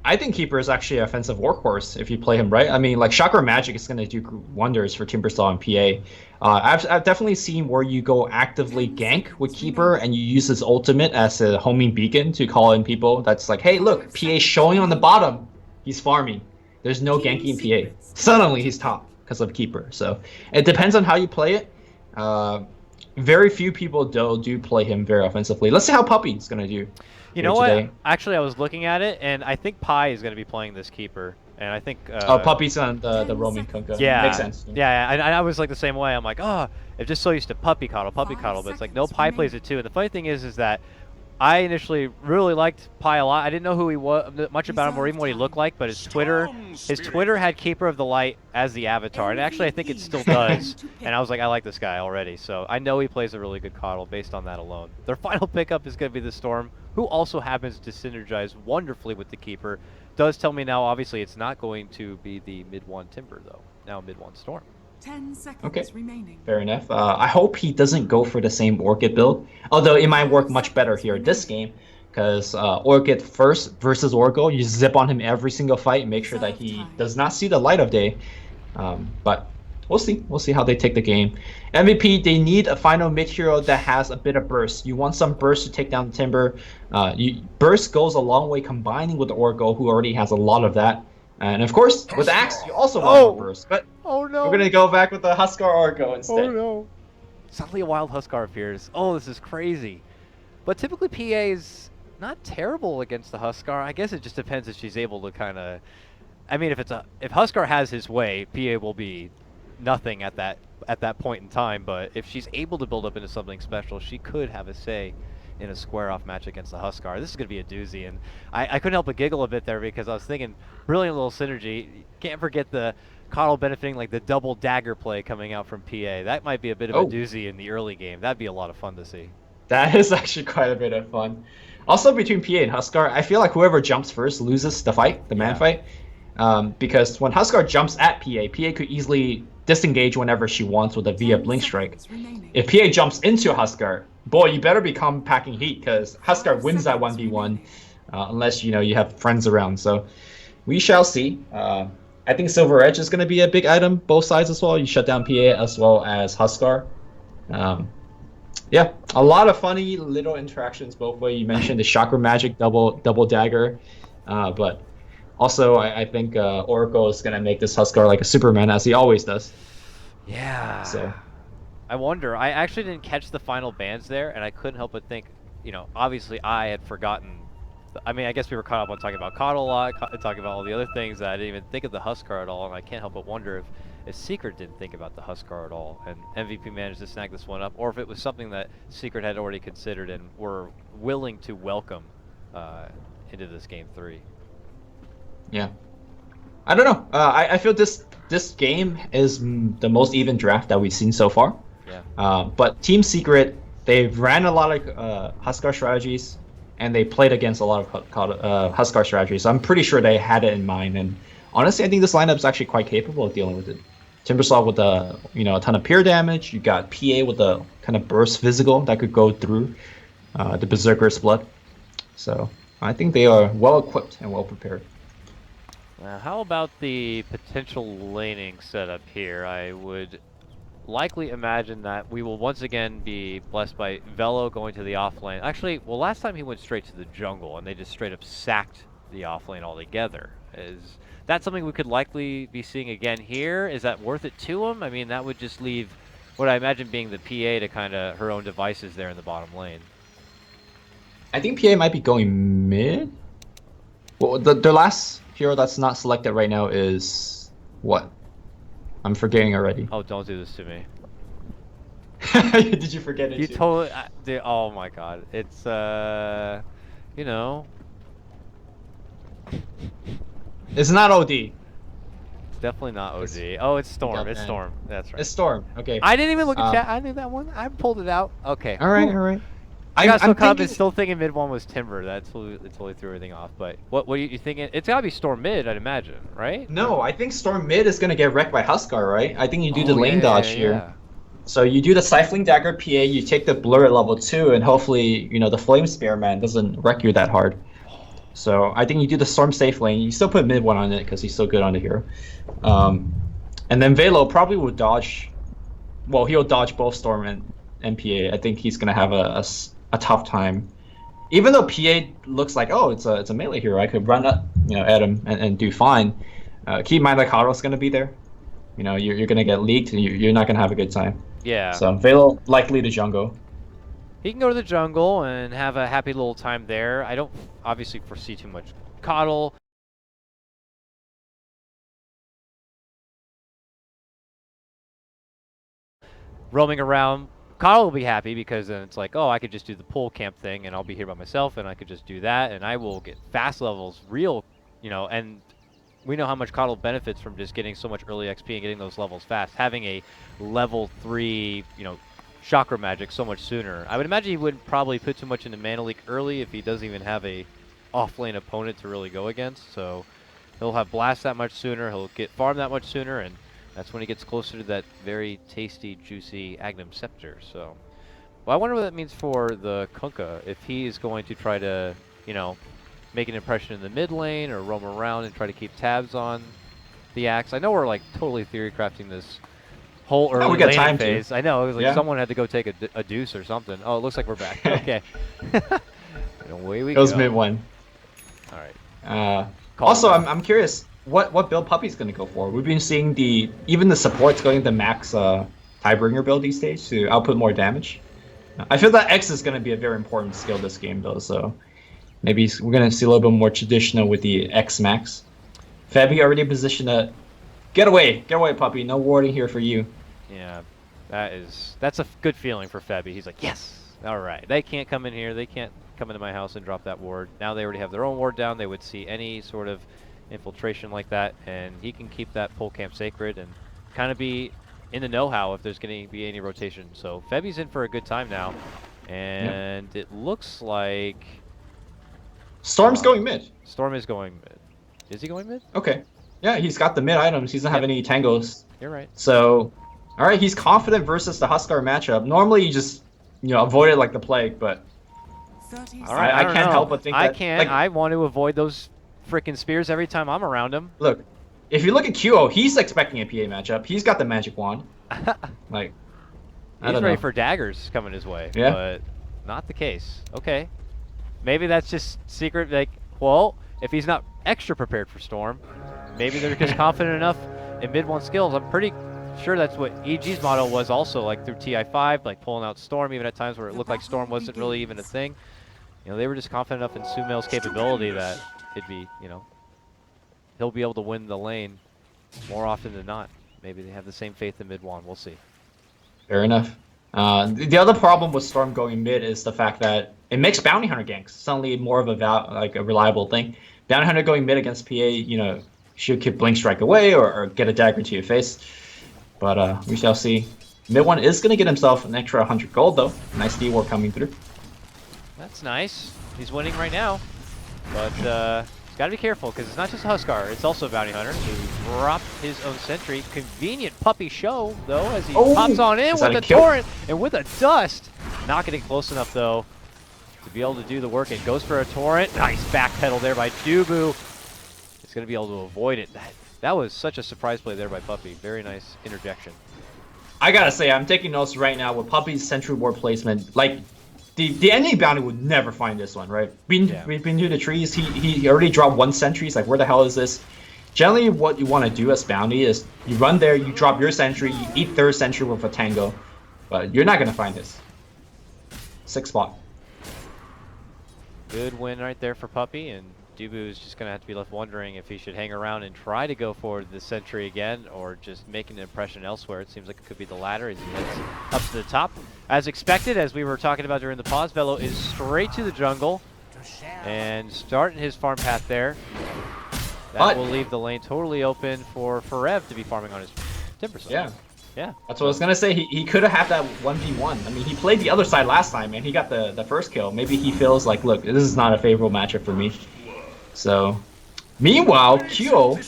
I think Keeper is actually an offensive workhorse if you play him right. I mean, like Chakra Magic is going to do wonders for Timbersaw and PA. I've definitely seen where you go actively gank with Keeper and you use his ultimate as a homing beacon to call in people. That's like, hey, look, PA showing on the bottom. He's farming. There's no ganking PA. Suddenly he's top because of Keeper. So it depends on how you play it. Very few people do play him very offensively. Let's see how Puppy's going to do. You know what? Actually, I was looking at it, and I think Pi is going to be playing this keeper. And I think... Puppy's on the roaming Kunkka. Yeah. Makes sense. Yeah, and I was like the same way. I'm like, I'm just so used to puppy coddle. But it's like, no, Pi plays it too. And the funny thing is that I initially really liked Pi a lot. I didn't know who he was, much about him or even what he looked like, but his Twitter had Keeper of the Light as the avatar. And actually, I think it still does. And I was like, I like this guy already. So I know he plays a really good coddle based on that alone. Their final pickup is going to be the Storm, who also happens to synergize wonderfully with the Keeper. Does tell me now, obviously, it's not going to be the mid-1 Timber, though. Now mid-1 Storm. 10 seconds remaining. Fair enough. I hope he doesn't go for the same Orchid build, although it might work much better here this game, because Orchid first versus Oracle, you zip on him every single fight and make sure that he does not see the light of day. But we'll see. We'll see how they take the game. MVP, they need a final mid hero that has a bit of burst. You want some burst to take down the Timber. Burst goes a long way combining with Oracle, who already has a lot of that. And of course, with Axe, you also want burst. But we're going to go back with the Huskar Oracle instead. Oh no. Suddenly a wild Huskar appears. Oh, this is crazy. But typically PA is not terrible against the Huskar. I guess it just depends if she's able to kind of... I mean, if Huskar has his way, PA will be nothing at that point in time. But if she's able to build up into something special, she could have a say in a square-off match against the Huskar. This is going to be a doozy, and I couldn't help but giggle a bit there because I was thinking, brilliant little synergy. Can't forget the coddle benefiting, like the double dagger play coming out from PA. That might be a bit of a doozy in the early game. That'd be a lot of fun to see. That is actually quite a bit of fun. Also, between PA and Huskar, I feel like whoever jumps first loses the fight, the man fight. Because when Huskar jumps at PA could easily disengage whenever she wants with a via blink strike. If PA jumps into Huskar, boy, you better become packing heat because Huskar wins that 1v1 unless you have friends around. So we shall see. I think Silver Edge is going to be a big item, both sides as well. You shut down PA as well as Huskar. Yeah, a lot of funny little interactions both ways. You mentioned the Chakra Magic double dagger, but also I think Oracle is going to make this Huskar like a Superman as he always does. Yeah. So I wonder. I actually didn't catch the final bans there, and I couldn't help but think, obviously I had forgotten. I mean, I guess we were caught up on talking about Coddle a lot, talking about all the other things that I didn't even think of the Huskar at all, and I can't help but wonder if Secret didn't think about the Huskar at all, and MVP managed to snag this one up, or if it was something that Secret had already considered and were willing to welcome into this Game 3. Yeah. I don't know. I feel this game is the most even draft that we've seen so far. Yeah. But Team Secret, they've ran a lot of Huskar strategies, and they played against a lot of Huskar strategies. So I'm pretty sure they had it in mind. And honestly, I think this lineup is actually quite capable of dealing with it. Timbersaw with a a ton of peer damage. You got PA with a kind of burst physical that could go through the Berserker's blood. So I think they are well equipped and well prepared. Now, how about the potential laning setup here? I would likely imagine that we will once again be blessed by Velo going to the off lane. Actually, well, last time he went straight to the jungle, and they just straight up sacked the off lane altogether. Is that something we could likely be seeing again here? Is that worth it to him? I mean, that would just leave what I imagine being the PA to kind of her own devices there in the bottom lane. I think PA might be going mid. Well, the last hero that's not selected right now is what? I'm forgetting already. Oh, don't do this to me. Did you forget it? You too? totally. Oh my God! It's you know. It's not OD. It's definitely not OD. Oh, it's Storm. It's Storm. That's right. It's Storm. Okay. I didn't even look at chat. I knew that one. I pulled it out. Okay. All right. All right. I got so I'm caught up in thinking... still thinking mid one was Timber. That totally threw everything off. But what are you thinking? It's gotta be Storm mid, I'd imagine, right? No, I think Storm mid is gonna get wrecked by Huskar, right? I think you do the lane dodge here. Yeah. So you do the Stifling Dagger PA, you take the Blur at level 2, and hopefully, the Flame Spearman doesn't wreck you that hard. So I think you do the Storm safe lane. You still put mid one on it because he's so good on the hero. And then Velo probably will dodge. Well, he'll dodge both Storm and PA. I think he's gonna have a tough time. Even though PA looks like, oh, it's a melee hero, I could run up, at him and do fine. Keep in mind that Karo's gonna be there. You're gonna get leaked and you're not gonna have a good time. Yeah. So Velo likely to jungle. He can go to the jungle and have a happy little time there. I don't obviously foresee too much Coddle. Roaming around. Coddle will be happy because then it's like, oh, I could just do the pull camp thing and I'll be here by myself and I could just do that and I will get fast levels real, and we know how much Coddle benefits from just getting so much early XP and getting those levels fast. Having a level 3, chakra magic so much sooner. I would imagine he wouldn't probably put too much into Mana Leak early if he doesn't even have a off-lane opponent to really go against. So he'll have Blast that much sooner, he'll get Farm that much sooner, and that's when he gets closer to that very tasty, juicy Agnum Scepter. So, well, I wonder what that means for the Kunkka, if he is going to try to, make an impression in the mid lane or roam around and try to keep tabs on the Axe. I know we're like totally theory crafting this whole early laning phase. I know, it was like someone had to go take a deuce or something. Oh, it looks like we're back. Okay. And away we go. Goes mid one. All right. Also, I'm curious what build Puppy's gonna go for. We've been seeing even the supports going the max Tidebringer build these days to output more damage. I feel that X is gonna be a very important skill this game though, so maybe we're gonna see a little bit more traditional with the X max. Fabby already positioned a get away, Puppy. No warding here for you. Yeah, that's a good feeling for Fabby. He's like, yes, all right. They can't come in here. They can't come into my house and drop that ward. Now they already have their own ward down. They would see any sort of infiltration like that, and he can keep that pull camp sacred and kind of be in the know-how if there's going to be any rotation. So Fabby's in for a good time now, and it looks like Storm's going mid. Storm is going mid. Is he going mid? Okay. Yeah, he's got the mid items. He doesn't have any tangos. You're right. So, all right, he's confident versus the Huskar matchup. Normally, you just avoid it like the plague, but all right, I can't help but think that I can't. Like, I want to avoid those freaking spears every time I'm around him. Look, if you look at QO, he's expecting a PA matchup. He's got the magic wand. Like, he's ready for daggers coming his way. Yeah. But not the case. Okay. Maybe that's just secret. Like, well, if he's not extra prepared for Storm, maybe they're just confident enough in mid one skills. I'm pretty sure that's what EG's motto was also, like through TI5, like pulling out Storm even at times where it looked like Storm wasn't really even a thing. They were just confident enough in Sumail's capability that it'd be, he'll be able to win the lane more often than not. Maybe they have the same faith in mid one. We'll see. Fair enough. The other problem with Storm going mid is the fact that it makes Bounty Hunter ganks suddenly more of a reliable thing. Bounty Hunter going mid against PA, should keep Blink Strike away or get a dagger to your face. But we shall see. Mid one is going to get himself an extra 100 gold though. Nice D-Ward coming through. That's nice. He's winning right now. But got to be careful because it's not just a Huskar, it's also a Bounty Hunter who dropped his own sentry. Convenient puppy show, though, as he pops on in with a torrent and with a dust. Not getting close enough, though, to be able to do the work. And goes for a torrent. Nice backpedal there by Dubu. He's going to be able to avoid it. That was such a surprise play there by Puppy. Very nice interjection. I gotta say, I'm taking notes right now with Puppy's sentry ward placement. Like, the enemy bounty would never find this one, right? We've been through the trees. He already dropped one sentry. He's like, where the hell is this? Generally, what you want to do as bounty is you run there, you drop your sentry, you eat third sentry with a tango, but you're not gonna find this. 6th spot. Good win right there for Puppy, and Dubu is just going to have to be left wondering if he should hang around and try to go for the sentry again or just make an impression elsewhere. It seems like it could be the latter as he heads up to the top. As expected, as we were talking about during the pause, Velo is straight to the jungle and starting his farm path there. That will leave the lane totally open for Forev to be farming on his Timber Song. Yeah. Yeah. That's what I was going to say. He could have had that 1v1. I mean, he played the other side last time, and he got the first kill. Maybe he feels like, look, this is not a favorable matchup for me. So, meanwhile, Kyo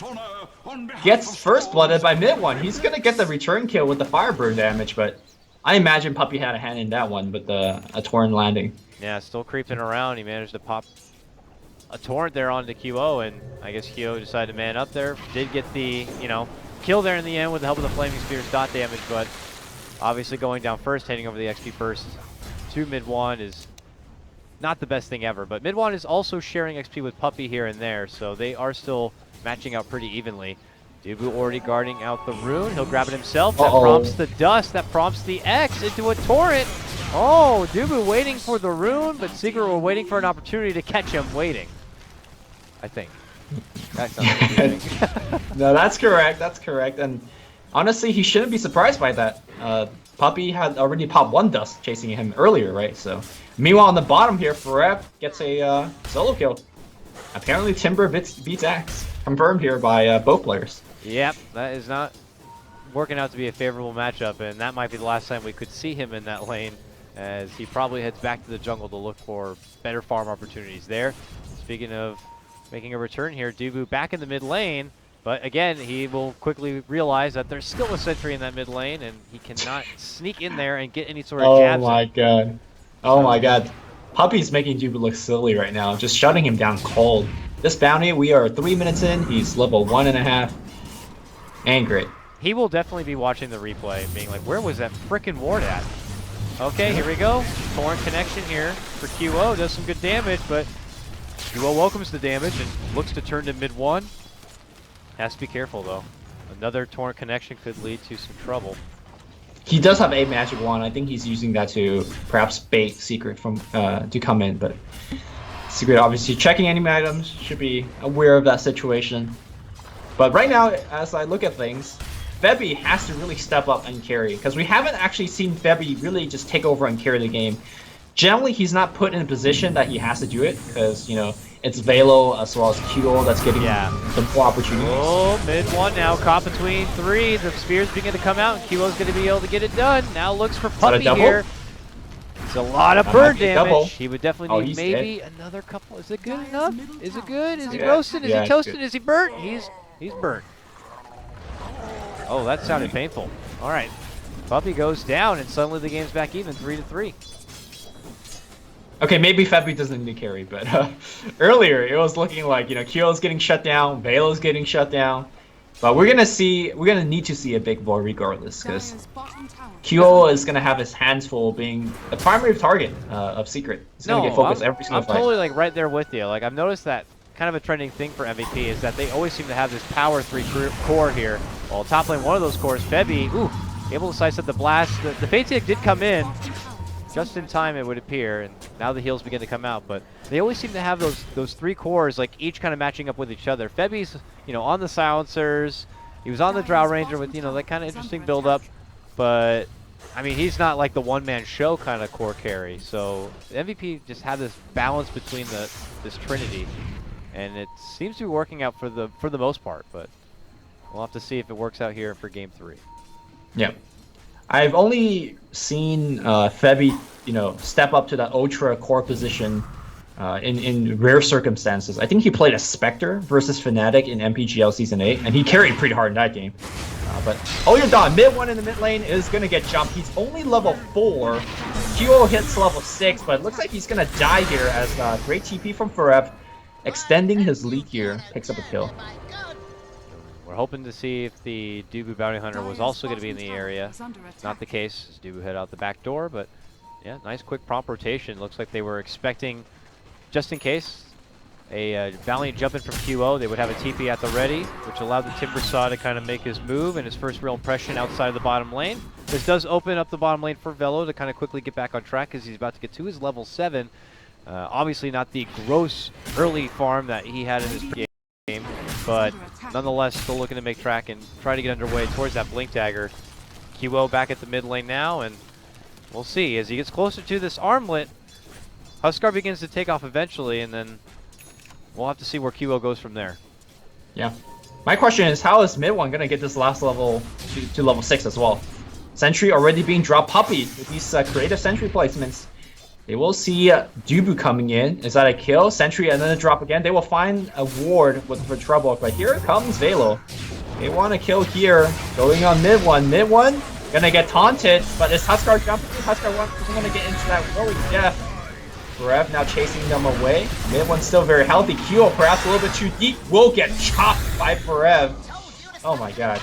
gets first blooded by mid one. He's going to get the return kill with the Firebird damage, but I imagine Puppy had a hand in that one with a torrent landing. Yeah, still creeping around. He managed to pop a torrent there onto QO, and I guess QO decided to man up there. Did get the, kill there in the end with the help of the Flaming Spear's dot damage, but obviously going down first, handing over the XP burst to mid one is not the best thing ever. But mid one is also sharing XP with Puppy here and there, so they are still matching out pretty evenly. Dubu already guarding out the rune. He'll grab it himself. That prompts the dust. That prompts the X into a torrent. Oh, Dubu waiting for the rune, but Secret were waiting for an opportunity to catch him waiting. I think. That sounds confusing. No, that's correct. That's correct. And honestly, he shouldn't be surprised by that. Puppy had already popped one dust chasing him earlier, right? So, meanwhile, on the bottom here, Forev gets a solo kill. Apparently, Timber beats Axe. Confirmed here by both players. Yep, that is not working out to be a favorable matchup, and that might be the last time we could see him in that lane, as he probably heads back to the jungle to look for better farm opportunities there. Speaking of making a return here, Dubu back in the mid lane, but again, he will quickly realize that there's still a sentry in that mid lane, and he cannot sneak in there and get any sort of jabs. Oh my god. Oh my god. Puppy's making Dubu look silly right now, just shutting him down cold. This bounty, we are 3 minutes in, he's level 1.5. And great. He will definitely be watching the replay, being like, where was that frickin' ward at? Okay, here we go. Torrent connection here for QO, does some good damage, but QO welcomes the damage and looks to turn to mid one. Has to be careful though. Another torrent connection could lead to some trouble. He does have a magic wand. I think he's using that to perhaps bait Secret from to come in, but Secret obviously checking enemy items, should be aware of that situation. But right now, as I look at things, Febby has to really step up and carry, because we haven't actually seen Febby really just take over and carry the game. Generally, he's not put in a position that he has to do it, because, it's Velo as well as Kyo that's getting the more opportunities. Oh, mid one now, caught between three. The spears begin to come out, and Kyo's going to be able to get it done. Now looks for Puppy here. It's a lot of burn damage. He would definitely need maybe another couple. Is it good enough? Is it good? Is he roasted? Is he toasted? Is he burnt? He's burnt. Oh, that sounded painful. All right. Puppy goes down, and suddenly the game's back even, 3-3. Okay, maybe Febby doesn't need to carry, but earlier it was looking like, Kyo's getting shut down, Velo's getting shut down. But we're gonna need to see a big boy regardless, because Kyo is gonna have his hands full being the primary target of Secret. He's gonna get focused every single fight. I'm totally right there with you. I've noticed that kind of a trending thing for MVP is that they always seem to have this power 3 core here. While top lane, one of those cores, Febby, able to sidestep the blast. The Fate Tick did come in just in time, it would appear, and now the heals begin to come out. But they always seem to have those 3 cores, each kind of matching up with each other. Febby's, on the silencers. He was on the Drow Ranger with, that kind of interesting build-up. But I mean, he's not like the one-man show kind of core carry. So MVP just had this balance between this trinity, and it seems to be working out for the most part. But we'll have to see if it works out here for Game 3. Yeah. I've only seen Febby, step up to that ultra core position in rare circumstances. I think he played a Spectre versus Fnatic in MPGL Season 8, and he carried pretty hard in that game. But Olyodon, mid one in the mid lane, is going to get jumped. He's only level 4. Kyo hits level 6, but it looks like he's going to die here as great TP from Forever, extending his lead here, picks up a kill. We're hoping to see if the Dubu Bounty Hunter was also going to be in the area. Not the case, as Dubu head out the back door, but yeah, nice quick prompt rotation. Looks like they were expecting, just in case, a Valiant jump in from QO. They would have a TP at the ready, which allowed the Timbersaw to kind of make his move and his first real impression outside of the bottom lane. This does open up the bottom lane for Velo to kind of quickly get back on track as he's about to get to his level 7. Obviously not the gross early farm that he had in his game, but nonetheless still looking to make track and try to get underway towards that Blink Dagger. QO back at the mid lane now, and we'll see. As he gets closer to this armlet, Huskar begins to take off eventually, and then we'll have to see where QO goes from there. Yeah. My question is, how is mid one going to get this last level to level 6 as well? Sentry already being dropped puppy with these creative Sentry placements. They will see Dubu coming in. Is that a kill? Sentry and then a drop again. They will find a ward for trouble, but here comes Velo. They want to kill here. Going on mid one. Mid one gonna get taunted, but is Huskar jumping? Huskar doesn't want to get into that early death. Forever now chasing them away. Mid one's still very healthy. Kyo perhaps a little bit too deep. Will get chopped by Forever. Oh my god.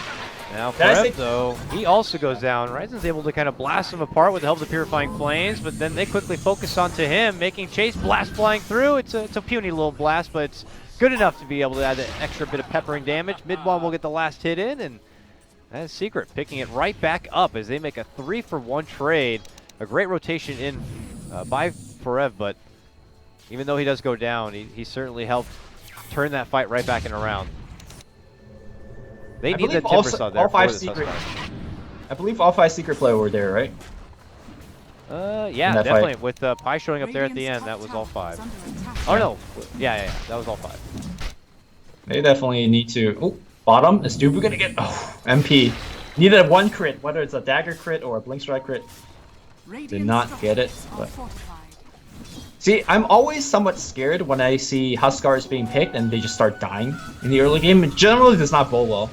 Now Forever, though, he also goes down. Ryzen's able to kind of blast him apart with the help of the Purifying Flames, but then they quickly focus onto him, making Chase blast flying through. It's a puny little blast, but it's good enough to be able to add an extra bit of peppering damage. Mid one will get the last hit in, and that is Secret picking it right back up as they make a 3-for-1 trade. A great rotation in by Forever, but even though he does go down, he certainly helped turn that fight right back and around. They need the Timbersaw there for this Huskar. I believe all 5 Secret player were there, right? Yeah, definitely. Fight. With Pi showing up there at the end, that was all 5. Oh no, yeah, that was all 5. They definitely need to. Oh, bottom is Dubu gonna get MP. Needed 1 crit, whether it's a dagger crit or a blink strike crit. Did not get it. But. See, I'm always somewhat scared when I see Huskars being picked and they just start dying in the early game. It generally does not bode well.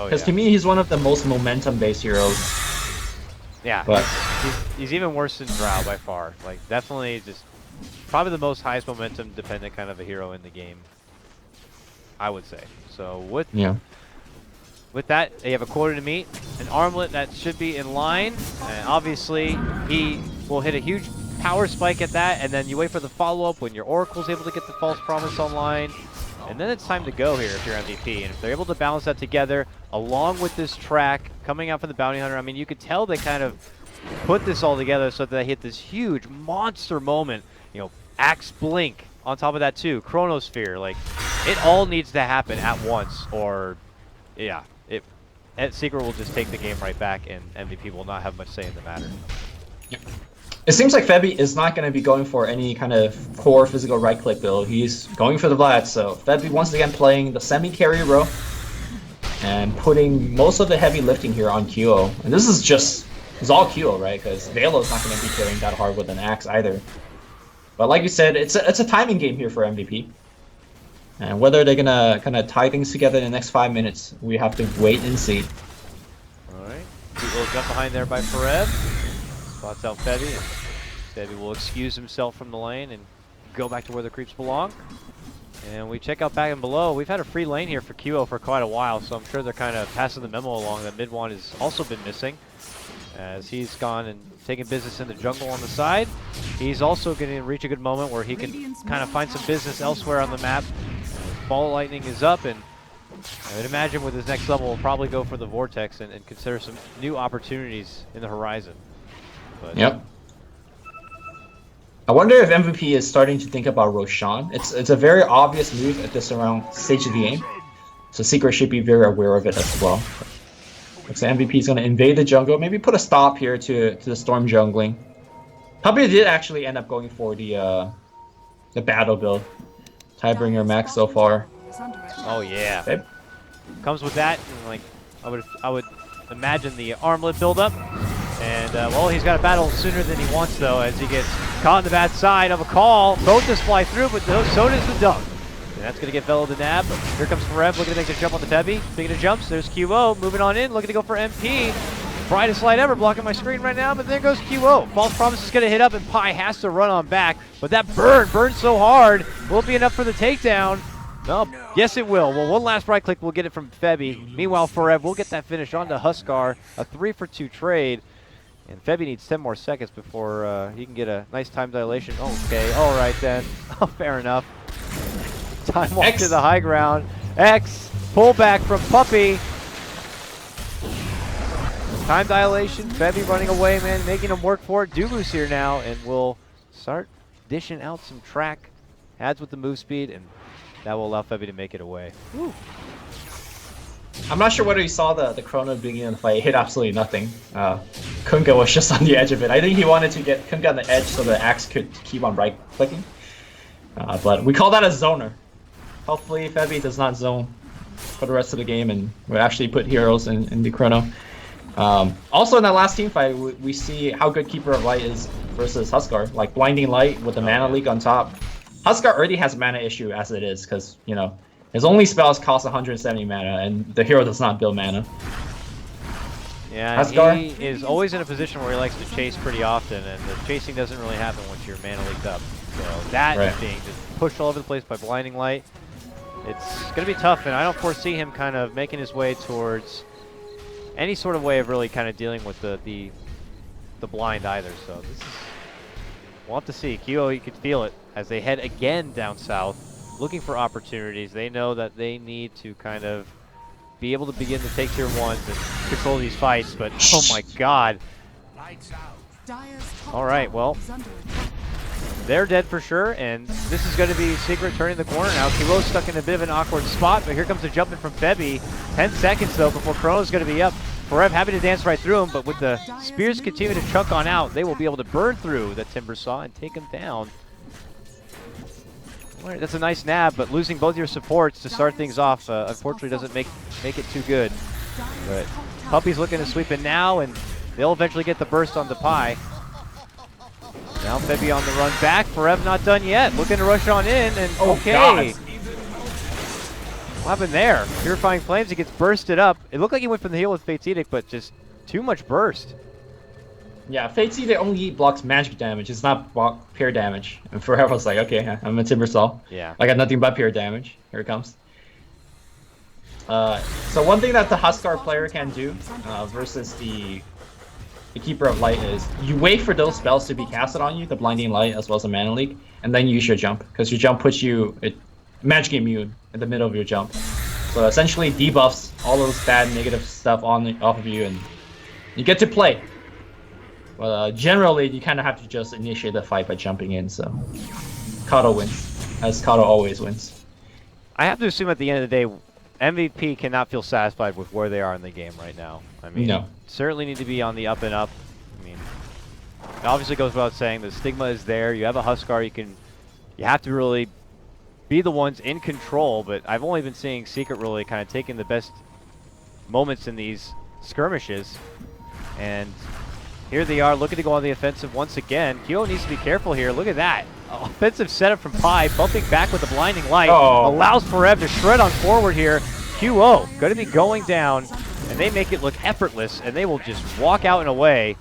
Because to me, he's one of the most momentum-based heroes. Yeah, but he's even worse than Drow by far. Like, definitely just probably the most highest momentum-dependent kind of a hero in the game, I would say. So with that, they have a quota to meet, an armlet that should be in line, and obviously he will hit a huge power spike at that, and then you wait for the follow-up when your Oracle's able to get the False Promise online, and then it's time to go here if you're MVP. And if they're able to balance that together, along with this track coming out from the Bounty Hunter, I mean, you could tell they kind of put this all together so that they hit this huge monster moment. You know, Axe Blink on top of that too, Chronosphere. Like, it all needs to happen at once, or yeah, Secret will just take the game right back, and MVP will not have much say in the matter. Yep. It seems like Febby is not going to be going for any kind of core physical right-click build. He's going for the Vlad, so Febby once again playing the semi-carry row and putting most of the heavy lifting here on QO. And this is all QO, right? Because Velo's not going to be carrying that hard with an axe either. But like you said, it's a timing game here for MVP. And whether they're going to kind of tie things together in the next 5 minutes, we have to wait and see. All right. QO jump behind there by Forever. Spots out Febby. Febby will excuse himself from the lane and go back to where the creeps belong. And we check out back and below. We've had a free lane here for QO for quite a while, so I'm sure they're kind of passing the memo along that mid one has also been missing, as he's gone and taken business in the jungle on the side. He's also going to reach a good moment where he can kind of find some business elsewhere on the map. Ball Lightning is up, and I would imagine with his next level, we'll probably go for the Vortex and consider some new opportunities in the horizon. But yep. I wonder if MVP is starting to think about Roshan. It's a very obvious move at this around stage of the game, so Secret should be very aware of it as well. Looks like MVP is going to invade the jungle, maybe put a stop here to the storm jungling. Probably did actually end up going for the battle build. Tidebringer max so far. Oh yeah. Okay. Comes with that, and like I would imagine the armlet build up. And well, he's got a battle sooner than he wants though, as he gets Caught on the bad side of a call. Both just fly through, but so does the dunk. And that's going to get Velo the nab. But here comes Forever looking to make the jump on the Febby. Speaking of jumps, there's QO moving on in, looking to go for MP. Brightest light ever blocking my screen right now, but there goes QO. False Promise is going to hit up, and Pi has to run on back. But that burn so hard. Will it be enough for the takedown? No. Yes, it will. Well, one last right click, we'll get it from Febby. Meanwhile, Forever will get that finish onto Huskar. A 3-for-2 trade. And Febby needs 10 more seconds before he can get a nice time dilation. Okay, all right then. Oh, fair enough. Time walk to the high ground. X, pullback from Puppy. Time dilation, Febby running away, man, making him work for it. Dubu's here now, and we'll start dishing out some track. Adds with the move speed, and that will allow Febby to make it away. Woo. I'm not sure whether you saw the chrono beginning of the fight. It hit absolutely nothing. Kunga was just on the edge of it. I think he wanted to get Kunga on the edge so the axe could keep on right-clicking. But we call that a zoner. Hopefully Febby does not zone for the rest of the game and will actually put heroes in the chrono. Also in that last team fight, we see how good Keeper of Light is versus Huskar. Like Blinding Light with the mana leak on top. Huskar already has a mana issue as it is, because, you know, his only spells cost 170 mana, and the hero does not build mana. Yeah, Huskar? he is always in a position where he likes to chase pretty often, and the chasing doesn't really happen once your mana leaked up. So that is being just pushed all over the place by Blinding Light. It's going to be tough, and I don't foresee him kind of making his way towards any sort of way of really kind of dealing with the blind either. So this is, we'll have to see. QO, you can feel it as they head again down south, looking for opportunities. They know that they need to kind of be able to begin to take tier 1s and control these fights, but oh my god. All right, well, they're dead for sure, and this is going to be Secret turning the corner now. Kilo's stuck in a bit of an awkward spot, but here comes the jump in from Febby. 10 seconds, though, before Chrono's going to be up. Forever having to dance right through him, but with the spears continuing to chunk on out, they will be able to burn through that Timber Saw and take him down. All right, that's a nice nab, but losing both your supports to start things off, unfortunately, doesn't make it too good. But Puppy's looking to sweep in now, and they'll eventually get the burst on the Pi. Now Febby on the run back. Forever not done yet. Looking to rush on in, and okay. God. What happened there? Purifying Flames, he gets bursted up. It looked like he went from the heal with Fate's Edict, but just too much burst. Yeah, Fate's Edict only blocks magic damage. It's not block pure damage. And Forever was like, okay, I'm a Timbersaw. Yeah. I got nothing but pure damage. Here it comes. So one thing that the Huskar player can do versus the Keeper of Light is you wait for those spells to be casted on you, the Blinding Light as well as the Mana Leak, and then you use your jump, because your jump puts you magic immune in the middle of your jump. So essentially debuffs all those bad negative stuff off of you, and you get to play. But generally you kind of have to just initiate the fight by jumping in, so Kato wins, as Kato always wins. I have to assume at the end of the day, MVP cannot feel satisfied with where they are in the game right now. I mean, no. Certainly need to be on the up and up. I mean, it obviously goes without saying the stigma is there. You have a Huskar, you have to really be the ones in control, but I've only been seeing Secret really kind of taking the best moments in these skirmishes. And here they are looking to go on the offensive once again. Kyo needs to be careful here. Look at that. Offensive setup from Pi, bumping back with the Blinding Light. Allows Forever to shred on forward here. QO going to be going down, and they make it look effortless, and they will just walk out and away.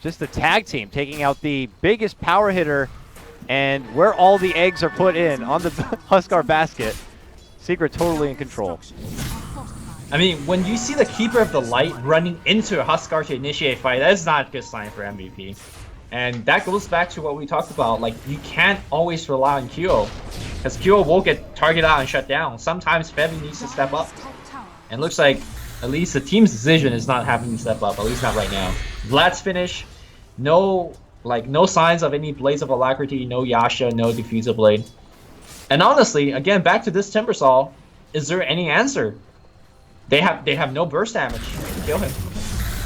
Just the tag team taking out the biggest power hitter, and where all the eggs are put in on the Huskar basket. Secret totally in control. I mean, when you see the Keeper of the Light running into a Huskar to initiate fight, that is not a good sign for MVP. And that goes back to what we talked about. Like, you can't always rely on QO, because QO will get targeted out and shut down. Sometimes Febby needs to step up. And it looks like at least the team's decision is not having to step up, at least not right now. Vlad's finish, no signs of any Blades of Alacrity, no Yasha, no Diffuser Blade. And honestly, again, back to this Timbersaw, is there any answer? They have no burst damage to kill him.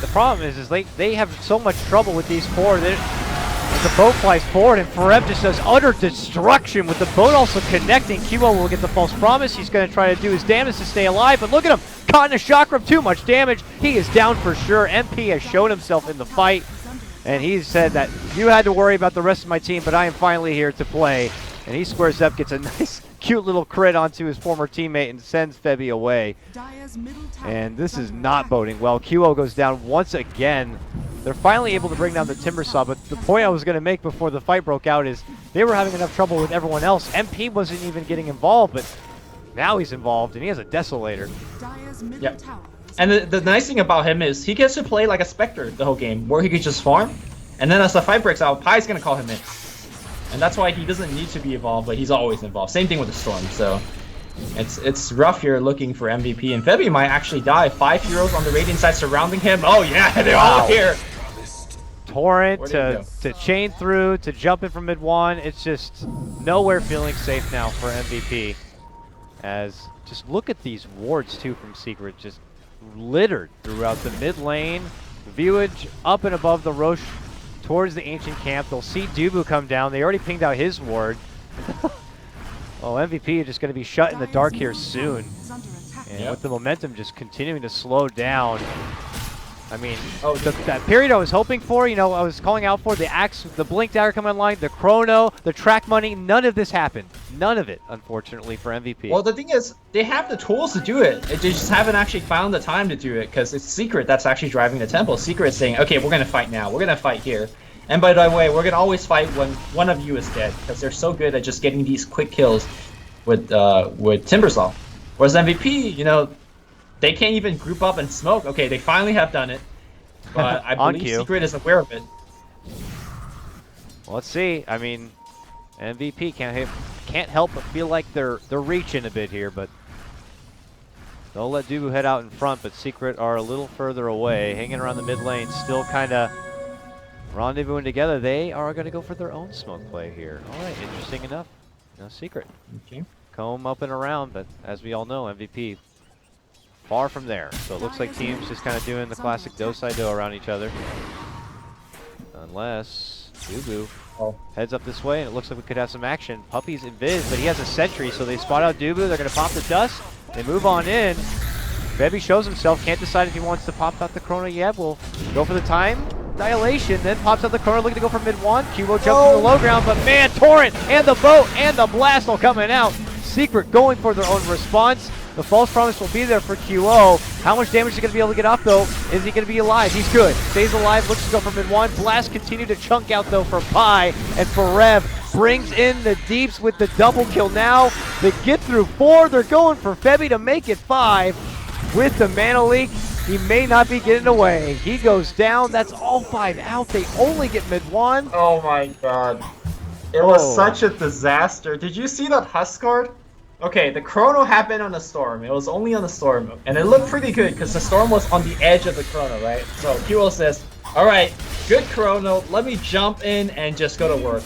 The problem is they have so much trouble with these four. The boat flies forward, and Forever just does utter destruction with the boat also connecting. Kiwo will get the false promise. He's going to try to do his damage to stay alive, but look at him. Caught in a chakra, too much damage. He is down for sure. MP has shown himself in the fight. And he said that you had to worry about the rest of my team, but I am finally here to play. And he squares up, gets a nice, cute little crit onto his former teammate and sends Febby away. And this is not boding well. QO goes down once again. They're finally able to bring down the Timber Saw, but the point I was going to make before the fight broke out is they were having enough trouble with everyone else. MP wasn't even getting involved, but now he's involved, and he has a Desolator. Yep. And the nice thing about him is he gets to play like a Spectre the whole game, where he could just farm, and then as the fight breaks out, Pai's going to call him in. And that's why he doesn't need to be involved, but he's always involved. Same thing with the Storm, so it's rough here looking for MVP. And Febby might actually die. 5 heroes on the Radiant side surrounding him. Oh yeah, they're all here. Torrent to chain through, to jump in from mid one. It's just nowhere feeling safe now for MVP. As just look at these wards too from Secret, just littered throughout the mid lane. Viewage up and above the Roche towards the ancient camp. They'll see Dubu come down. They already pinged out his ward. Oh, MVP is just going to be shut in the dark here soon. And with the momentum just continuing to slow down. I mean, that period I was hoping for, you know, I was calling out for, the Axe, the Blink Dagger coming online, the Chrono, the track money, none of this happened. None of it, unfortunately, for MVP. Well, the thing is, they have the tools to do it. They just haven't actually found the time to do it, because it's Secret that's actually driving the tempo. Secret is saying, okay, we're going to fight now. We're going to fight here. And by the way, we're going to always fight when one of you is dead, because they're so good at just getting these quick kills with Timbersaw. Whereas MVP, you know, they can't even group up and smoke. Okay, they finally have done it, but I believe Secret is aware of it. Well, let's see. I mean, MVP can't help but feel like they're reaching a bit here, but they'll let Dubu head out in front, but Secret are a little further away, hanging around the mid lane, still kind of rendezvousing together. They are going to go for their own smoke play here. All right, interesting enough. No Secret. Okay. Comb up and around, but as we all know, MVP far from there. So it looks like teams just kind of doing the classic do-side-do around each other. Unless Dubu heads up this way, and it looks like we could have some action. Puppy's invis, but he has a sentry, so they spot out Dubu. They're going to pop the dust. They move on in. Bebby shows himself, can't decide if he wants to pop out the Chrono yet. We'll go for the time dilation, then pops out the Chrono, looking to go for mid one. Cubo jumps to the low ground, but man, Torrent and the boat and the blast all coming out. Secret going for their own response. The false promise will be there for QO. How much damage is he going to be able to get off, though? Is he going to be alive? He's good. Stays alive, looks to go for mid one. Blast continued to chunk out, though, for Pi. And Forever brings in the deeps with the double kill now. They get through 4. They're going for Febby to make it 5. With the mana leak, he may not be getting away. He goes down. That's all 5 out. They only get mid one. Oh my god. It was such a disaster. Did you see that Huskard? Okay, the Chrono happened on the Storm. It was only on the Storm. And it looked pretty good because the Storm was on the edge of the Chrono, right? So QO says, alright, good Chrono, let me jump in and just go to work.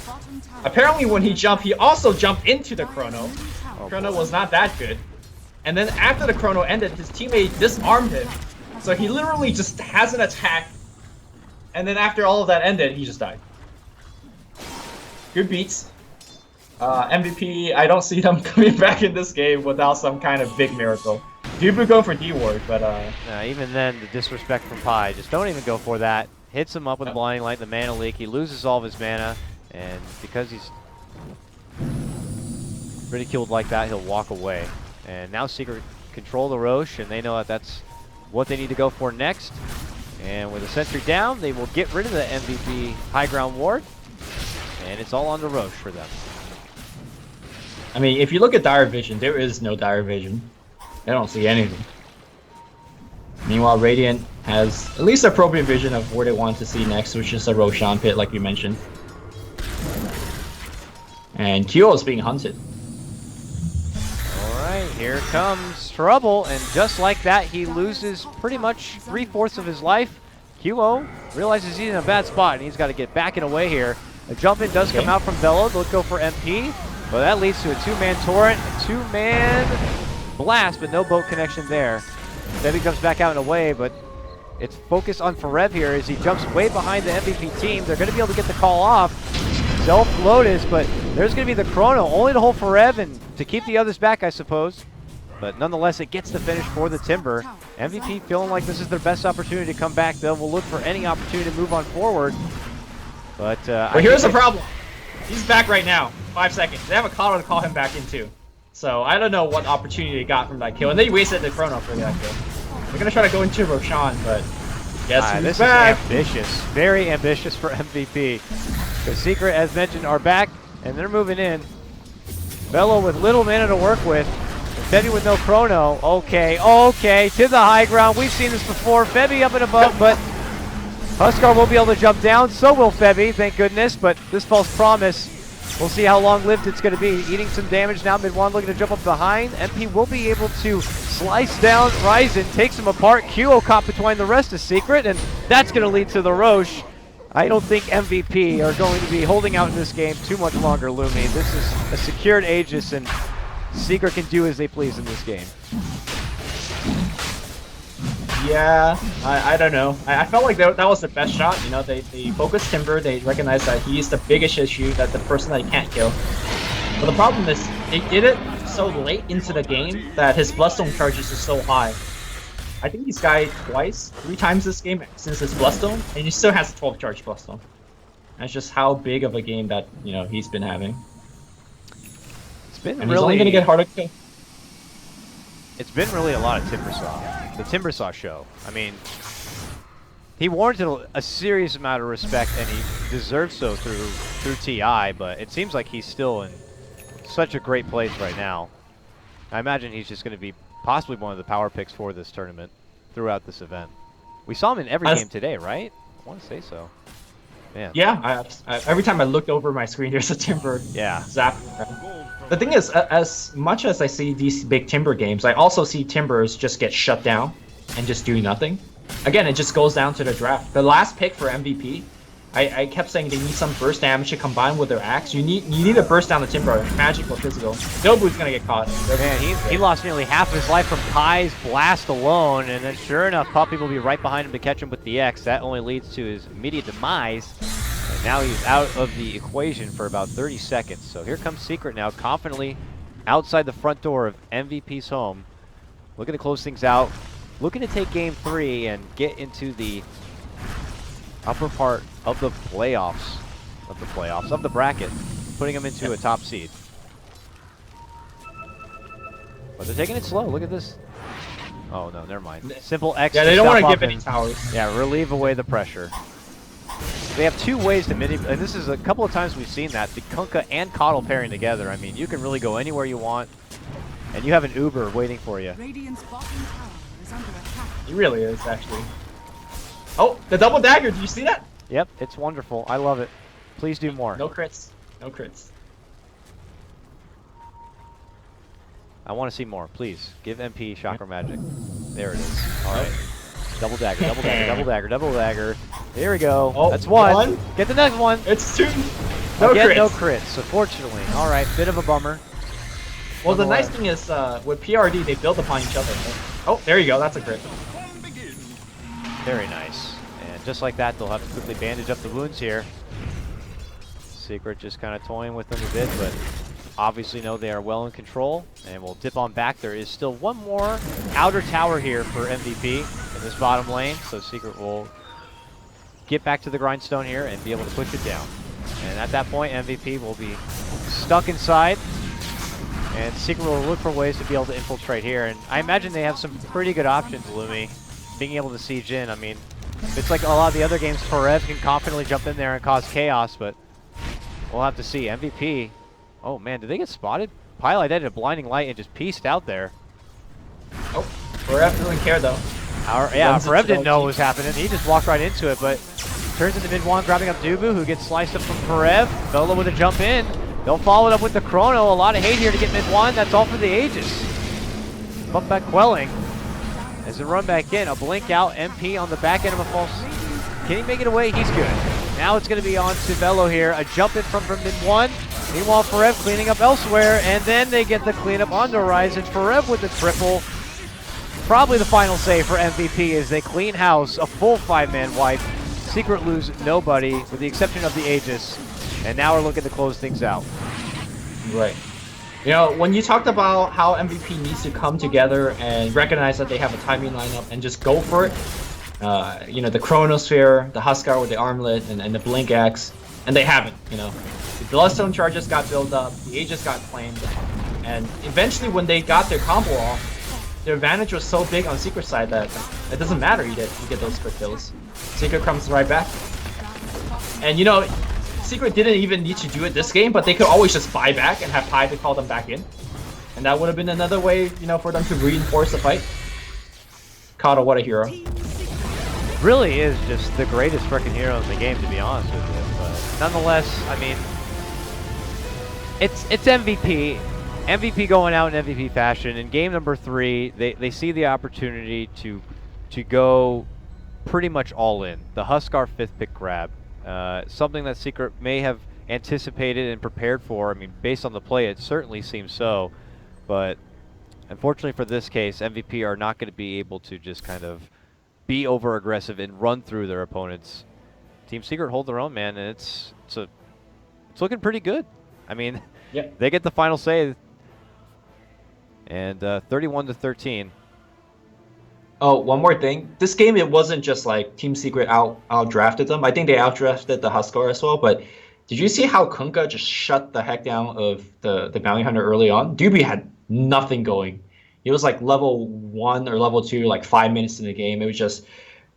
Apparently when he jumped, he also jumped into the Chrono. Chrono was not that good. And then after the Chrono ended, his teammate disarmed him. So he literally just has an attack. And then after all of that ended, he just died. Good beats. MVP, I don't see them coming back in this game without some kind of big miracle. Dubu going for D-Ward, but even then, the disrespect from Pi, just don't even go for that. Hits him up with a blinding light, the mana leak. He loses all of his mana, and because he's ridiculed like that, he'll walk away. And now Secret control the Roche, and they know that that's what they need to go for next. And with a sentry down, they will get rid of the MVP high ground ward, and it's all on the Roche for them. I mean, if you look at Dire Vision, there is no Dire Vision. I don't see anything. Meanwhile, Radiant has at least appropriate vision of where they want to see next, which is a Roshan pit, like you mentioned. And QO is being hunted. Alright, here comes trouble, and just like that, he loses pretty much 3/4 of his life. QO realizes he's in a bad spot, and he's got to get back and away here. A jump in does come out from Bello. They'll go for MP. Well, that leads to a 2-man Torrent, a 2-man Blast, but no boat connection there. Then he comes back out and away, but it's focused on Forever here as he jumps way behind the MVP team. They're going to be able to get the call off. Self-Lotus, but there's going to be the Chrono, only to hold Forever and to keep the others back, I suppose. But nonetheless, it gets the finish for the Timber. MVP feeling like this is their best opportunity to come back, though. We'll look for any opportunity to move on forward. But here's the problem. He's back right now. 5 seconds. They have a caller to call him back in too. So I don't know what opportunity they got from that kill. And they wasted the chrono for that kill. They're gonna try to go into Roshan, but guess who's this back? is ambitious. Very ambitious for MVP. The Secret, as mentioned, are back, and they're moving in. Bello with little mana to work with. Febby with no chrono. Okay, to the high ground. We've seen this before. Febby up and above, but Huskar will be able to jump down. So will Febby, thank goodness. But this false promise, we'll see how long-lived it's going to be. Eating some damage now. Mid-1 looking to jump up behind. MP will be able to slice down Ryzen, takes him apart. QO caught between the rest of Secret, and that's going to lead to the Roche. I don't think MVP are going to be holding out in this game too much longer, Lumi. This is a secured Aegis, and Secret can do as they please in this game. Yeah, I don't know. I felt like that was the best shot. You know, they focused Timber. They recognized that he's the biggest issue, that the person that he can't kill. But the problem is, they did it so late into the game that his Bloodstone charges is so high. I think he's died twice, 3 times this game since his Bloodstone, and he still has a 12 charge Bloodstone. That's just how big of a game that, you know, he's been having. It's been and really, he's only gonna get harder to kill. It's been really a lot of Timbersaw. The Timbersaw show. I mean, he warranted a serious amount of respect, and he deserves so through TI, but it seems like he's still in such a great place right now. I imagine he's just going to be possibly one of the power picks for this tournament throughout this event. We saw him in every game today, right? I want to say so. Man. Yeah, every time I looked over my screen, there's a Timber zap. The thing is, as much as I see these big Timber games, I also see Timbers just get shut down and just do nothing. Again, it just goes down to the draft. The last pick for MVP, I kept saying they need some burst damage to combine with their axe. You need to burst down the Timber, magic or physical. Dobu's gonna get caught. Man, he lost nearly half of his life from Kai's blast alone, and then sure enough, Puppy will be right behind him to catch him with the X. That only leads to his immediate demise. And now he's out of the equation for about 30 seconds. So here comes Secret now, confidently outside the front door of MVP's home. Looking to close things out. Looking to take game 3 and get into the upper part of the playoffs. Of the bracket. Putting them into a top seed. But they're taking it slow. Look at this. Oh, no, never mind. Simple X. Yeah, they don't want to give any towers. Yeah, relieve away the pressure. They have 2 ways to mitigate, and this is a couple of times we've seen that, the Kunkka and Coddle pairing together. I mean, you can really go anywhere you want, and you have an Uber waiting for you. Radiant's bottom tower is under attack. He really is, actually. Oh, the double dagger, did you see that? Yep, it's wonderful. I love it. Please do more. No crits. No crits. I want to see more. Please, give MP Chakra Magic. There it is. All right. Double dagger, double dagger, double dagger, double dagger. There we go. Oh, that's one. Get the next one. It's 2. No Again, crits. no crits, unfortunately. All right, bit of a bummer. Well, the nice thing is, with PRD, they build upon each other. Oh, there you go. That's a crit. Very nice. And just like that, they'll have to quickly bandage up the wounds here. Secret just kind of toying with them a bit, but obviously know they are well in control. And we'll dip on back. There is still one more outer tower here for MVP in this bottom lane. So Secret will get back to the grindstone here and be able to push it down. And at that point, MVP will be stuck inside. And Secret will look for ways to be able to infiltrate here. And I imagine they have some pretty good options, Lumi. Being able to siege in. I mean, it's like a lot of the other games, Forev can confidently jump in there and cause chaos, but we'll have to see. MVP. Oh man, did they get spotted? Pile did a blinding light and just pieced out there. Oh, Forev doesn't care though. Yeah, Forev didn't know what was happening. He just walked right into it, but turns into mid-1, grabbing up Dubu, who gets sliced up from Forev. Bella with a jump in. They'll follow it up with the Chrono. A lot of hate here to get mid-1. That's all for the Aegis. Bump back Quelling. As they run back in, a blink out, MP on the back end of a false. Can he make it away? He's good. Now it's going to be on to Velo here. A jump in from mid-1. Meanwhile, Forev cleaning up elsewhere, and then they get the cleanup onto Horizon. Forev with the triple. Probably the final save for MVP as they clean house, a full 5-man wipe. Secret lose nobody, with the exception of the Aegis. And now we're looking to close things out. Right. You know, when you talked about how MVP needs to come together and recognize that they have a timing lineup and just go for it, you know, the Chronosphere, the Huskar with the Armlet, and the Blink Axe, and they haven't. You know, the Bloodstone charges got built up, the Aegis got claimed, and eventually when they got their combo off, their advantage was so big on Secret side that it doesn't matter. You get those quick kills. Secret comes right back, and you know, Secret didn't even need to do it this game, but they could always just buy back and have Pi to call them back in, and that would have been another way, you know, for them to reinforce the fight. Kato, what a hero! Really is just the greatest freaking hero in the game, to be honest with you. But nonetheless, I mean, it's MVP. MVP going out in MVP fashion. In game number 3, they see the opportunity to go pretty much all in. The Huskar 5th pick grab. Something that Secret may have anticipated and prepared for. I mean, based on the play, it certainly seems so. But unfortunately for this case, MVP are not going to be able to just kind of be over aggressive and run through their opponents. Team Secret hold their own, man, and it's looking pretty good. I mean, Yeah. they get the final say, and 31-13. Oh, one more thing. This game, it wasn't just like Team Secret outdrafted them. I think they outdrafted the Huskar as well. But did you see how Kunkka just shut the heck down of the Bounty Hunter early on? Doobie had nothing going. He was like level 1 or level 2, like 5 minutes in the game. It was just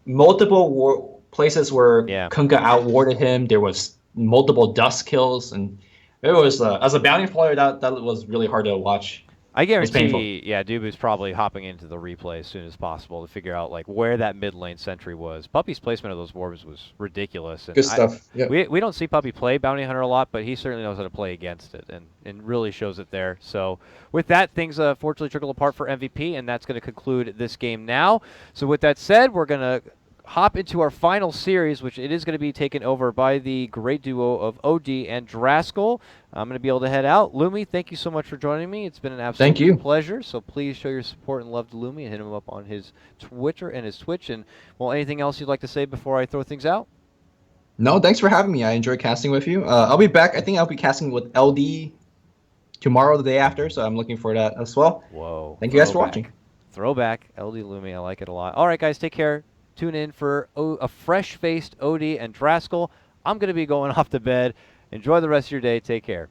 multiple places where Kunkka outwarded him. There was multiple dust kills, and it was as a bounty player that was really hard to watch. I guarantee, yeah, Dubu's probably hopping into the replay as soon as possible to figure out like where that mid lane sentry was. Puppy's placement of those orbs was ridiculous. And Good stuff. Yeah. We don't see Puppy play Bounty Hunter a lot, but he certainly knows how to play against it, and really shows it there. So with that, things fortunately trickle apart for MVP, and that's going to conclude this game now. So with that said, we're going to hop into our final series, which it is going to be taken over by the great duo of OD and Draskell. I'm going to be able to head out. Lumi, thank you so much for joining me. It's been an absolute pleasure. So please show your support and love to Lumi and hit him up on his Twitter and his Twitch. And, well, anything else you'd like to say before I throw things out? No, thanks for having me. I enjoyed casting with you. I'll be back. I think I'll be casting with LD tomorrow, the day after, so I'm looking for that as well. Whoa. Thank you guys for watching. Throwback, LD Lumi. I like it a lot. All right, guys, take care. Tune in for a fresh-faced OD and Draskell. I'm going to be going off to bed. Enjoy the rest of your day. Take care.